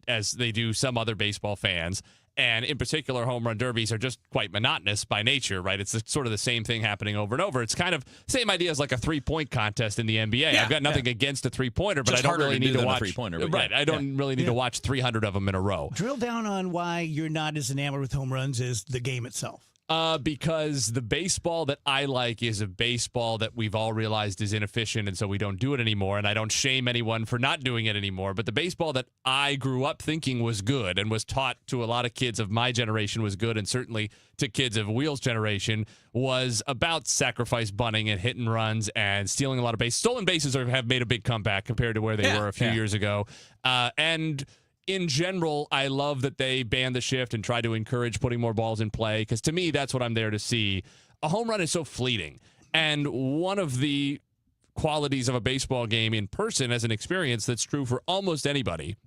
as they do some other baseball fans. And in particular, home run derbies are just quite monotonous by nature, right? It's sort of the same thing happening over and over. It's kind of same idea as like a 3-point contest in the NBA. I've got nothing against a 3-pointer, but Just I don't harder really to need do to than a watch 3-pointer, but right. yeah. I don't really need to watch 300 of them in a row. Drill down on why you're not as enamored with home runs as the game itself. Because the baseball that I like is a baseball that we've all realized is inefficient, and so we don't do it anymore. And I don't shame anyone for not doing it anymore. But the baseball that I grew up thinking was good and was taught to a lot of kids of my generation was good, and certainly to kids of Wheels' generation, was about sacrifice bunting and hit and runs and stealing a lot of bases. Stolen bases have made a big comeback compared to where they were a few years ago. And in general, I love that they banned the shift and try to encourage putting more balls in play, because to me, that's what I'm there to see. A home run is so fleeting. And one of the qualities of a baseball game in person as an experience that's true for almost anybody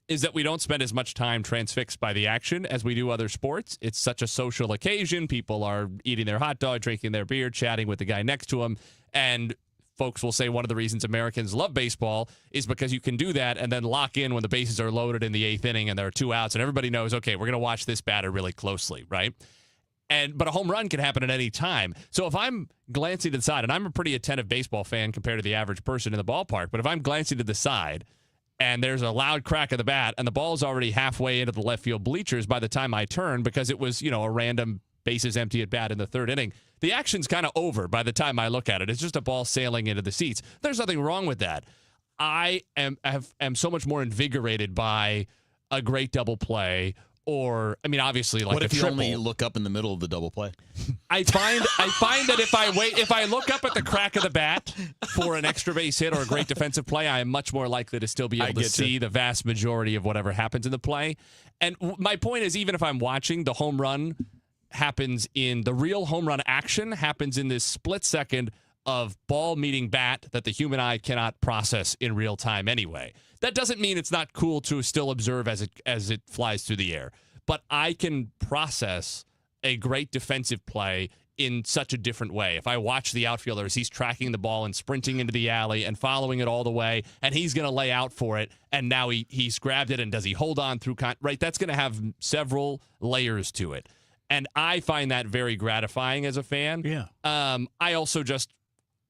is that we don't spend as much time transfixed by the action as we do other sports. It's such a social occasion. People are eating their hot dog, drinking their beer, chatting with the guy next to them, and folks will say one of the reasons Americans love baseball is because you can do that and then lock in when the bases are loaded in the 8th inning and there are 2 outs and everybody knows, okay, we're going to watch this batter really closely, right? But a home run can happen at any time. So if I'm glancing to the side, and I'm a pretty attentive baseball fan compared to the average person in the ballpark, but if I'm glancing to the side and there's a loud crack of the bat and the ball's already halfway into the left field bleachers by the time I turn because it was, a random bases empty at bat in the 3rd inning, the action's kind of over by the time I look at it. It's just a ball sailing into the seats. There's nothing wrong with that. I am so much more invigorated by a great double play, or obviously like what if a you triple. only look up in the middle of the double play? I find that if I look up at the crack of the bat for an extra base hit or a great defensive play, I am much more likely to still be able to see the vast majority of whatever happens in the play. And my point is, even if I'm watching, the home run happens in the real home run action happens in this split second of ball meeting bat that the human eye cannot process in real time anyway. That doesn't mean it's not cool to still observe as it flies through the air, but I can process a great defensive play in such a different way. If I watch the outfielder as he's tracking the ball and sprinting into the alley and following it all the way, and he's going to lay out for it, and now he's grabbed it, and does he hold on through right? That's going to have several layers to it. And I find that very gratifying as a fan. Yeah. I also just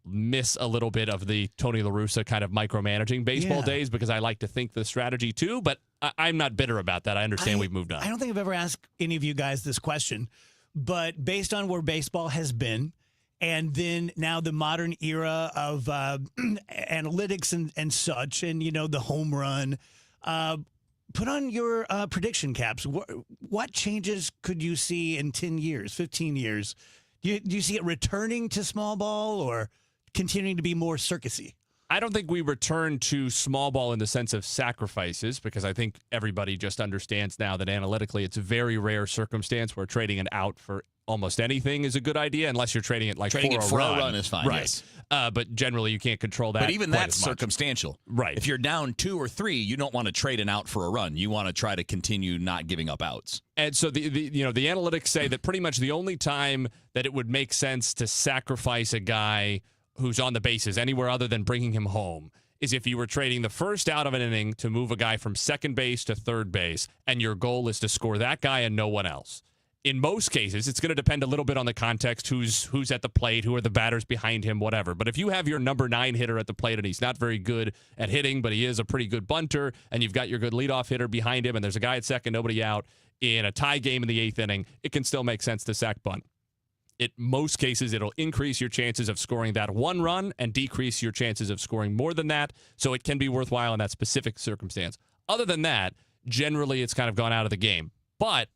miss a little bit of the Tony La Russa kind of micromanaging baseball days, because I like to think the strategy too, but I'm not bitter about that. I understand we've moved on. I don't think I've ever asked any of you guys this question, but based on where baseball has been, and then now the modern era of analytics and such, and, the home run, put on your prediction caps. What changes could you see in 10 years, 15 years? Do you see it returning to small ball or continuing to be more circusy? I don't think we return to small ball in the sense of sacrifices, because I think everybody just understands now that analytically it's a very rare circumstance where trading an out for almost anything is a good idea, unless you're trading it for a run is fine. Right. Yes. But generally you can't control that. But even quite that's as much. circumstantial. Right. If you're down 2 or 3, you don't want to trade an out for a run. You want to try to continue not giving up outs. And so the analytics say that pretty much the only time that it would make sense to sacrifice a guy who's on the bases anywhere other than bringing him home is if you were trading the first out of an inning to move a guy from second base to third base, and your goal is to score that guy and no one else. In most cases, it's going to depend a little bit on the context, who's at the plate, who are the batters behind him, whatever. But if you have your number 9 hitter at the plate and he's not very good at hitting, but he is a pretty good bunter, and you've got your good leadoff hitter behind him, and there's a guy at second, nobody out, in a tie game in the 8th inning, it can still make sense to sack bunt. In most cases, it'll increase your chances of scoring that one run and decrease your chances of scoring more than that, so it can be worthwhile in that specific circumstance. Other than that, generally it's kind of gone out of the game. But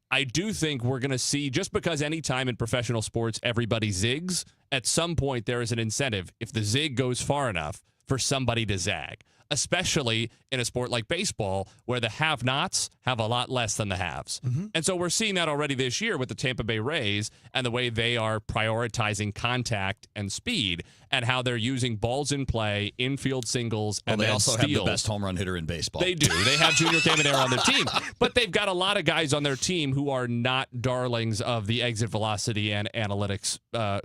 I do think we're going to see, just because any time in professional sports everybody zigs, at some point there is an incentive, if the zig goes far enough, for somebody to zag, especially in a sport like baseball where the have-nots have a lot less than the haves. Mm-hmm. And so we're seeing that already this year with the Tampa Bay Rays and the way they are prioritizing contact and speed and how they're using balls in play, infield singles, and they then also steals. have the best home run hitter in baseball. They do. They have Junior Caminero on their team. But they've got a lot of guys on their team who are not darlings of the exit velocity and analytics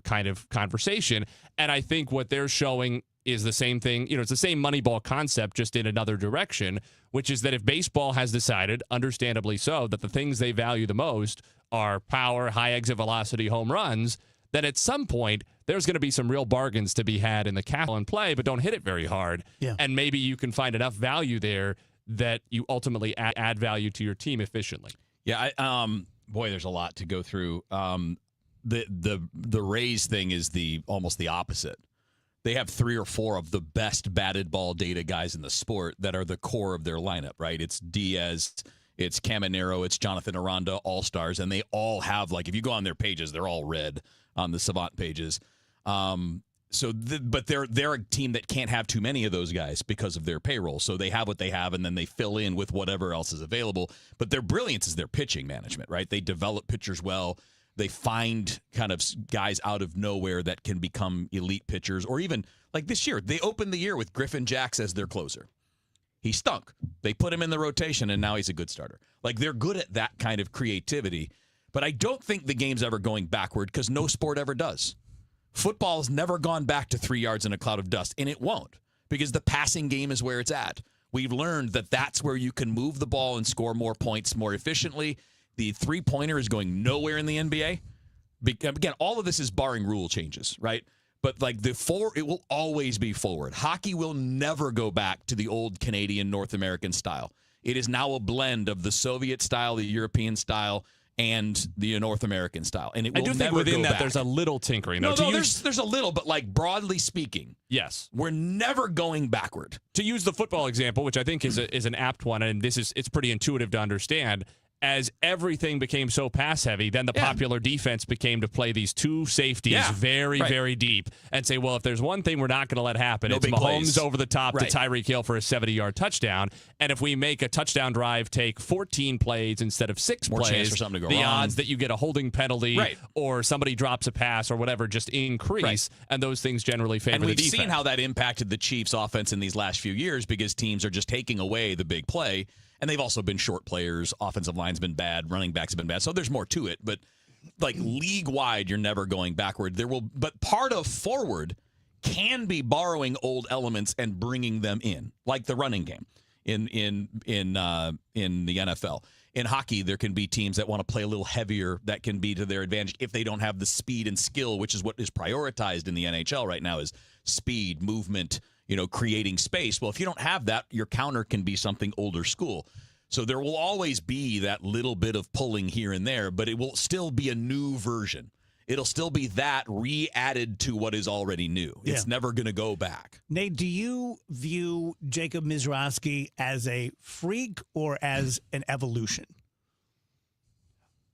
kind of conversation. And I think what they're showing is the same thing. It's the same Moneyball concept, just in another direction, which is that if baseball has decided, understandably so, that the things they value the most are power, high exit velocity home runs, then at some point there's going to be some real bargains to be had in the castle and play, but don't hit it very hard. Yeah. And maybe you can find enough value there that you ultimately add value to your team efficiently. Yeah, boy, there's a lot to go through. The Rays thing is almost the opposite. They have 3 or 4 of the best batted ball data guys in the sport that are the core of their lineup, right? It's Diaz, it's Caminero, it's Jonathan Aranda, all-stars, and they all have, if you go on their pages, they're all red on the Savant pages. But they're a team that can't have too many of those guys because of their payroll. So they have what they have, and then they fill in with whatever else is available. But their brilliance is their pitching management, right? They develop pitchers well. They find kind of guys out of nowhere that can become elite pitchers. Or even, like this year, they opened the year with Griffin Jacks as their closer. He stunk. They put him in the rotation, and now he's a good starter. They're good at that kind of creativity. But I don't think the game's ever going backward because no sport ever does. Football's never gone back to 3 yards in a cloud of dust, and it won't because the passing game is where it's at. We've learned that that's where you can move the ball and score more points more efficiently. The three-pointer is going nowhere in the NBA. Again, all of this is barring rule changes, right? But it will always be forward. Hockey will never go back to the old Canadian North American style. It is now a blend of the Soviet style, the European style, and the North American style. And it will I do think never within go that back. there's a little tinkering. No, there's a little, but broadly speaking, yes, we're never going backward. To use the football example, which I think is an apt one, and it's pretty intuitive to understand. As everything became so pass heavy, then the popular defense became to play these 2 safeties very deep and say, well, if there's one thing we're not going to let happen, it's Mahomes plays. over the top to Tyreek Hill for a 70-yard touchdown. And if we make a touchdown drive take 14 plays instead of 6 More chance plays, for something to go the wrong. odds that you get a holding penalty or somebody drops a pass or whatever just increase, and those things generally favor the defense. And we've seen how that impacted the Chiefs' offense in these last few years because teams are just taking away the big play. And they've also been short players. Offensive line's been bad. Running backs have been bad. So there's more to it. But league-wide, you're never going backward. But part of forward can be borrowing old elements and bringing them in, like the running game in the NFL. In hockey, there can be teams that want to play a little heavier that can be to their advantage if they don't have the speed and skill, which is what is prioritized in the NHL right now is speed, movement, creating space. Well, if you don't have that, your counter can be something older school. So there will always be that little bit of pulling here and there, but it will still be a new version. It'll still be that re-added to what is already new. It's never going to go back. Nate, do you view Jacob Mizrachi as a freak or as an evolution?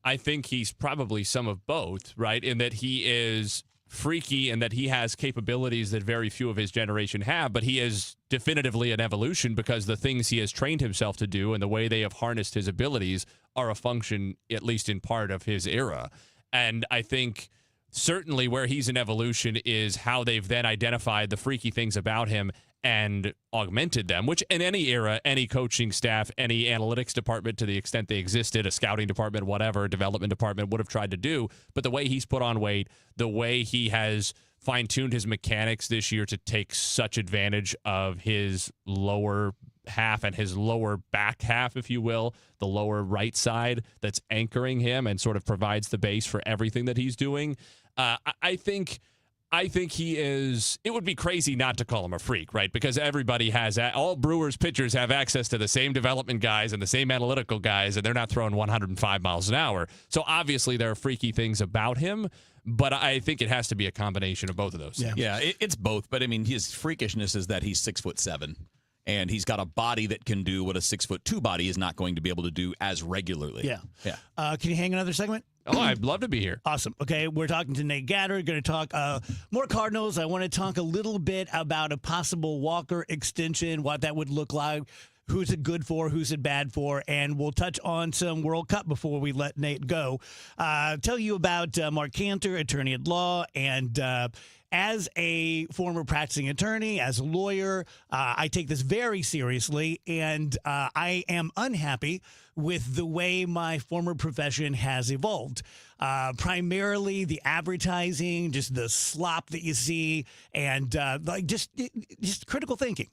I think he's probably some of both, right? In that he is freaky and that he has capabilities that very few of his generation have, but he is definitively an evolution because the things he has trained himself to do and the way they have harnessed his abilities are a function, at least in part, of his era. And I think certainly where he's an evolution is how they've then identified the freaky things about him and augmented them, which in any era, any coaching staff, any analytics department to the extent they existed, a scouting department, whatever, development department would have tried to do. But the way he's put on weight, the way he has fine-tuned his mechanics this year to take such advantage of his lower half and his lower back half, if you will, the lower right side that's anchoring him and sort of provides the base for everything that he's doing. I think he is, it would be crazy not to call him a freak, right? Because everybody has, all Brewers pitchers have access to the same development guys and the same analytical guys, and they're not throwing 105 miles an hour. So obviously there are freaky things about him, but I think it has to be a combination of both of those things. Yeah, it's both. But I mean, his freakishness is that he's 6'7", and he's got a body that can do what a 6'2" body is not going to be able to do as regularly. Yeah. Can you hang another segment? Oh, I'd love to be here. Awesome. Okay, we're talking to Nate Gatter. Going to talk more Cardinals. I want to talk a little bit about a possible Walker extension, what that would look like. who's it good for, who's it bad for, and we'll touch on some World Cup before we let Nate go. Tell you about Mark Cantor, attorney at law, and as a former practicing attorney, as a lawyer, I take this very seriously, and I am unhappy with the way my former profession has evolved. Primarily the advertising, just the slop that you see, and just critical thinking.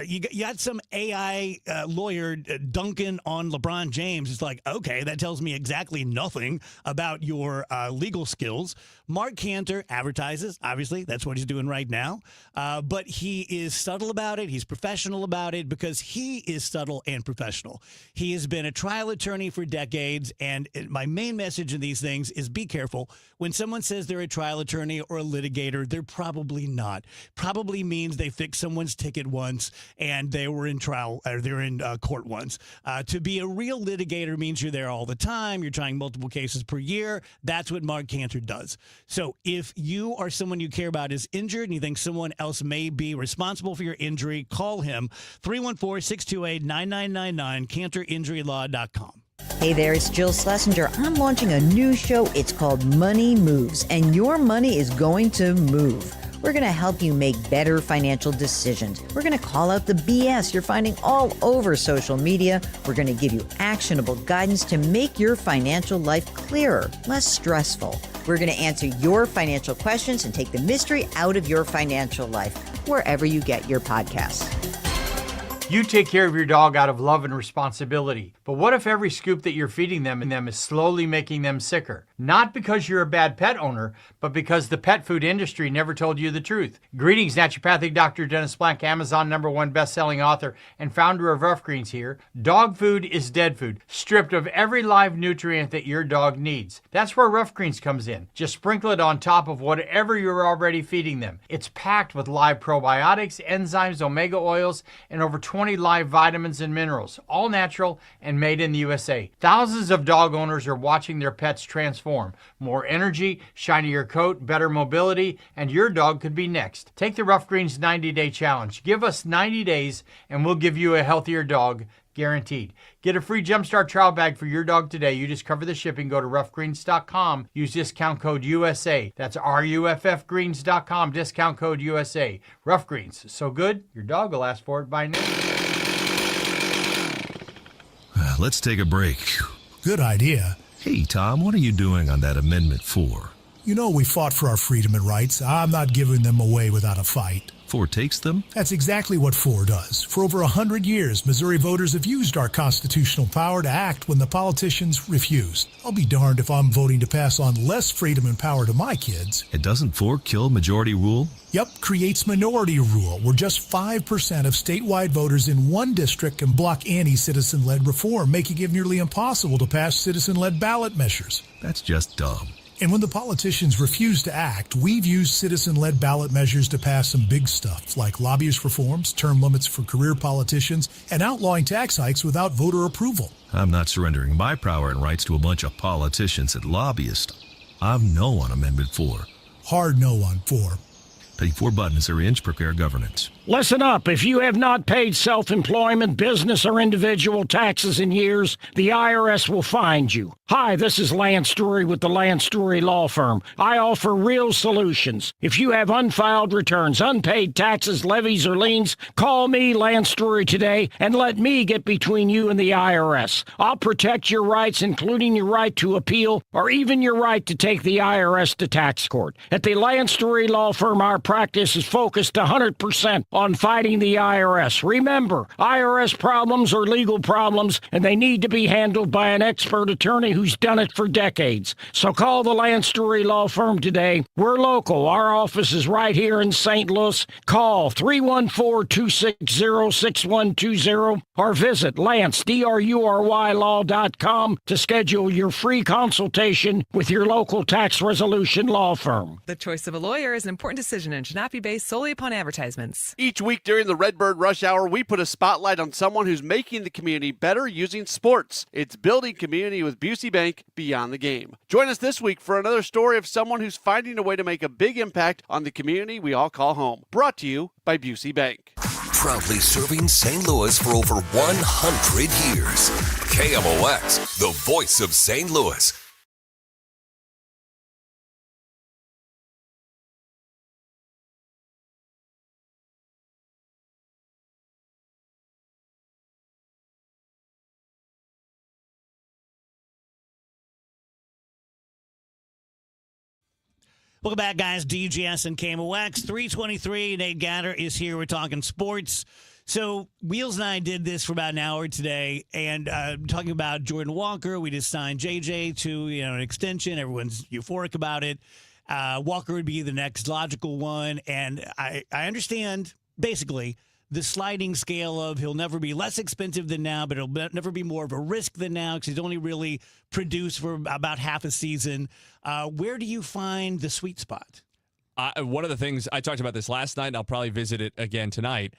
You got some AI lawyer dunking on LeBron James. It's like, okay, that tells me exactly nothing about your legal skills. Mark Cantor advertises, obviously, that's what he's doing right now. But he is subtle about it. He's professional about it because he is subtle and professional. He has been a trial attorney for decades, and my main message in these things is be careful. When someone says they're a trial attorney or a litigator, they're probably not. Probably means they fixed someone's ticket once and they were in trial, or they're in court once. To be a real litigator means you're there all the time. You're trying multiple cases per year. That's what Mark Cantor does. So if you or someone you care about is injured and you think someone else may be responsible for your injury, call him 314-628-9999, CantorInjuryLaw.com. Hey there, it's Jill Schlesinger. I'm launching a new show. It's called Money Moves, and your money is going to move. We're going to help you make better financial decisions. We're going to call out the BS you're finding all over social media. We're going to give you actionable guidance to make your financial life clearer, less stressful. We're going to answer your financial questions and take the mystery out of your financial life, wherever you get your podcasts. You take care of your dog out of love and responsibility. But what if every scoop that you're feeding them is slowly making them sicker? Not because you're a bad pet owner, but because the pet food industry never told you the truth. Greetings, naturopathic Dr. Dennis Blank, Amazon #1 best-selling author and founder of Rough Greens here. Dog food is dead food, stripped of every live nutrient that your dog needs. That's where Rough Greens comes in. Just sprinkle it on top of whatever you're already feeding them. It's packed with live probiotics, enzymes, omega oils, and over 20 live vitamins and minerals, all natural and made in the USA. Thousands of dog owners are watching their pets transform. More energy, shinier coat, better mobility, and your dog could be next. Take the Rough Greens 90-day challenge. Give us 90 days and we'll give you a healthier dog, guaranteed. Get a free Jumpstart trial bag for your dog today. You just cover the shipping. Go to roughgreens.com. Use discount code USA. That's RUFFgreens.com. Discount code USA. Rough Greens. So good, your dog will ask for it by now. Let's take a break. Good idea. Hey, Tom, what are you doing on that Amendment 4? You know we fought for our freedom and rights. I'm not giving them away without a fight. 4 takes them? That's exactly what 4 does. For over 100 years, Missouri voters have used our constitutional power to act when the politicians refused. I'll be darned if I'm voting to pass on less freedom and power to my kids. It doesn't 4 kill majority rule? Yep, creates minority rule, where just 5% of statewide voters in one district can block any citizen-led reform, making it nearly impossible to pass citizen-led ballot measures. That's just dumb. And when the politicians refuse to act, we've used citizen-led ballot measures to pass some big stuff, like lobbyist reforms, term limits for career politicians, and outlawing tax hikes without voter approval. I'm not surrendering my power and rights to a bunch of politicians and lobbyists. I'm no on Amendment 4. Hard no on 4. Pay 4 buttons or inch, prepare governance. Listen up. If you have not paid self-employment, business, or individual taxes in years, the IRS will find you. Hi, this is Lance Story with the Lance Story Law Firm. I offer real solutions. If you have unfiled returns, unpaid taxes, levies, or liens, call me, Lance Story, today and let me get between you and the IRS. I'll protect your rights, including your right to appeal or even your right to take the IRS to tax court. At the Lance Story Law Firm, our practice is focused 100% on fighting the IRS. Remember, IRS problems are legal problems, and they need to be handled by an expert attorney who's done it for decades. So call the Lance Story Law Firm today. We're local. Our office is right here in St. Louis. Call 314-260-6120 or visit LanceDruryLaw.com to schedule your free consultation with your local tax resolution law firm. The choice of a lawyer is an important decision and should not be based solely upon advertisements. Each week during the Redbird Rush Hour, we put a spotlight on someone who's making the community better using sports. It's building community with Busey Bank beyond the game. Join us this week for another story of someone who's finding a way to make a big impact on the community we all call home. Brought to you by Busey Bank. proudly serving St. Louis for over 100 years. KMOX, the voice of St. Louis. Welcome back, guys. DGS and KMOX 323. Nate Gatter is here. We're talking sports. So Wheels and I did this for about an hour today, and talking about Jordan Walker. We just signed JJ to an extension. Everyone's euphoric about it. Walker would be the next logical one, and I understand basically the sliding scale of he'll never be less expensive than now, but he'll never be more of a risk than now because he's only really produced for about half a season. Where do you find the sweet spot? One of the things I talked about this last night, and I'll probably visit it again tonight.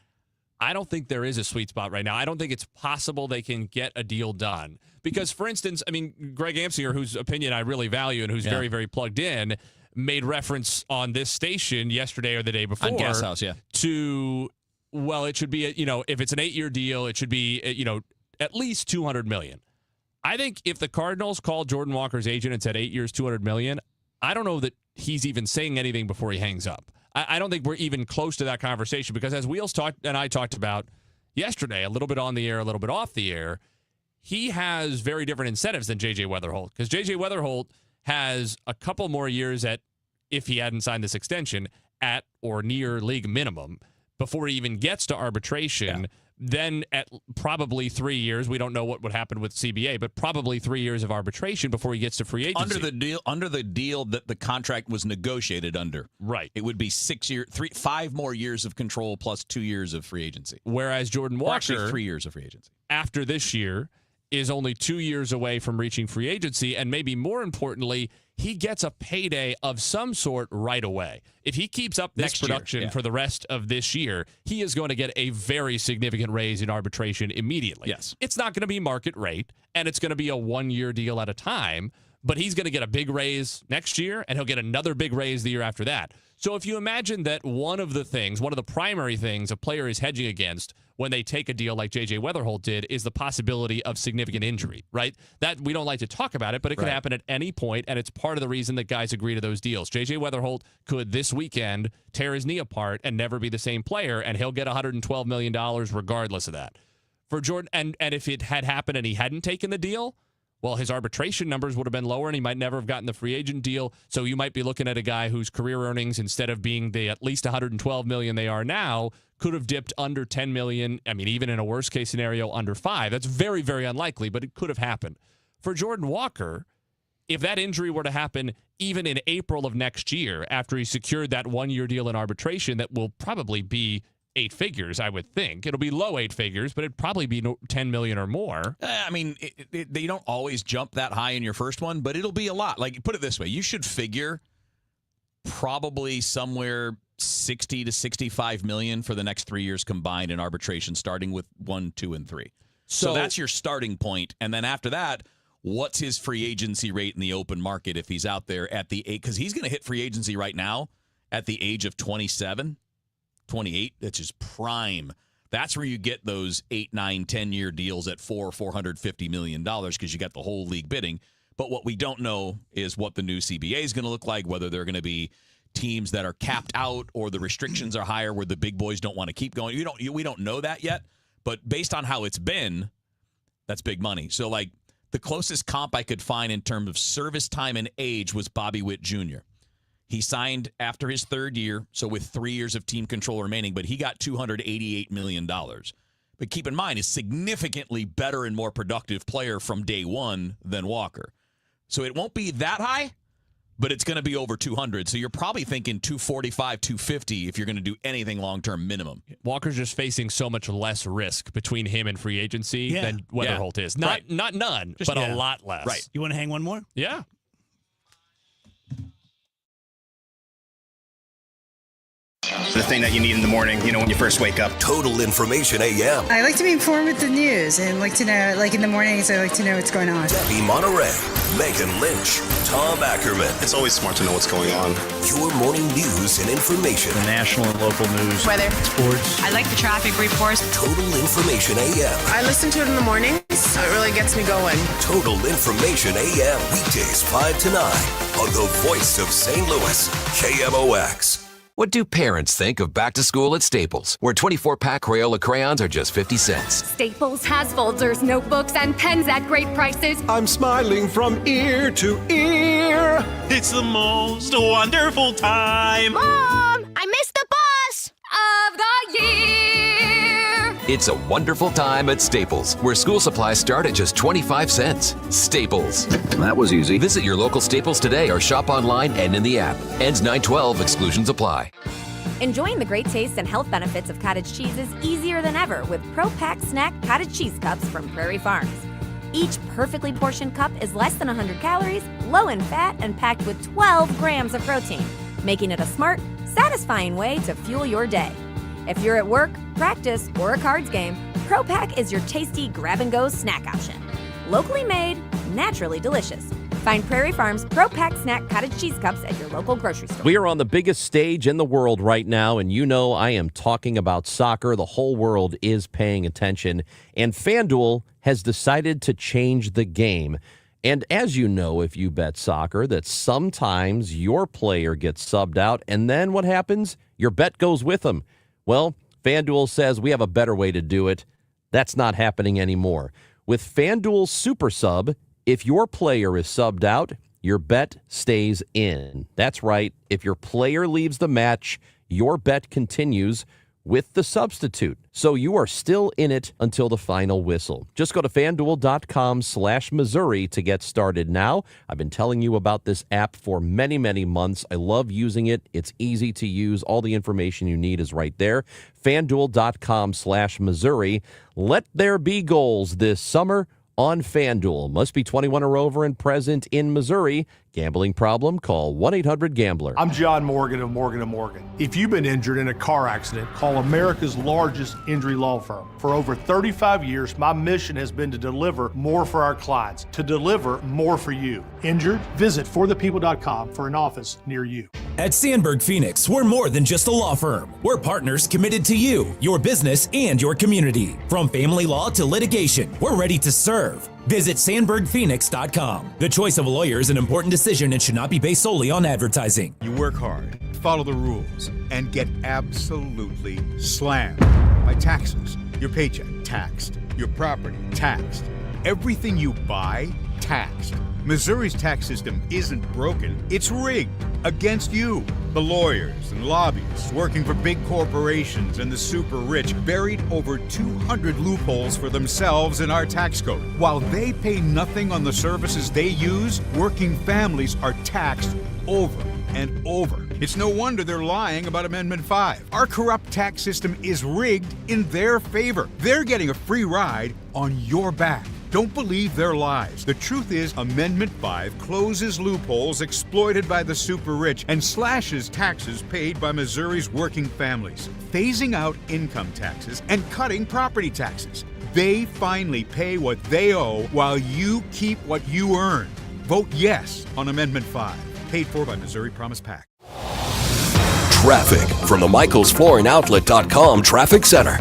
I don't think there is a sweet spot right now. I don't think it's possible they can get a deal done. Because, for instance, Greg Amsinger, whose opinion I really value and who's very, very plugged in, made reference on this station yesterday or the day before on Gas House, to, well, it should be, if it's an 8-year deal, it should be, at least $200 million. I think if the Cardinals called Jordan Walker's agent and said 8 years, $200 million, I don't know that he's even saying anything before he hangs up. I don't think we're even close to that conversation because as Wheels and I talked about yesterday, a little bit on the air, a little bit off the air, he has very different incentives than J.J. Weatherholt because J.J. Weatherholt has a couple more years at, if he hadn't signed this extension, at or near league minimum before he even gets to arbitration. Then at probably 3 years, we don't know what would happen with CBA, but probably 3 years of arbitration before he gets to free agency. Under the deal that the contract was negotiated under. Right. It would be 5 more years of control plus 2 years of free agency. Whereas Jordan Walker, actually 3 years of free agency. After this year, is only 2 years away from reaching free agency, and maybe more importantly, he gets a payday of some sort right away. If he keeps up this production for the rest of this year, he is going to get a very significant raise in arbitration immediately. Yes. It's not going to be market rate, and it's going to be a 1-year deal at a time, but he's going to get a big raise next year, and he'll get another big raise the year after that. So if you imagine that one of the primary things a player is hedging against when they take a deal like J.J. Weatherholt did is the possibility of significant injury, right? That we don't like to talk about it, but it could happen at any point, and it's part of the reason that guys agree to those deals. J.J. Weatherholt could this weekend tear his knee apart and never be the same player, and he'll get $112 million regardless of that. For Jordan, and if it had happened and he hadn't taken the deal, well, his arbitration numbers would have been lower, and he might never have gotten the free agent deal. So you might be looking at a guy whose career earnings, instead of being the at least $112 million they are now, could have dipped under $10 million. Even in a worst-case scenario, under $5 million. That's very, very unlikely, but it could have happened. For Jordan Walker, if that injury were to happen even in April of next year, after he secured that 1-year deal in arbitration, that will probably be 8 figures, I would think. It'll be low 8 figures, but it'd probably be $10 million or more. They don't always jump that high in your first one, but it'll be a lot. Like, put it this way, you should figure probably somewhere 60 to 65 million for the next 3 years combined in arbitration, starting with 1, 2, and 3. So that's your starting point, and then after that, what's his free agency rate in the open market if he's out there at the 8? Because he's going to hit free agency right now at the age of 27. 28, that's his prime. That's where you get those 8, 9, 10-year deals at $450 million because you got the whole league bidding. But what we don't know is what the new CBA is going to look like, whether they're going to be teams that are capped out or the restrictions are higher where the big boys don't want to keep going. We don't know that yet, but based on how it's been, that's big money. So, like, the closest comp I could find in terms of service time and age was Bobby Witt Jr. He signed after his 3rd year, so with 3 years of team control remaining, but he got $288 million. But keep in mind, he's significantly better and more productive player from day one than Walker. So it won't be that high, but it's going to be over 200. So you're probably thinking 245, 250 if you're going to do anything long-term minimum. Walker's just facing so much less risk between him and free agency than Weatherholt is. Not none, but a lot less. Right. You want to hang one more? Yeah. the thing that you need in the morning, when you first wake up. Total Information AM. I like to be informed with the news and like to know, like in the mornings, I like to know what's going on. Debbie Monterey, Megan Lynch, Tom Ackerman. It's always smart to know what's going on. Your morning news and information. The national and local news. Weather. Sports. I like the traffic reports. Total Information AM. I listen to it in the morning, so it really gets me going. Total Information AM. Weekdays 5 to 9 on the voice of St. Louis, KMOX. What do parents think of back to school at Staples, where 24-pack Crayola crayons are just 50 cents? Staples has folders, notebooks, and pens at great prices. I'm smiling from ear to ear. It's the most wonderful time. Mom, I missed the bus of the year. It's a wonderful time at Staples, where school supplies start at just 25 cents. Staples. That was easy. Visit your local Staples today or shop online and in the app. Ends 9/12. Exclusions apply. Enjoying the great taste and health benefits of cottage cheese is easier than ever with Pro Pack Snack Cottage Cheese Cups from Prairie Farms. Each perfectly portioned cup is less than 100 calories, low in fat, and packed with 12 grams of protein, making it a smart, satisfying way to fuel your day. If you're at work, practice, or a cards game, Pro Pack is your tasty grab-and-go snack option. Locally made, naturally delicious. Find Prairie Farms Pro Pack Snack Cottage Cheese Cups at your local grocery store. We are on the biggest stage in the world right now, and I am talking about soccer. The whole world is paying attention, and FanDuel has decided to change the game. And as you know, if you bet soccer, that sometimes your player gets subbed out, and then what happens? Your bet goes with them. Well, FanDuel says we have a better way to do it. That's not happening anymore. With FanDuel Super Sub, if your player is subbed out, your bet stays in. That's right. If your player leaves the match, your bet continues with the substitute. So you are still in it until the final whistle. Just go to FanDuel.com/Missouri to get started now. I've been telling you about this app for many, many months. I love using it. It's easy to use. All the information you need is right there. FanDuel.com/Missouri. Let there be goals this summer on FanDuel. Must be 21 or over and present in Missouri. Gambling problem? Call 1-800-GAMBLER. I'm John Morgan of Morgan & Morgan. If you've been injured in a car accident, call America's largest injury law firm. For over 35 years, my mission has been to deliver more for our clients, to deliver more for you. Injured? Visit forthepeople.com for an office near you. At Sandberg Phoenix, we're more than just a law firm. We're partners committed to you, your business, and your community. From family law to litigation, we're ready to serve. Visit SandbergPhoenix.com. The choice of a lawyer is an important decision and should not be based solely on advertising. You work hard, follow the rules, and get absolutely slammed by taxes. Your paycheck taxed, your property taxed, everything you buy taxed. Missouri's tax system isn't broken, it's rigged against you. The lawyers and lobbyists working for big corporations and the super rich buried over 200 loopholes for themselves in our tax code. While they pay nothing on the services they use, working families are taxed over and over. It's no wonder they're lying about Amendment 5. Our corrupt tax system is rigged in their favor. They're getting a free ride on your back. Don't believe their lies. The truth is, Amendment 5 closes loopholes exploited by the super rich and slashes taxes paid by Missouri's working families, phasing out income taxes and cutting property taxes. They finally pay what they owe while you keep what you earn. Vote yes on Amendment 5. Paid for by Missouri Promise PAC. Traffic from the MichaelsFlooringOutlet.com Traffic Center.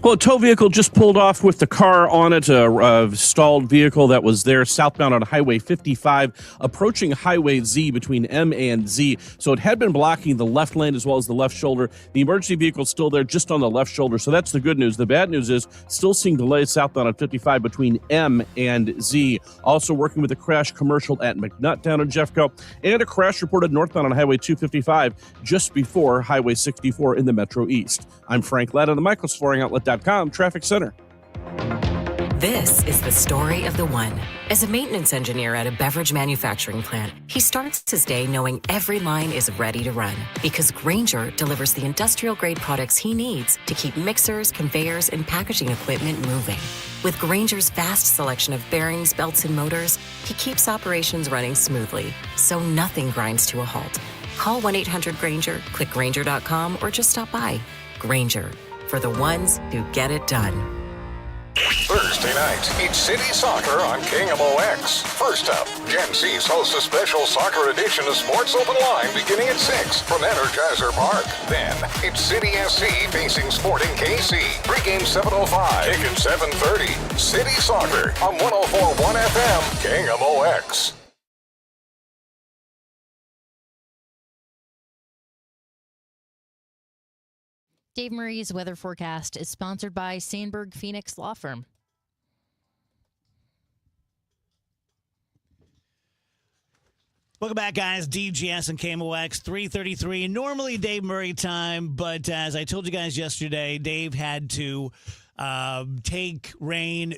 Well, a tow vehicle just pulled off with the car on it, a stalled vehicle that was there southbound on Highway 55, approaching Highway Z between M and Z. So it had been blocking the left lane as well as the left shoulder. The emergency vehicle is still there just on the left shoulder. So that's the good news. The bad news is still seeing delays southbound on 55 between M and Z. Also working with a crash commercial at McNutt down in Jeffco, and a crash reported northbound on Highway 255 just before Highway 64 in the Metro East. I'm Frank Ladd of the MichaelsFlooringOutlet.com Traffic Center. This is the story of the one. As a maintenance engineer at a beverage manufacturing plant, he starts his day knowing every line is ready to run because Grainger delivers the industrial-grade products he needs to keep mixers, conveyors, and packaging equipment moving. With Grainger's vast selection of bearings, belts, and motors, he keeps operations running smoothly, so nothing grinds to a halt. Call 1-800-GRANGER, click Grainger.com, or just stop by. Grainger, for the ones who get it done. Thursday night, it's City Soccer on KMOX. First up, Gen C's hosts a special soccer edition of Sports Open Line beginning at 6 from Energizer Park. Then, it's City SC facing Sporting KC. Pregame 7:05, kick at 7:30. City Soccer on 104.1 FM, KMOX. Dave Murray's weather forecast is sponsored by Sandberg Phoenix Law Firm. Welcome back, guys. DGS and KMOX 3:33. Normally Dave Murray time, but as I told you guys yesterday, Dave had to take Rain,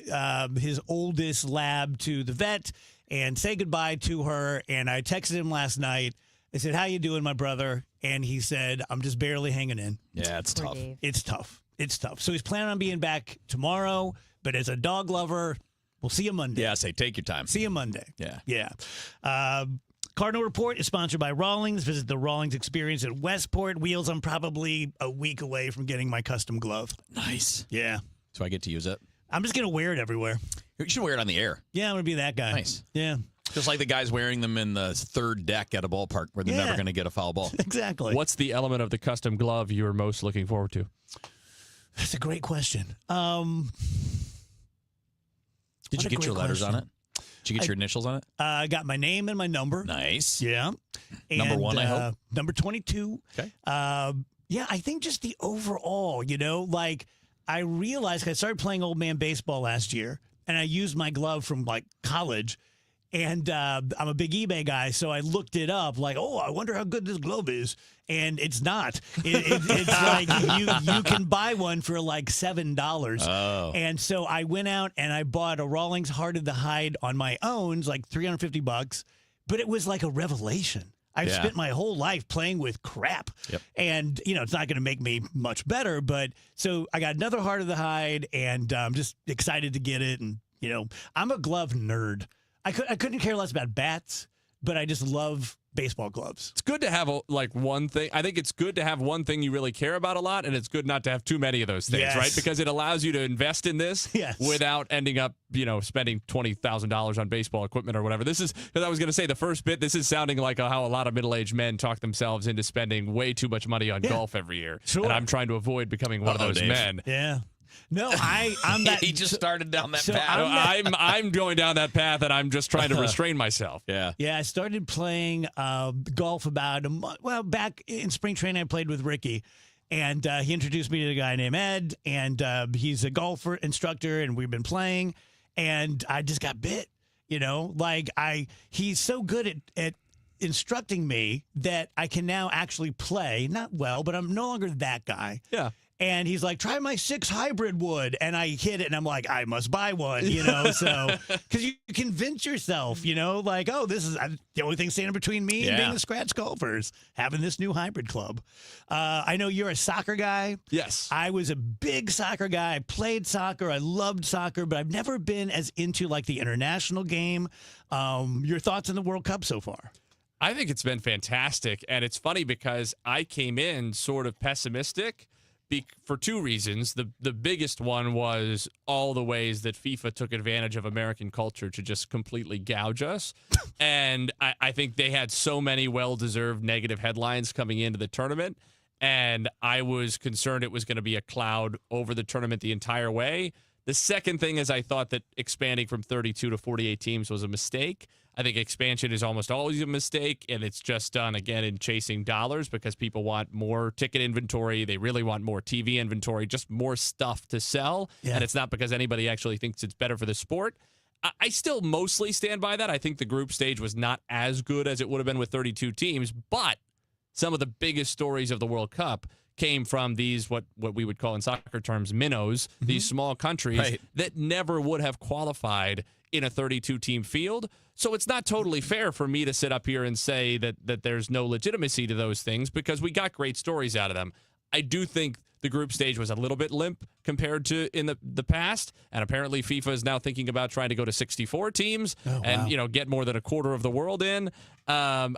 his oldest lab, to the vet and say goodbye to her. And I texted him last night. I said, "How you doing, my brother?" And he said, "I'm just barely hanging in." Yeah, it's tough. Dave. It's tough. It's tough. So he's planning on being back tomorrow, but as a dog lover, we'll see you Monday. Yeah, say take your time. See you Monday. Yeah. Yeah. Cardinal Report is sponsored by Rawlings. Visit the Rawlings experience at Westport. Wheels, I'm probably a week away from getting my custom glove. Nice. Yeah. So I get to use it. I'm just going to wear it everywhere. You should wear it on the air. Yeah, I'm going to be that guy. Nice. Yeah. Just like the guys wearing them in the third deck at a ballpark where they're never going to get a foul ball. Exactly. What's the element of the custom glove you're most looking forward to? That's a great question. Did you get your letters on it? Did you get your initials on it? I got my name and my number. Nice. Yeah. Number 1, I hope. Number 22. Okay. Yeah, I think just the overall, like I realized I started playing old man baseball last year, and I used my glove from like college. And I'm a big eBay guy, so I looked it up like, oh, I wonder how good this glove is. And it's not. It's like you can buy one for like $7. Oh. And so I went out and I bought a Rawlings Heart of the Hide on my own, it's like $350. But it was like a revelation. I've spent my whole life playing with crap. Yep. And, it's not going to make me much better. But so I got another Heart of the Hide, and I'm just excited to get it. And, I'm a glove nerd. I couldn't care less about bats, but I just love baseball gloves. It's good to have one thing. I think it's good to have one thing you really care about a lot, and it's good not to have too many of those things, Yes. right? Because it allows you to invest in this without ending up, spending $20,000 on baseball equipment or whatever. This is, because I was going to say the first bit, this is sounding like how a lot of middle-aged men talk themselves into spending way too much money on golf every year. Sure. And I'm trying to avoid becoming one of those Dave. men. Yeah. No, I'm that. He just started down that so path. I'm going down that path, and I'm just trying to restrain myself. Yeah. Yeah, I started playing golf about a month. Well, back in spring training, I played with Ricky, and he introduced me to a guy named Ed, and he's a golfer instructor, and we've been playing, and I just got bit. He's so good at instructing me that I can now actually play. Not well, but I'm no longer that guy. Yeah. And he's like, try my 6 hybrid wood. And I hit it, and I'm like, I must buy one, so because you convince yourself, like, oh, this is the only thing standing between me and being the scratch golfers, having this new hybrid club. I know you're a soccer guy. Yes. I was a big soccer guy. I played soccer. I loved soccer, but I've never been as into like the international game. Your thoughts on the World Cup so far? I think it's been fantastic. And it's funny because I came in sort of pessimistic. For two reasons. The biggest one was all the ways that FIFA took advantage of American culture to just completely gouge us. And I think they had so many well-deserved negative headlines coming into the tournament. And I was concerned it was going to be a cloud over the tournament the entire way. The second thing is I thought that expanding from 32 to 48 teams was a mistake. I think expansion is almost always a mistake, and it's just done, again, in chasing dollars because people want more ticket inventory. They really want more TV inventory, just more stuff to sell. Yeah. And it's not because anybody actually thinks it's better for the sport. I still mostly stand by that. I think the group stage was not as good as it would have been with 32 teams, but some of the biggest stories of the World Cup came from these, what we would call in soccer terms, minnows, these small countries that never would have qualified in a 32-team field. So it's not totally fair for me to sit up here and say that there's no legitimacy to those things because we got great stories out of them. I do think the group stage was a little bit limp compared to in the past, and apparently FIFA is now thinking about trying to go to 64 teams and get more than a quarter of the world in. Regardless,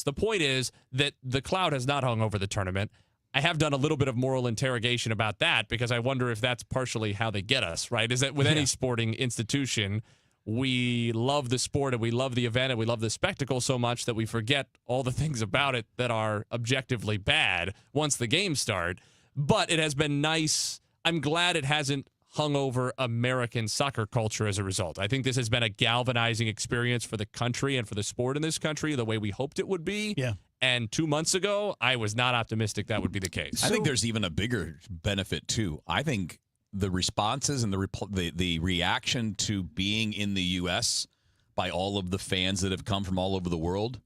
the point is that the cloud has not hung over the tournament. I have done a little bit of moral interrogation about that because I wonder if that's partially how they get us, right? Is that with any sporting institution, we love the sport and we love the event and we love the spectacle so much that we forget all the things about it that are objectively bad once the games start. But it has been nice. I'm glad it hasn't hung over American soccer culture as a result. I think this has been a galvanizing experience for the country and for the sport in this country the way we hoped it would be. Yeah. And 2 months ago, I was not optimistic that would be the case. I think there's even a bigger benefit, too. I think the responses and the reaction to being in the U.S. by all of the fans that have come from all over the world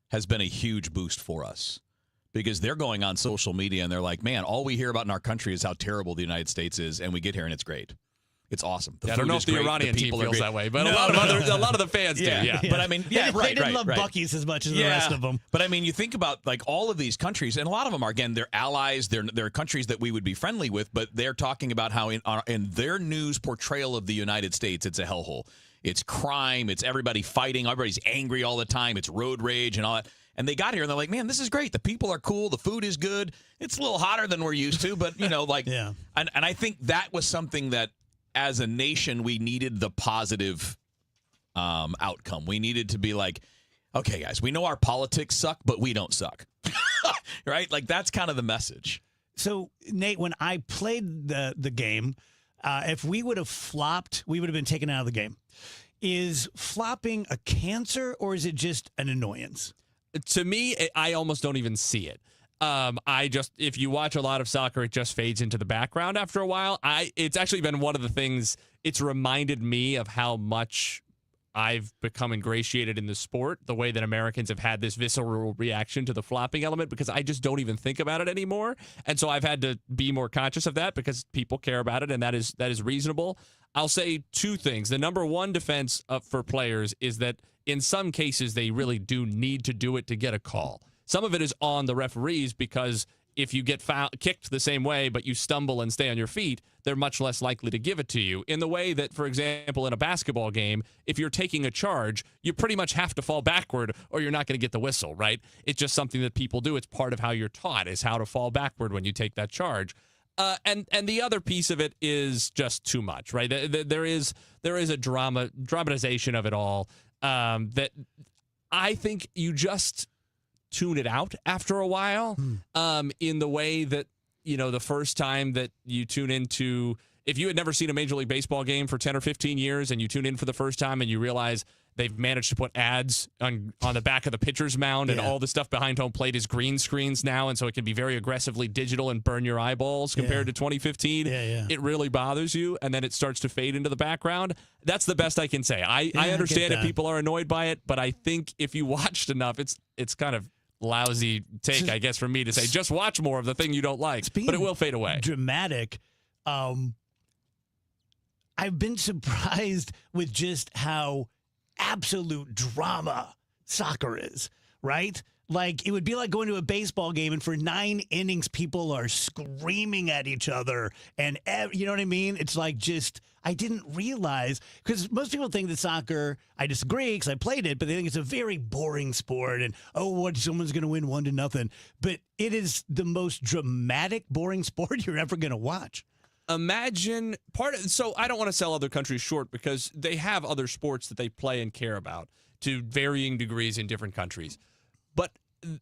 has been a huge boost for us. Because they're going on social media and they're like, man, all we hear about in our country is how terrible the United States is, and we get here and it's great. It's awesome. I don't know if the Iranian team feels that way, but a lot of the fans do. Yeah. But I mean, they didn't love Buc-ee's as much as the rest of them. But I mean, you think about like all of these countries, and a lot of them are, again, they're allies. They're countries that we would be friendly with, but they're talking about how in their news portrayal of the United States, it's a hellhole. It's crime. It's everybody fighting. Everybody's angry all the time. It's road rage and all that. And they got here and they're like, man, this is great. The people are cool. The food is good. It's a little hotter than we're used to, but and I think that was something that, as a nation, we needed the positive outcome. We needed to be like, okay, guys, we know our politics suck, but we don't suck. Right? Like, that's kind of the message. So, Nate, when I played the game, if we would have flopped, we would have been taken out of the game. Is flopping a cancer or is it just an annoyance? To me, I almost don't even see it. If you watch a lot of soccer, it just fades into the background after a while. It's actually been one of the things, it's reminded me of how much I've become ingratiated in the sport, the way that Americans have had this visceral reaction to the flopping element, because I just don't even think about it anymore. And so I've had to be more conscious of that because people care about it, and that is reasonable. I'll say two things. The number one defense for players is that in some cases, they really do need to do it to get a call. Some of it is on the referees because if you get kicked the same way, but you stumble and stay on your feet, they're much less likely to give it to you. In the way that, for example, in a basketball game, if you're taking a charge, you pretty much have to fall backward or you're not going to get the whistle, right? It's just something that people do. It's part of how you're taught, is how to fall backward when you take that charge. And the other piece of it is just too much, right? There is a dramatization of it all that I think you just tune it out after a while, in the way that, the first time that you tune into, if you had never seen a Major League Baseball game for 10 or 15 years and you tune in for the first time and you realize they've managed to put ads on the back of the pitcher's mound and all the stuff behind home plate is green screens now, and so it can be very aggressively digital and burn your eyeballs compared to 2015. It really bothers you, and then it starts to fade into the background. That's the best I can say. I understand if people are annoyed by it, but I think if you watched enough, it's kind of lousy take, I guess, for me to say, just watch more of the thing you don't like, but it will fade away. Dramatic. I've been surprised with just how absolute drama soccer is, right? Like, it would be like going to a baseball game and for 9 innings, people are screaming at each other. And you know what I mean? It's like I didn't realize, because most people think that soccer, I disagree because I played it, but they think it's a very boring sport and, someone's going to win 1-0. But it is the most dramatic, boring sport you're ever going to watch. Imagine so I don't want to sell other countries short because they have other sports that they play and care about to varying degrees in different countries. But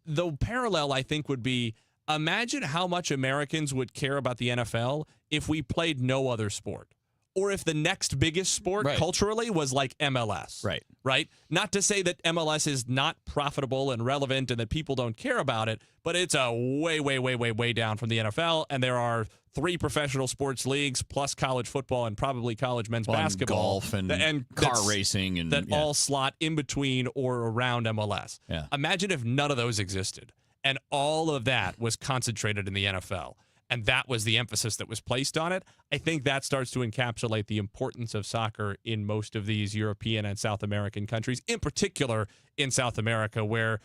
the parallel, I think, would be, imagine how much Americans would care about the NFL if we played no other sport. Or if the next biggest sport culturally was like MLS. Right? Not to say that MLS is not profitable and relevant and that people don't care about it, but it's a way, way, way, way, way down from the NFL. And there are 3 professional sports leagues plus college football and probably college men's basketball. Golf and car racing. And that all slot in between or around MLS. Yeah. Imagine if none of those existed and all of that was concentrated in the NFL. And that was the emphasis that was placed on it. I think that starts to encapsulate the importance of soccer in most of these European and South American countries, in particular in South America, where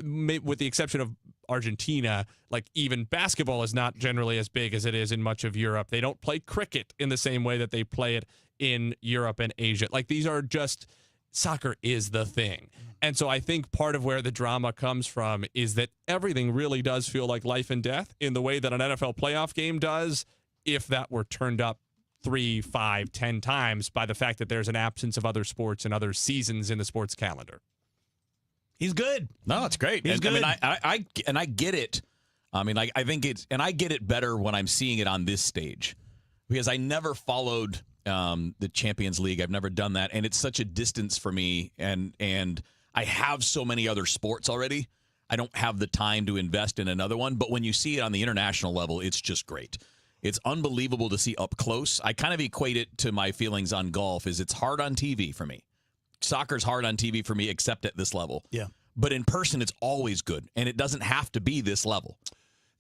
with the exception of Argentina, like even basketball is not generally as big as it is in much of Europe. They don't play cricket in the same way that they play it in Europe and Asia. Like these are just, soccer is the thing. And so I think part of where the drama comes from is that everything really does feel like life and death in the way that an NFL playoff game does if that were turned up 3, 5, 10 times by the fact that there's an absence of other sports and other seasons in the sports calendar. He's good. No, it's great. He's good. I mean, I get it. I mean, I think it's, and I get it better when I'm seeing it on this stage because I never followed the Champions League. I've never done that, and it's such a distance for me. And I have so many other sports already. I don't have the time to invest in another one. But when you see it on the international level, it's just great. It's unbelievable to see up close. I kind of equate it to my feelings on golf. Is it's hard on TV for me. Soccer's hard on TV for me, except at this level. Yeah. But in person, it's always good, and it doesn't have to be this level.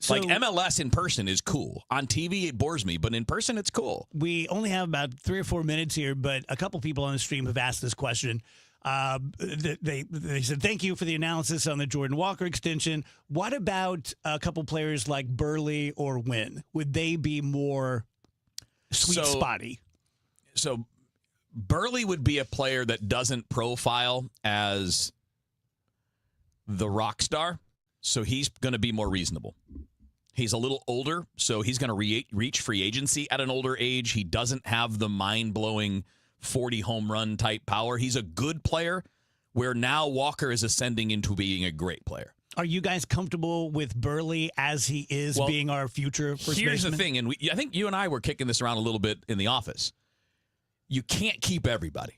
So, like MLS in person is cool. On TV, it bores me, but in person, it's cool. We only have about 3 or 4 minutes here, but a couple people on the stream have asked this question. They said, thank you for the analysis on the Jordan Walker extension. What about a couple players like Burley or Wynn? Would they be more sweet spotty? So Burley would be a player that doesn't profile as the rock star, so he's going to be more reasonable. He's a little older, so he's going to reach free agency at an older age. He doesn't have the mind-blowing 40 home run type power. He's a good player, where now Walker is ascending into being a great player. Are you guys comfortable with Burley as he is being our future first baseman? Here's the thing, and I think you and I were kicking this around a little bit in the office. You can't keep everybody.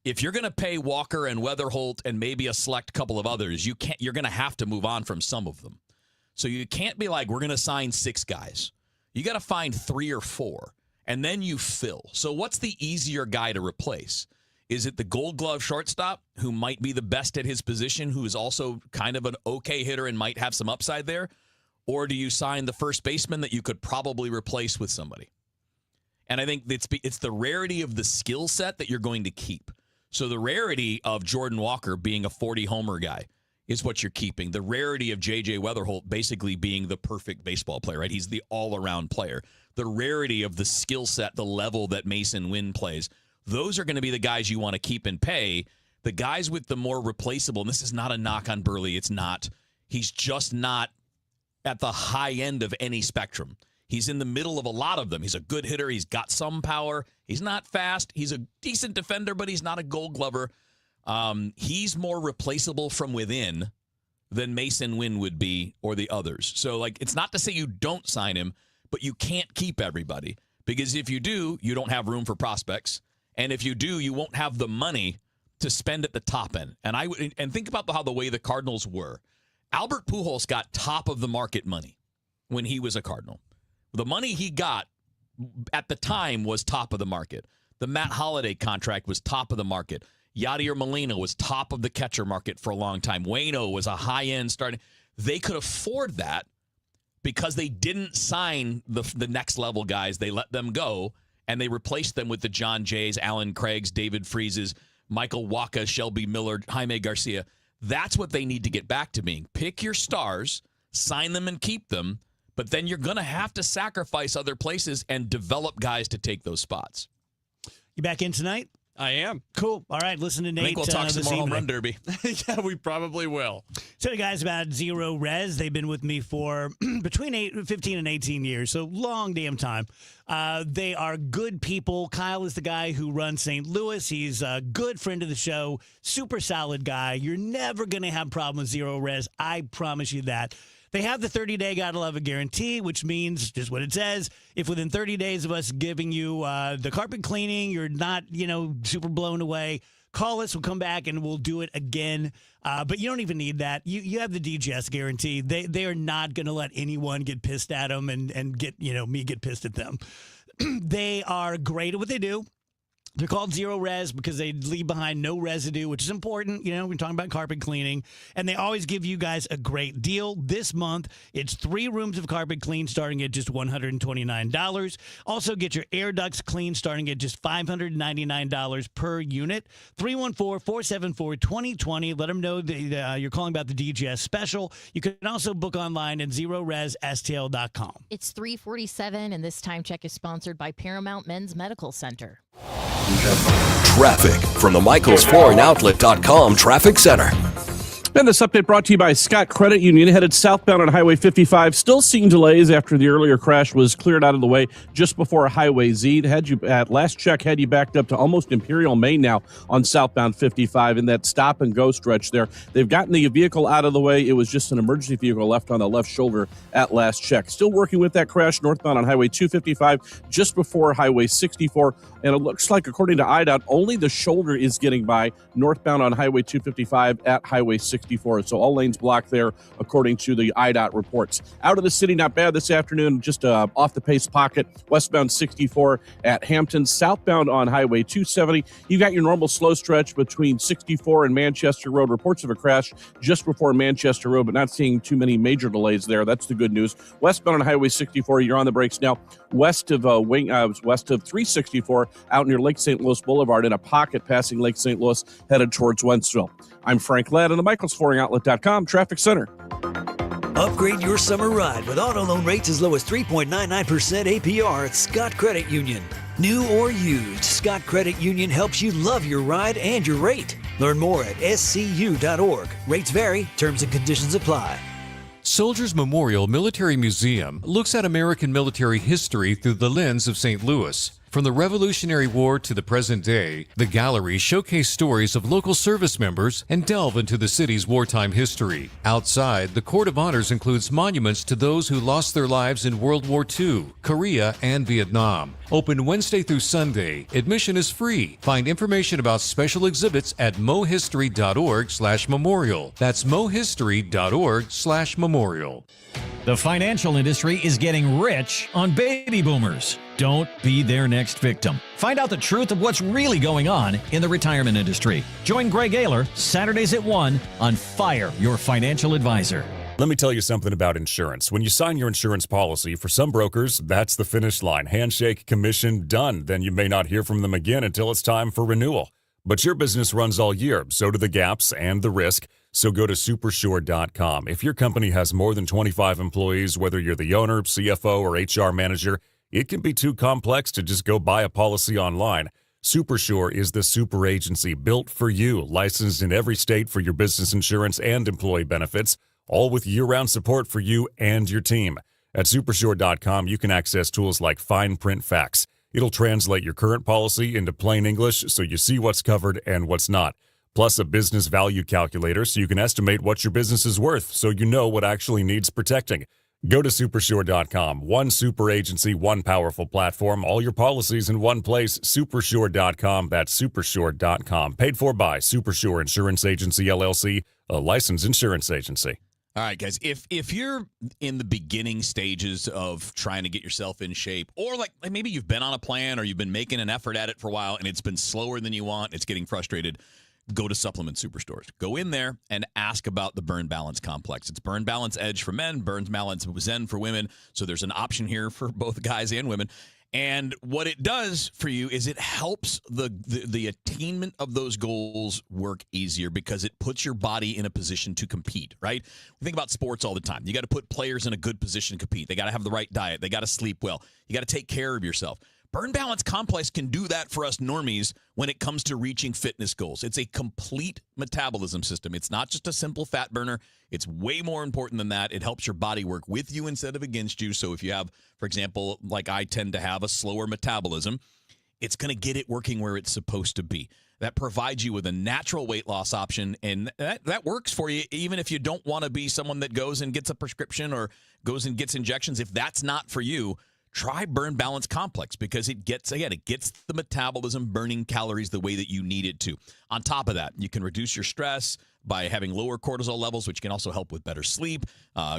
If you're going to pay Walker and Weatherholt and maybe a select couple of others, you're going to have to move on from some of them. So you can't be like, we're going to sign 6 guys. You got to find 3 or 4, and then you fill. So what's the easier guy to replace? Is it the Gold Glove shortstop, who might be the best at his position, who is also kind of an okay hitter and might have some upside there? Or do you sign the first baseman that you could probably replace with somebody? And I think it's the rarity of the skill set that you're going to keep. So the rarity of Jordan Walker being a 40-homer guy is what you're keeping. The rarity of J.J. Weatherholt basically being the perfect baseball player, right? He's the all-around player. The rarity of the skill set, the level that Mason Wynn plays, those are going to be the guys you want to keep and pay. The guys with the more replaceable, and this is not a knock on Burley, it's not. He's just not at the high end of any spectrum. He's in the middle of a lot of them. He's a good hitter. He's got some power. He's not fast. He's a decent defender, but he's not a Gold Glover. He's more replaceable from within than Mason Wynn would be or the others. So, like, it's not to say you don't sign him, but you can't keep everybody. Because if you do, you don't have room for prospects. And if you do, you won't have the money to spend at the top end. And think about how the way the Cardinals were. Albert Pujols got top of the market money when he was a Cardinal. The money he got at the time was top of the market. The Matt Holliday contract was top of the market. Yadier Molina was top of the catcher market for a long time. Waino was a high-end starting. They could afford that because they didn't sign the next-level guys. They let them go, and they replaced them with the John Jays, Alan Craigs, David Freeses, Michael Wacha, Shelby Miller, Jaime Garcia. That's what they need to get back to being. Pick your stars, sign them and keep them, but then you're going to have to sacrifice other places and develop guys to take those spots. You back in tonight? I am. Cool. All right, listen to Nate. I think we'll talk some more home run derby. Yeah, we probably will. Tell you guys about Zero Res. They've been with me for between 15 and 18 years, so long damn time. They are good people. Kyle is the guy who runs St. Louis. He's a good friend of the show, super solid guy. You're never going to have a problem with Zero Res. I promise you that. They have the 30-day gotta love it guarantee, which means just what it says. If within 30 days of us giving you the carpet cleaning, you're not, super blown away, call us. We'll come back and we'll do it again. But you don't even need that. You have the DGS guarantee. They are not going to let anyone get pissed at them and get me get pissed at them. They are great at what they do. They're called Zero Res because they leave behind no residue, which is important. We're talking about carpet cleaning. And they always give you guys a great deal. This month, it's 3 rooms of carpet clean starting at just $129. Also, get your air ducts clean starting at just $599 per unit. 314-474-2020. Let them know that you're calling about the DGS special. You can also book online at ZeroResSTL.com. It's 3:47, and this time check is sponsored by Paramount Men's Medical Center. Traffic from the MichaelsFlooringOutlet.com Traffic Center. And this update brought to you by Scott Credit Union, headed southbound on Highway 55. Still seeing delays after the earlier crash was cleared out of the way just before Highway Z. At last check, had you backed up to almost Imperial Main now on southbound 55 in that stop and go stretch there. They've gotten the vehicle out of the way. It was just an emergency vehicle left on the left shoulder at last check. Still working with that crash northbound on Highway 255 just before Highway 64. And it looks like, according to IDOT, only the shoulder is getting by northbound on Highway 255 at Highway 64. So all lanes blocked there, according to the IDOT reports. Out of the city, not bad this afternoon, just off the pace pocket, westbound 64 at Hampton, southbound on Highway 270. You got your normal slow stretch between 64 and Manchester Road. Reports of a crash just before Manchester Road, but not seeing too many major delays there. That's the good news. Westbound on Highway 64, you're on the brakes now. West of 364, out near Lake St. Louis Boulevard, in a pocket passing Lake St. Louis, headed towards Wentzville. I'm Frank Ladd in the MichaelsFlooringOutlet.com Traffic Center. Upgrade your summer ride with auto loan rates as low as 3.99% APR at Scott Credit Union. New or used, Scott Credit Union helps you love your ride and your rate. Learn more at scu.org. Rates vary, terms and conditions apply. Soldiers Memorial Military Museum looks at American military history through the lens of St. Louis. From the Revolutionary War to the present day, the gallery showcases stories of local service members and delve into the city's wartime history. Outside, the Court of Honors includes monuments to those who lost their lives in World War II, Korea, and Vietnam. Open Wednesday through Sunday. Admission is free. Find information about special exhibits at mohistory.org/memorial. That's mohistory.org/memorial. The financial industry is getting rich on baby boomers. Don't be their next victim. Find out the truth of what's really going on in the retirement industry. Join Greg Ayler Saturdays at 1 on Fire Your Financial Advisor. Let me tell you something about insurance. When you sign your insurance policy, for some brokers, that's the finish line. Handshake, commission, done. Then you may not hear from them again until it's time for renewal. But your business runs all year, so do the gaps and the risk. So go to supersure.com. If your company has more than 25 employees, whether you're the owner, CFO, or HR manager, it can be too complex to just go buy a policy online. Supersure is the super agency built for you, licensed in every state for your business insurance and employee benefits, all with year-round support for you and your team. At supersure.com, you can access tools like fine print facts. It'll translate your current policy into plain English so you see what's covered and what's not. Plus a business value calculator so you can estimate what your business is worth so you know what actually needs protecting. Go to supersure.com. One super agency, one powerful platform, all your policies in one place. Supersure.com. That's supersure.com. Paid for by Supersure Insurance Agency, LLC, a licensed insurance agency. All right, guys, if you're in the beginning stages of trying to get yourself in shape, or like maybe you've been on a plan or you've been making an effort at it for a while and it's been slower than you want, it's getting frustrated, go to Supplement Superstores. Go in there and ask about the Burn Balance Complex. It's Burn Balance Edge for men, Burn Balance Zen for women. So there's an option here for both guys and women. And what it does for you is it helps the attainment of those goals work easier because it puts your body in a position to compete, right? We think about sports all the time. You got to put players in a good position to compete. They got to have the right diet. They got to sleep well. You got to take care of yourself. Burn Balance Complex can do that for us normies when it comes to reaching fitness goals. It's a complete metabolism system. It's not just a simple fat burner. It's way more important than that. It helps your body work with you instead of against you. So if you have, for example, like I tend to have a slower metabolism, it's going to get it working where it's supposed to be. That provides you with a natural weight loss option, and that works for you even if you don't want to be someone that goes and gets a prescription or goes and gets injections. If that's not for you, try Burn Balance Complex because it gets the metabolism burning calories the way that you need it to. On top of that, you can reduce your stress, by having lower cortisol levels, which can also help with better sleep,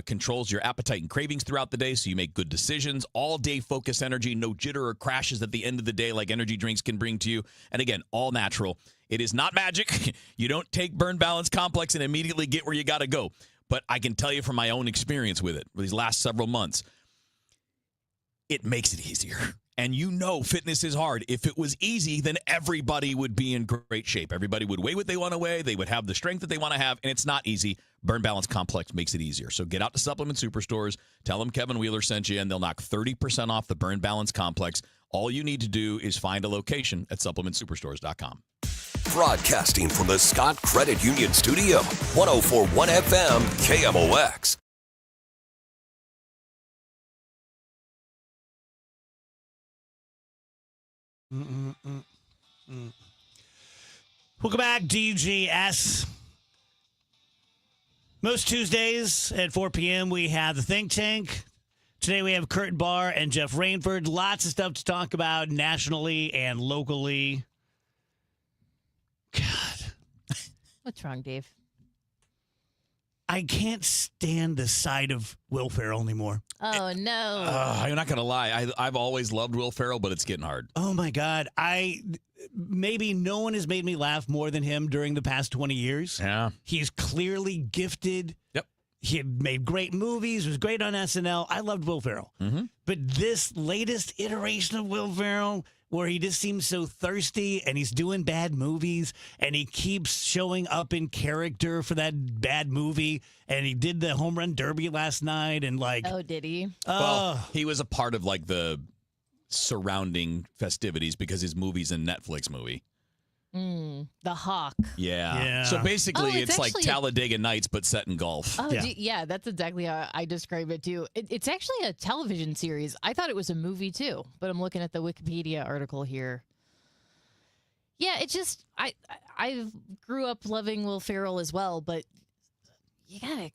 controls your appetite and cravings throughout the day so you make good decisions, all-day focus energy, no jitter or crashes at the end of the day like energy drinks can bring to you. And again, all natural. It is not magic. You don't take Burn Balance Complex and immediately get where you got to go. But I can tell you from my own experience with it, these last several months, it makes it easier. And you know fitness is hard. If it was easy, then everybody would be in great shape. Everybody would weigh what they want to weigh. They would have the strength that they want to have, and it's not easy. Burn Balance Complex makes it easier. So get out to Supplement Superstores. Tell them Kevin Wheeler sent you, and they'll knock 30% off the Burn Balance Complex. All you need to do is find a location at supplementsuperstores.com. Broadcasting from the Scott Credit Union Studio, 104.1 FM, KMOX. Welcome back, DGS. Most Tuesdays at 4 p.m. we have the Think Tank. Today we have Kurt Barr and Jeff Rainford. Lots of stuff to talk about nationally and locally. God. What's wrong, Dave? I can't stand the sight of Will Ferrell anymore. Oh, no. I'm not going to lie. I've always loved Will Ferrell, but it's getting hard. Oh, my God. Maybe no one has made me laugh more than him during the past 20 years. Yeah. He's clearly gifted. Yep. He had made great movies, was great on SNL. I loved Will Ferrell. Mm-hmm. But this latest iteration of Will Ferrell, where he just seems so thirsty and he's doing bad movies and he keeps showing up in character for that bad movie, and he did the home run derby last night and Oh, did he? Well, he was a part of like the surrounding festivities because his movie's a Netflix movie. The Hawk. Yeah. So basically, it's like actually Talladega Nights, but set in golf. Oh, yeah, that's exactly how I describe it, too. It's actually a television series. I thought it was a movie, too, but I'm looking at the Wikipedia article here. Yeah, it just, I grew up loving Will Ferrell as well, but you got to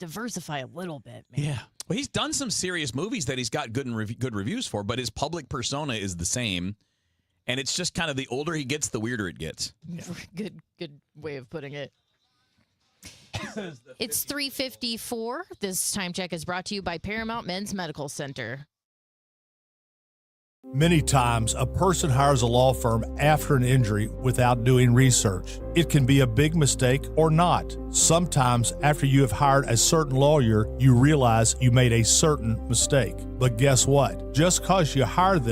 diversify a little bit, man. Yeah. Well, he's done some serious movies that he's got good reviews for, but his public persona is the same. And it's just kind of the older he gets, the weirder it gets. Yeah. Good way of putting it. It's 3:54. This time check is brought to you by Paramount Men's Medical Center. Many times, a person hires a law firm after an injury without doing research. It can be a big mistake or not. Sometimes, after you have hired a certain lawyer, you realize you made a certain mistake. But guess what? Just because you hire them